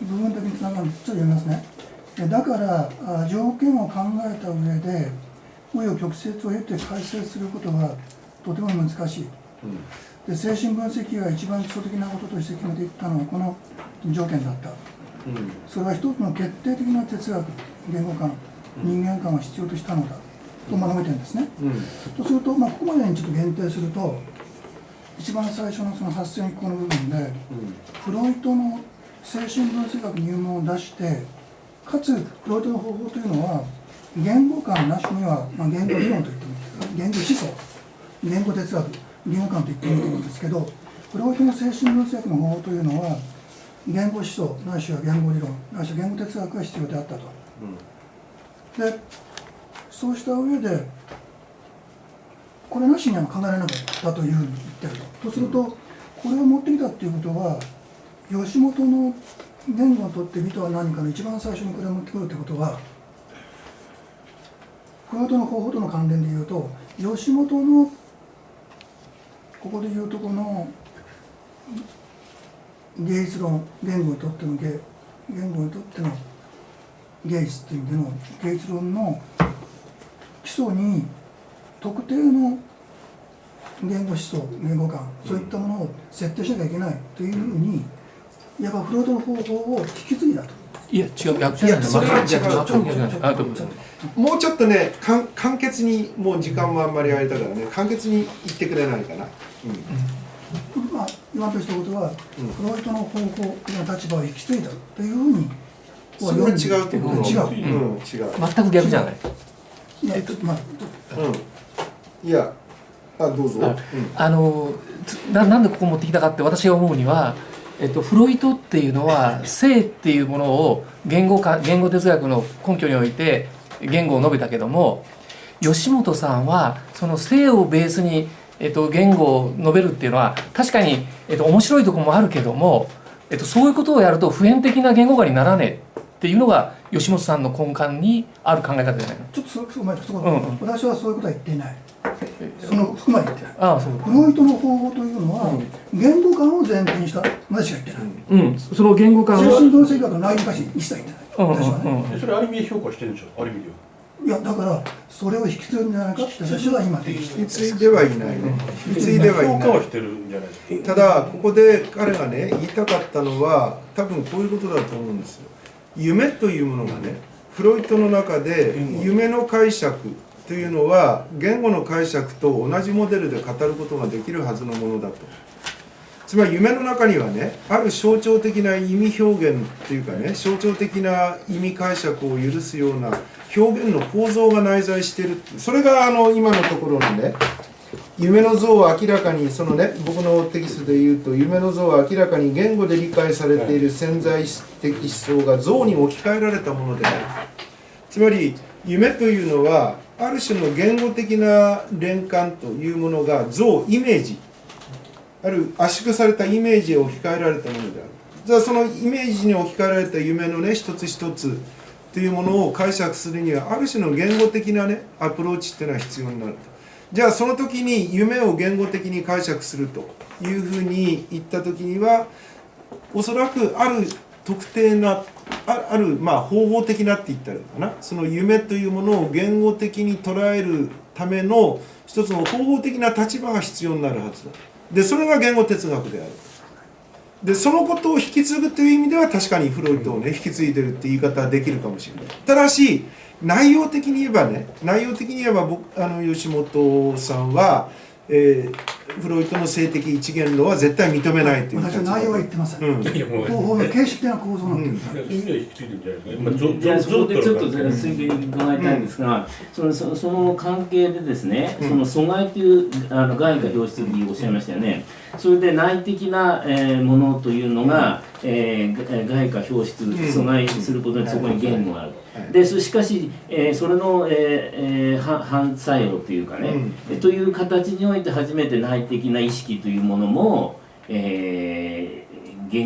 部分的につながるんでちょっと読みますね。だから条件を考えた上で紆余曲折を経て改正することはとても難しい。で精神分析が一番基礎的なこととして決めていったのはこの条件だった。それは一つの決定的な哲学、言語観、人間観を必要としたのだと述べてるんですね。とすると、ここまでにちょっと限定すると、一番最初のその8000個の部分で、フロイトの精神分析学入門を出して、かつフロイトの方法というのは、言語観なしには、言語理論と言ってもいいです。言語思想、言語哲学、言語観と言ってもいいと思うんですけど、フロイトの精神分析学の方法というのは、言語思想ないしは言語理論ないしは言語哲学が必要であったと。でそうした上でこれなしには考えられなかったというふうに言ってると。とするとこれを持ってきたっていうことは吉本の言語にとって美とは何かの一番最初にこれを持ってくるということはフロイトの方法との関連でいうと吉本のここでいうとこの芸術論、言語にとっての芸術という意味での芸術論の基礎に特定の言語思想、言語観、そういったものを設定しなきゃいけないというふうに、いわばフロイトの方法を引き継いだと。いや違う、それは違う。もうちょっとね、簡潔に、もう時間もあんまりあれだからね、簡潔に言ってくれないかな。言わんとしたことは、フロイトの方法の立場を引き継いだというふうに、それは違うと思う。違う。違う。全く逆じゃない。いや、どうぞ。なんでここ持ってきたかって私が思うには、フロイトっていうのは性っていうものを言語哲学の根拠において言語を述べたけども、吉本さんはその性をベースに言語を述べるっていうのは確かに面白いところもあるけども、そういうことをやると普遍的な言語化にならねえっていうのが吉本さんの根幹にある考え方じゃないの。ちょっと私はそういうことは言っていない。そこまで言ってない。フロイトの方法というのは、言語観を前提にしたまでしか言ってない。その言語観を精神分析学の内容に関して一切言ってない。私はね。それアリミで評価してるんでしょ、アリミでは。いやだからそれを引き継ぐんじゃないかって私は今提起して引き継いではいないね。引き継いではいない。ただここで彼がね言いたかったのは多分こういうことだと思うんですよ。夢というものがね、フロイトの中で夢の解釈というのは言語の解釈と同じモデルで語ることができるはずのものだと。つまり夢の中にはね、ある象徴的な意味表現というかね、象徴的な意味解釈を許すような表現の構造が内在している。それが今のところのね、夢の像を明らかに、そのね、僕のテキストで言うと、夢の像は明らかに言語で理解されている潜在的思想が像に置き換えられたものである。つまり夢というのはある種の言語的な連関というものが像、イメージ、ある圧縮されたイメージを置き換えられたものである。じゃあそのイメージに置き換えられた夢のね一つ一つというものを解釈するにはある種の言語的なねアプローチっていうのは必要になると。じゃあその時に夢を言語的に解釈するというふうに言った時にはおそらくある特定なある、まあ、方法的なって言ったらいいかな、その夢というものを言語的に捉えるための一つの方法的な立場が必要になるはずだ。でそれが言語哲学である。でそのことを引き継ぐという意味では確かにフロイトをね引き継いでるって言い方はできるかもしれない。ただし内容的に言えばね、吉本さんは、フロイトの性的一元論は絶対認めないという私は内容は言ってません。うん方法の形式的な構造なんて言ってじゃあそこでちょっと推薦伺いたいんですが、その関係でですね、その阻害という外貨表出理おっしゃいましたよね。それで内的なものというのが外貨表出阻害することでそこに言語がある。でしかしそれの反作用というかね、という形において初めて内的な意識というものも現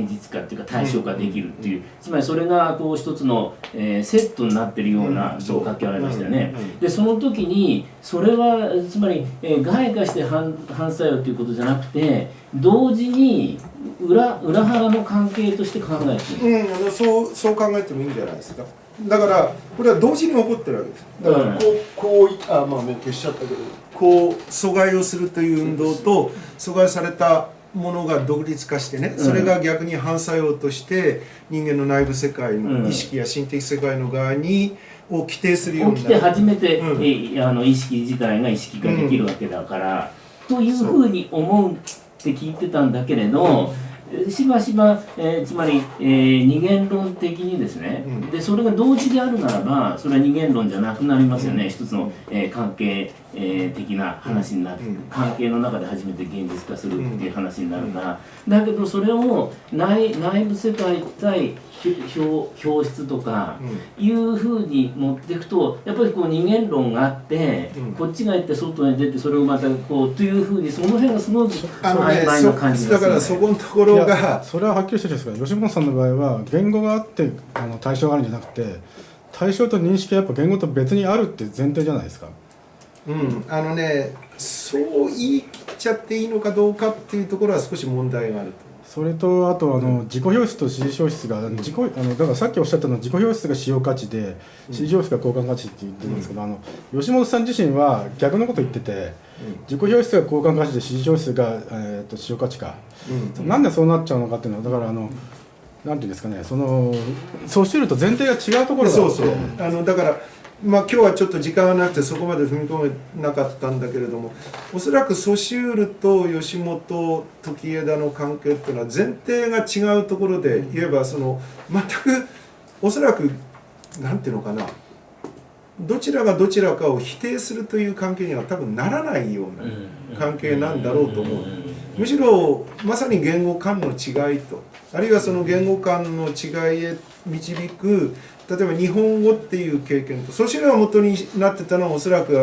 実化というか対象化できるっていう、つまりそれがこう一つのセットになっているようなそう書きられましたよね。でその時にそれはつまり外化して反作用ということじゃなくて同時に裏腹の関係として考えている、そう考えてもいいんじゃないですか。だからこれは同時に起こってるわけです。だからこうまあ消しちゃったけど、こう阻害をするという運動と阻害されたものが独立化してね、それが逆に反作用として人間の内部世界の意識や心的世界の側にを規定するようになる。起きて初めて、意識自体が意識化できるわけだから、というふうに思うって聞いてたんだけれど、しばしば、つまり、二元論的にですね、でそれが同時であるならばそれは二元論じゃなくなりますよね。一つの、関係、的な話になる、関係の中で初めて現実化するっていう話になるから、だけどそれを内部世界対表出とかいうふうに持っていくとやっぱりこう二元論があって、こっちが行って外に出てそれをまたこうというふうにその辺がすごく曖昧な感じがする、だからそこのところがそれははっきりしてるんですが、吉本さんの場合は言語があって対象があるんじゃなくて、対象と認識はやっぱ言語と別にあるって前提じゃないですか。そう言い切っちゃっていいのかどうかっていうところは少し問題があると。それとあと自己表出と指示表出がだからさっきおっしゃったのは自己表出が使用価値で指示表出が交換価値って言ってるんですけど、吉本さん自身は逆のこと言ってて、自己表出が交換価値で指示表出が、使用価値か、なんでそうなっちゃうのかっていうのはだからなんていうんですかね、そうしてると前提が違うところがあって、だからまあ今日はちょっと時間がなくてそこまで踏み込めなかったんだけれども、おそらくソシュールと吉本時枝の関係っていうのは前提が違うところで言えば全くおそらくなんていうのかな、どちらがどちらかを否定するという関係には多分ならないような関係なんだろうと思う。むしろまさに言語間の違いと、あるいはその言語間の違いへ導く、例えば日本語っていう経験と、そちらが元になってたのはおそらく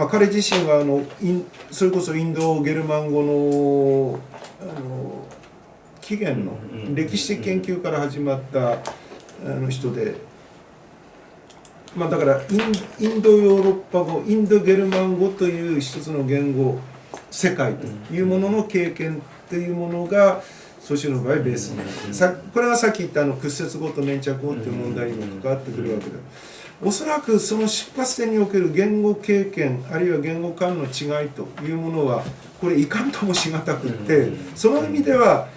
彼自身はそれこそインドゲルマン語の起源の歴史的研究から始まった人で、だからインドヨーロッパ語、インドゲルマン語という一つの言語世界というものの経験というものがソシュールの場合ベースになる。これがさっき言った屈折語と粘着語という問題にも関わってくるわけだ。おそらくその出発点における言語経験あるいは言語間の違いというものはこれいかんともしがたくって、その意味では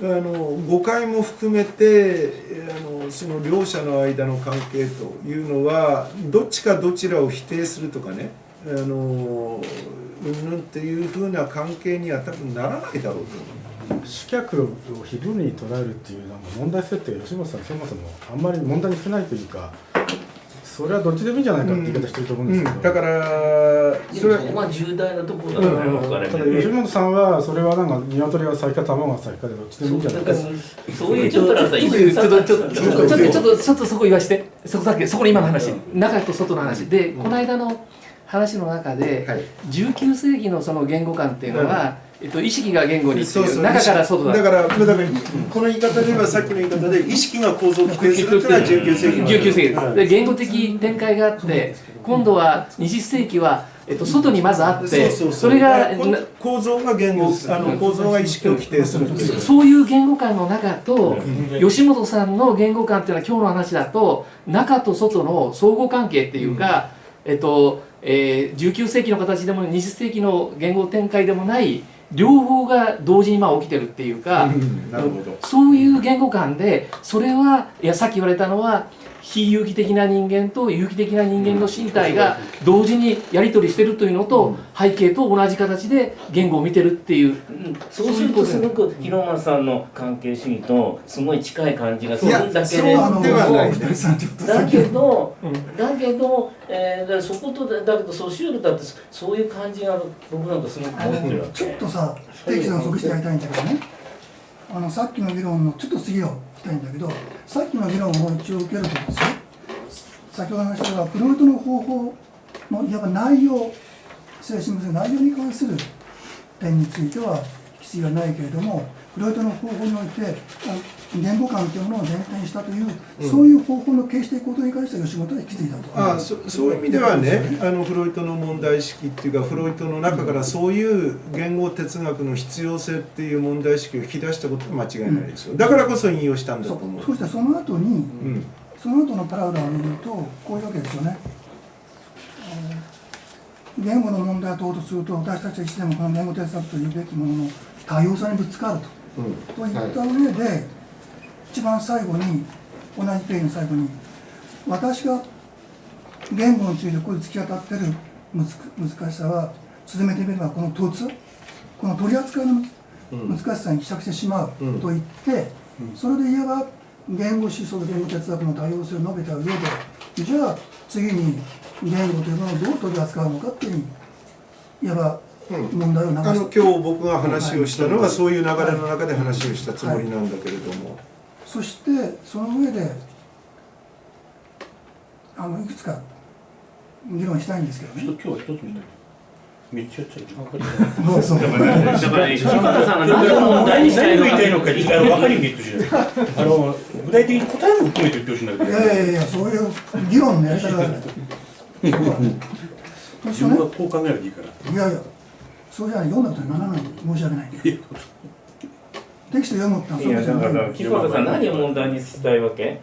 誤解も含めてその両者の間の関係というのはどっちかどちらを否定するとかね、うんぬんっていうふうな関係には多分ならないだろうと思う。主客を昼に捉えるっていう問題設定が吉本さんそもそもあんまり問題にしてないというか、それはどっちでもいいんじゃないかって言い方してると思うんですけど、だからそれは重大なところだと思うからね。ただ吉本さんはそれは鶏が先か卵が先かでどっちでもいいんじゃないか。そういうちょっとそこ言わしてそこの今の話、中と外の話で、この間の話の中で、19世紀のその言語観っていうのは、意識が言語にっていう中から外だからこの言い方ではさっきの言い方で意識が構造を規定するというのは19世紀です。で言語的展開があって、今度は20世紀は外にまずあってそうそれが構造が言語構造が意識を規定するっていうそういう言語観の中と吉本さんの言語観っていうのは今日の話だと中と外の相互関係っていうか、19世紀の形でも20世紀の言語展開でもない両方が同時に起きてるっていうか、なるほど。そういう言語観でそれはいやさっき言われたのは非有機的な人間と有機的な人間の身体が同時にやり取りしてるというのと背景と同じ形で言語を見てるっていう、そうするとすごく広間さんの関係主義とすごい近い感じがするんだけれども、ではないだけど、そことだけどソシュールだってそういう感じが僕なんかすごく思ってるわけ。ちょっとさ適度に補足してやりたいんだけどね、さっきの議論のちょっと次を聞きたいんだけど、さっきの議論を一応受けるとですよ、先ほどの話はフロイトの方法のいわば内容、精神分析の内容に関する点については必要はないけれども、フロイトの方法において言語観というものを前提にしたという、そういう方法の形していくことに関して吉本は気づいたと。そういう意味ではね、フロイトの問題意識っていうか、フロイトの中からそういう言語哲学の必要性っていう問題意識を引き出したことは間違いないですよ。だからこそ引用したんだと思う。そしてその後に、その後のパラグラフを見るとこういうわけですよね。言語の問題を問おうとすると、私たちはいつでもこの言語哲学というべきものの多様さにぶつかると、といった上で、一番最後に同じページの最後に私が言語についてこういう突き当たってる難しさは進めてみればこの凸、この取り扱いの難しさに希釈してしまうと言って、それでいわば言語思想と言語哲学の多様性を述べた上で、じゃあ次に言語というものをどう取り扱うのかっていういわば問題を流す、今日僕が話をしたのはそういう流れの中で話をしたつもりなんだけれども、そしてその上でいくつか議論したいんですけどね。今日は一つみたいな。めっちゃやっちゃう。そうそう。だから柴田さんが何を問題にしたいのか何を言いたいのか分かりにくいって言ってほしい。具体的に答えも含めて言ってほしいんだけど。いやそういう議論のやり方がある。自分はこう考えるでいいから。いやそうじゃない、読んだことにならないので申し訳ない。テキスト読むってのはそうじゃない。柴田さん何を問題にしたいわけ？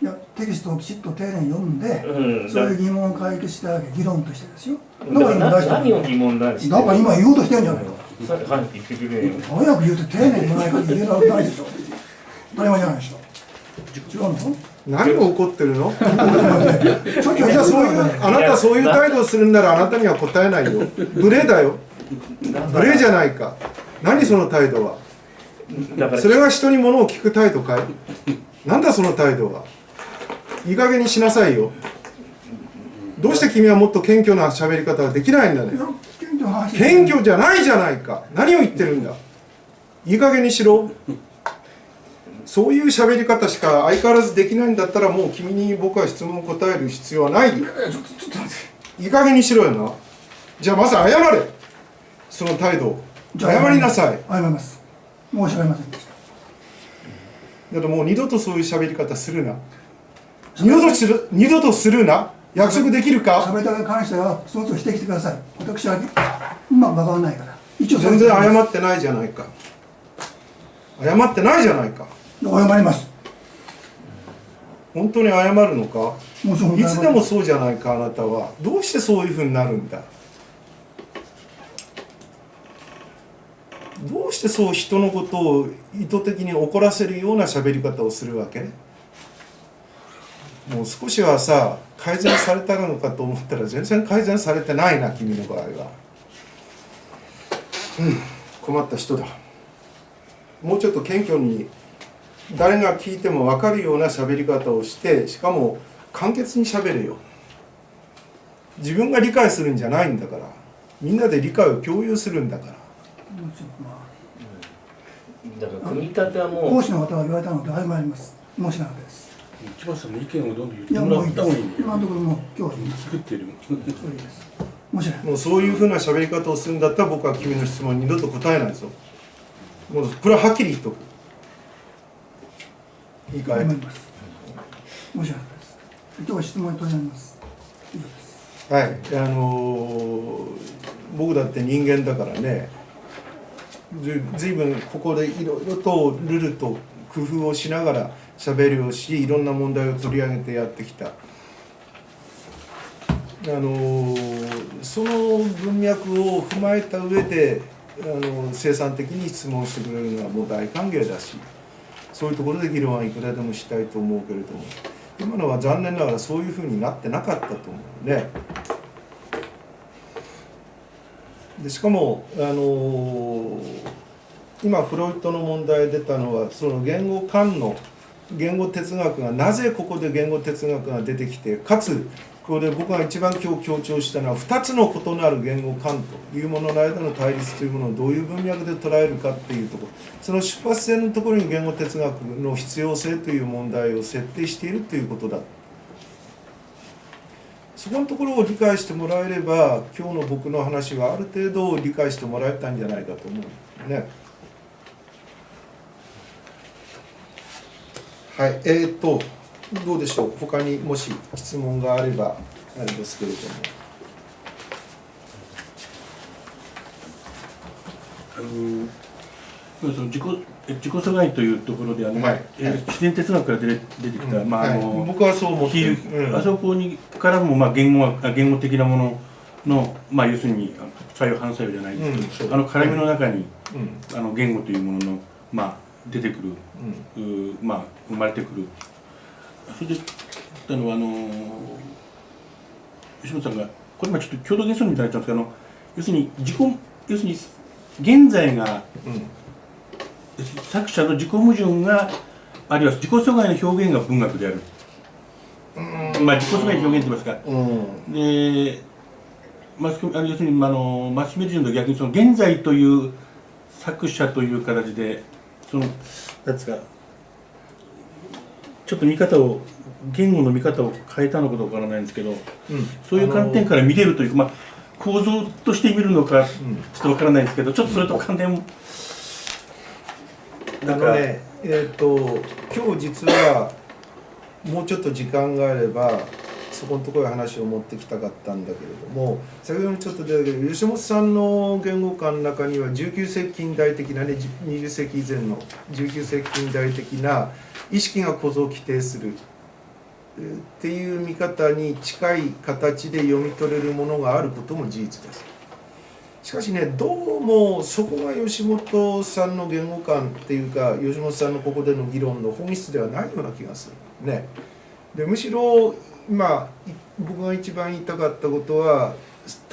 いやテキストをきちっと丁寧に読んで、そういう疑問を解決したわけ、議論としてですよ。何を疑問だしてだから今言おうとしてるんじゃないか。早く言ってくれよ。早く言うと丁寧に言わないから言えないでしょ。当たり前じゃないでしょ。違うの？何が起こってるの？さっきはじゃあそういうあなたそういう態度をするんならあなたには答えないよ。無礼だよ。無礼じゃないか。何その態度は。それが人に物を聞く態度かい？なんだその態度は。いい加減にしなさいよ。どうして君はもっと謙虚な喋り方ができないんだね。謙虚じゃないじゃないか。何を言ってるんだ。いい加減にしろ。そういう喋り方しか相変わらずできないんだったらもう君に僕は質問を答える必要はないよ。いい加減にしろよな。じゃあまず謝れ。その態度を謝りなさい。謝ります。申し訳ありませんでした。だからもう二度とそういう喋り方するな。二度とするな。約束できるか？喋り方に関してはその都度指摘してください。私はうまく分からないから。一応全然謝ってないじゃないか。謝ってないじゃないか。謝ります。本当に謝るのか？いつでもそうじゃないか、あなたは。どうしてそういうふうになるんだ？どうしてそう人のことを意図的に怒らせるような喋り方をするわけ？もう少しはさ、改善されたのかと思ったら全然改善されてないな、君の場合は。困った人だ。もうちょっと謙虚に誰が聞いても分かるような喋り方をして、しかも簡潔に喋れよ。自分が理解するんじゃないんだから、みんなで理解を共有するんだから。だから組み立てはもう講師の方が言われたので謝ります。申し訳ないです。千葉さんの意見をどんどん言ってもらった方がいいんだよ。今のところもう今日作ってる。そうです。申し訳ない。もうそういうふうな喋り方をするんだったら僕は君の質問に二度と答えないぞ。もうこれははっきり言っとく。いいかい？謝ります。申し訳ないです。今日は質問に取り上げます。以上です。はい、僕だって人間だからね、ずいぶんここでいろいろとルールと工夫をしながら喋りをし、いろんな問題を取り上げてやってきた。その文脈を踏まえた上で生産的に質問してくれるのはもう大歓迎だし、そういうところで議論はいくらでもしたいと思うけれども、今のは残念ながらそういうふうになってなかったと思うね。でしかも今フロイトの問題出たのは、その言語間の言語哲学がなぜここで言語哲学が出てきて、かつこれ僕が一番今日強調したのは2つの異なる言語間というものの間の対立というものをどういう文脈で捉えるかっていうところ、その出発点のところに言語哲学の必要性という問題を設定しているということだ。そこのところを理解してもらえれば、今日の僕の話はある程度理解してもらえたんじゃないかと思うね。はい、どうでしょう、他にもし質問があればあれですけれども。その自己阻害というところで自然哲学から出てきた、僕はそう思ってる、あそこにからも言語的なものの、要するに作用反作用じゃないですけど、絡みの中に、言語というものの、出てくる、生まれてくる。それで言ったのは吉本さんがこれちょっと共同幻想みたいになっちゃうんですけど、要するに現在が、作者の自己矛盾があるいは自己阻害の表現が文学である。自己阻害の表現といいますか、で要するにマスメディアの逆にその現在という作者という形でなんですか、ちょっと言語の見方を変えたのかどうかわからないんですけど、そういう観点から見れるというか、構造として見るのかちょっとわからないんですけど、ちょっとそれと関連を今日実はもうちょっと時間があればそこのところに話を持ってきたかったんだけれども、先ほどもちょっと出たけど、吉本さんの言語観の中には19世紀近代的なね、20世紀以前の19世紀近代的な意識が構造を規定するっていう見方に近い形で読み取れるものがあることも事実です。しかしね、どうもそこが吉本さんの言語観っていうか、吉本さんのここでの議論の本質ではないような気がするね。でむしろ今僕が一番言いたかったことは、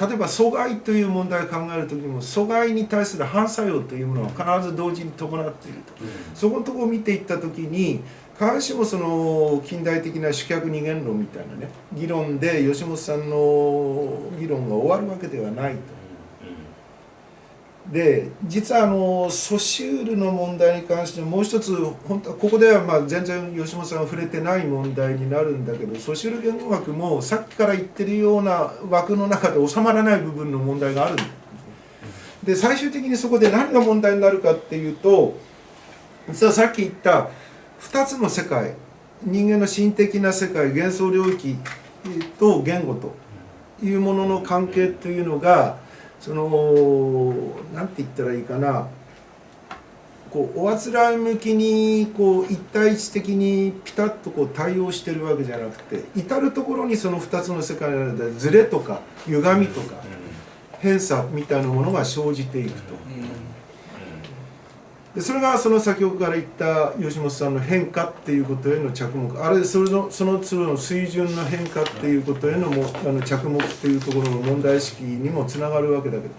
例えば阻害という問題を考えるときも、阻害に対する反作用というものは必ず同時に伴っていると、そこのところを見ていったときに、必ずしもその近代的な主客二元論みたいなね議論で吉本さんの議論が終わるわけではないと。で実はソシュールの問題に関してもう一つ、本当はここでは全然吉本さんは触れてない問題になるんだけど、ソシュール言語学もさっきから言ってるような枠の中で収まらない部分の問題がある。で最終的にそこで何が問題になるかっていうと、実はさっき言った2つの世界、人間の心的な世界、幻想領域と言語というものの関係というのが、なんて言ったらいいかな、おあつらい向きに一対一的にピタッと対応してるわけじゃなくて、至る所にその2つの世界の間でズレとか歪みとか変差みたいなものが生じていくと。でそれがその先ほどから言った吉本さんの変化っていうことへの着目、あるいはその都度の水準の変化っていうことへの着目っていうところの問題意識にもつながるわけだけど、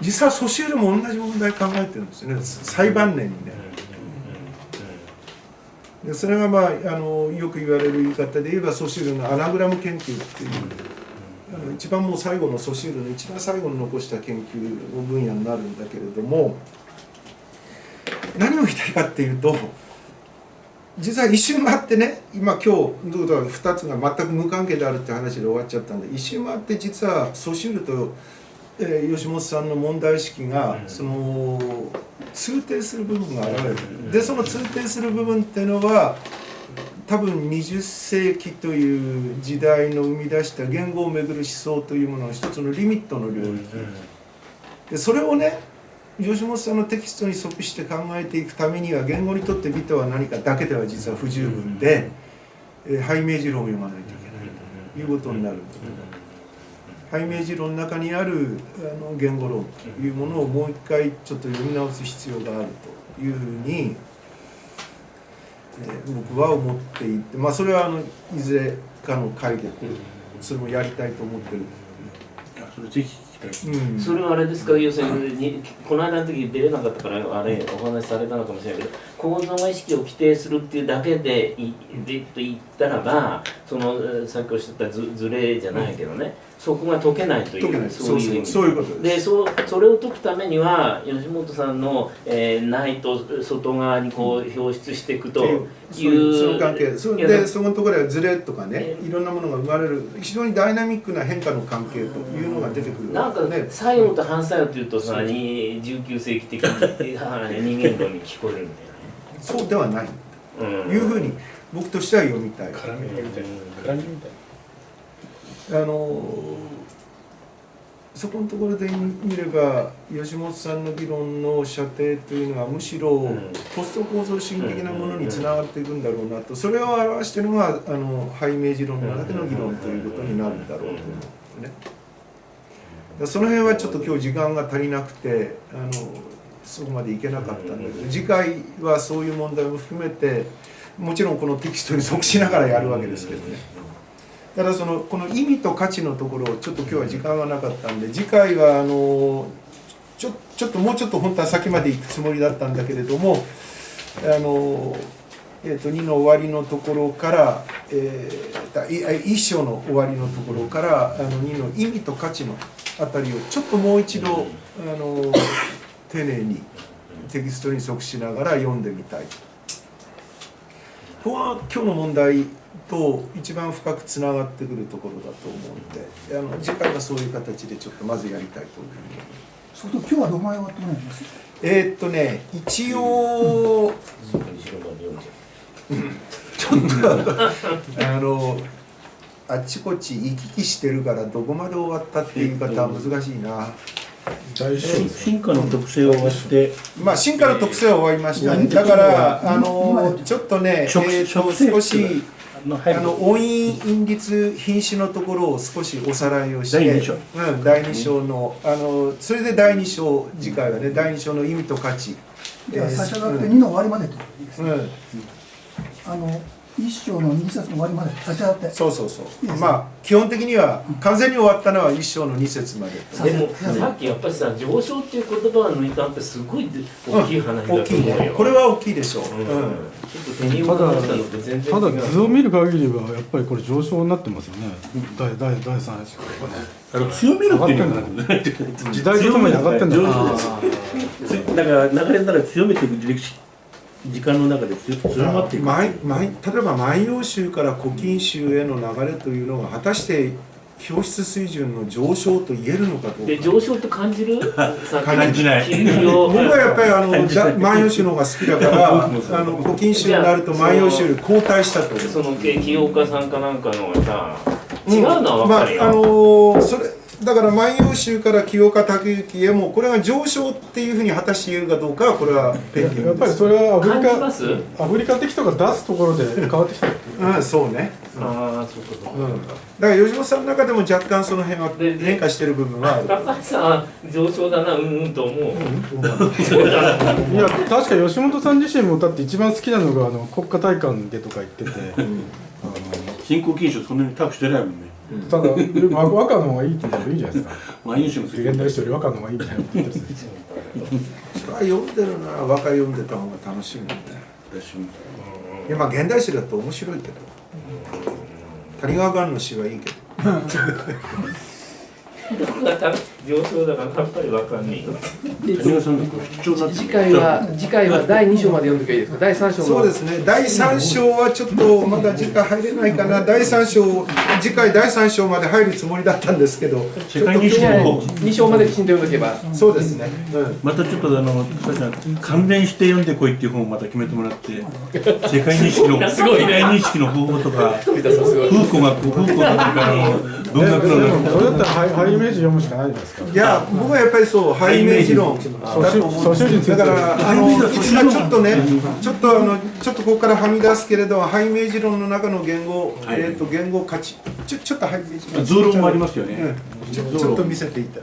実はソシュールも同じ問題考えてるんですよね、最晩年にね。でそれがよく言われる言い方で言えばソシュールのアナグラム研究っていう、一番もう最後のソシュールの一番最後に残した研究の分野になるんだけれども、何を言いたいかっていうと、実は一周回ってね、今日2つが全く無関係であるって話で終わっちゃったんで、一周回って実はソシュールと、吉本さんの問題意識が通底する部分が現れる。でその通底する部分っていうのは多分20世紀という時代の生み出した言語をめぐる思想というものの一つのリミットの領域で、それをね吉本さんのテキストに即して考えていくためには言語にとって美とは何かだけでは実は不十分で、背明治論を読まないといけないということになるんだけど、背明治論の中にある言語論というものをもう一回ちょっと読み直す必要があるというふうに、僕は思っていて、まあそれはいずれかの回でそれもやりたいと思ってる。それぜひ聞きたい。それはあれですか、要するにこの間の時出れなかったからあれお話しされたのかもしれないけど、構造が意識を規定するっていうだけで言ったらば、そのさっきおっしゃったズレじゃないけどね、そこが解けないという、そういうことです。それを解くためには吉本さんの、内と外側にこう表出していくというその関係で、そのところではズレとかね、いろんなものが生まれる非常にダイナミックな変化の関係というのが出てくる。なんかね、作用と反作用というとさ、19世紀的に人間論に聞こえるんだよね。そうではないというふうに僕としては読みたい。絡みみたいな。絡みみたいそこのところで見れば吉本さんの議論の射程というのはむしろポスト構造主義的なものにつながっていくんだろうなと、それを表しているのが背明治論の中での議論ということになるんだろうと思うんですね。その辺はちょっと今日時間が足りなくてそこまでいけなかったんだけど、次回はそういう問題も含めてもちろんこのテキストに即しながらやるわけですけどね。ただこの意味と価値のところをちょっと今日は時間がなかったんで、次回はちょっともうちょっと本当は先まで行くつもりだったんだけれども、2の終わりのところから1章の終わりのところから2の意味と価値のあたりをちょっともう一度丁寧にテキストに即しながら読んでみたい。ここは今日の問題と一番深くつながってくるところだと思うので、次回はそういう形でちょっとまずやりたいというふうに。そうすると今日はどこまで終わってもらいます？一応ちょっとあっちこっち行き来してるからどこまで終わったっていう言い方は難しいな。進化の特性を終わって、まあ進化の特性は終わりましたね。だからちょっとね少し音韻韻律品詞のところを少しおさらいをして、第2章のそれで第2章次回はね第2章の意味と価値。じゃあ最初だって2の終わりまでってことですね。1章の2節の終わりまで立ち上がって。そうまあ基本的には完全に終わったのは1章の2節まで。でもさっきやっぱりさ、上昇っていう言葉を抜いたってすごい大きい話だと思うよ。これは大きいでしょう。ちょっと手に負わったのと全然違う。ただ図を見る限りはやっぱりこれ上昇になってますよね。第3章強めるっていうのが時代とともに上がってんだからだから流れの中で強めていく歴史時間の中で強まっていく。例えば万葉集から古今集への流れというのが果たして教室水準の上昇と言えるのかどうか。で上昇って感じる？感じない。僕はやっぱり万葉集の方が好きだから古今集になると万葉集後退したと思う。その清岡さんかなんかのがさ違うのは分かるよ。それだから万葉集から清岡武之へもこれが上昇っていうふうに果たして言えるかどうかはこれはペンディングです。やっぱりそれはアフリカ的とか出すところで変わってきた。そうね。ああそういうこと。だから吉本さんの中でも若干その辺は変化してる部分はある。高橋さん上昇だなと思う。いや確か吉本さん自身もだって一番好きなのが国家体感でとか言ってて、新興禁酒そんなに高くしてないもんね。ただ和歌の方がいいって言ったらいいじゃないですか。万葉集も現代史より和歌の方がいいみたいなこと言ってるんですよ。それは読んでるなら和歌読んでた方が楽しいもんね。いやまあ現代史だと面白いけど、谷川雁の詩はいいけど。上層だからさっぱりわかんない。谷川さんが主張になってる次回は第2章まで読んでくれいいですか。第3章そうですね、第3章はちょっとまだ次回入れないかな、次回第3章まで入るつもりだったんですけど、世界認識の方2章まできちんと読んでおけば。そうですね、またちょっと関連して読んでこいっていう本をまた決めてもらって世界認識の世界認識の方法とか風光が文学のそれだったらハイイメージ読むしかないじゃないですか。いや、僕はやっぱりそう、ハイイメージ論だと思うんです。だから今ちょっとね、ちょっとここからはみ出すけれど、ハイイメージ論の中の言語価値、ちょっとハイイメージ論、増論もありますよね。ちょっと見せていた。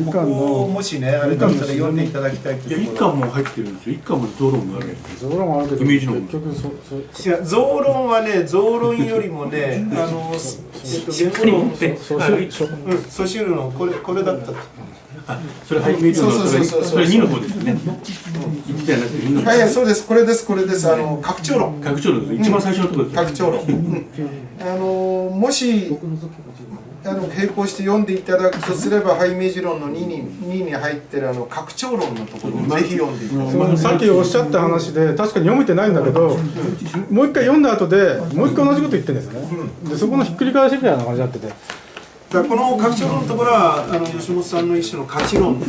ここをもしね、あれだったら読んでいただきたいといやいうところ。一巻も入ってるんですよ。一巻も増論があるんですよ。それもあるけどイメージ論結局いや、増論はね、増論よりもね、言語論、ソシュルのこれだった。それハイイメージ論のそれ2の方ですよね。1じゃなくて2の方。はい、そうです、これです。拡張論。拡張論です。一番最初のところです。拡張論。もし並行して読んでいただくとすれば、ハイイメージ論の2に入ってる拡張論のところをぜひ読んでいただきたい。さっきおっしゃった話で確かに読めてないんだけど、もう一回読んだ後でもう一回同じこと言ってるんですよね。でそこのひっくり返しみたいな感じになってて。だからこの拡張論のところは吉本さんの一種の価値論に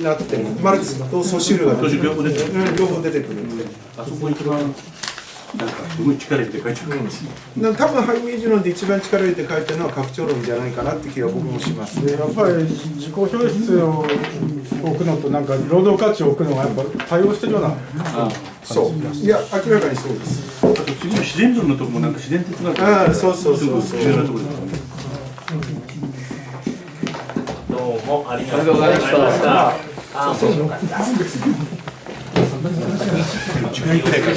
なってる。マルクスとソシュルが両方出てくる。あそこ一番なんかすごい力入れて書いてあるんですよ。多分ハイイメージ論で一番力入れて書いてるのは拡張論じゃないかなって気が僕もします。でやっぱり自己表出を置くのとなんか労働価値を置くのがやっぱ対応してるような。そう。いや明らかにそうです。あと次の自然論のところもなんか自然哲学がそう重要なところですよね。どうもありがとうございました。あ、そうか。次回くらいから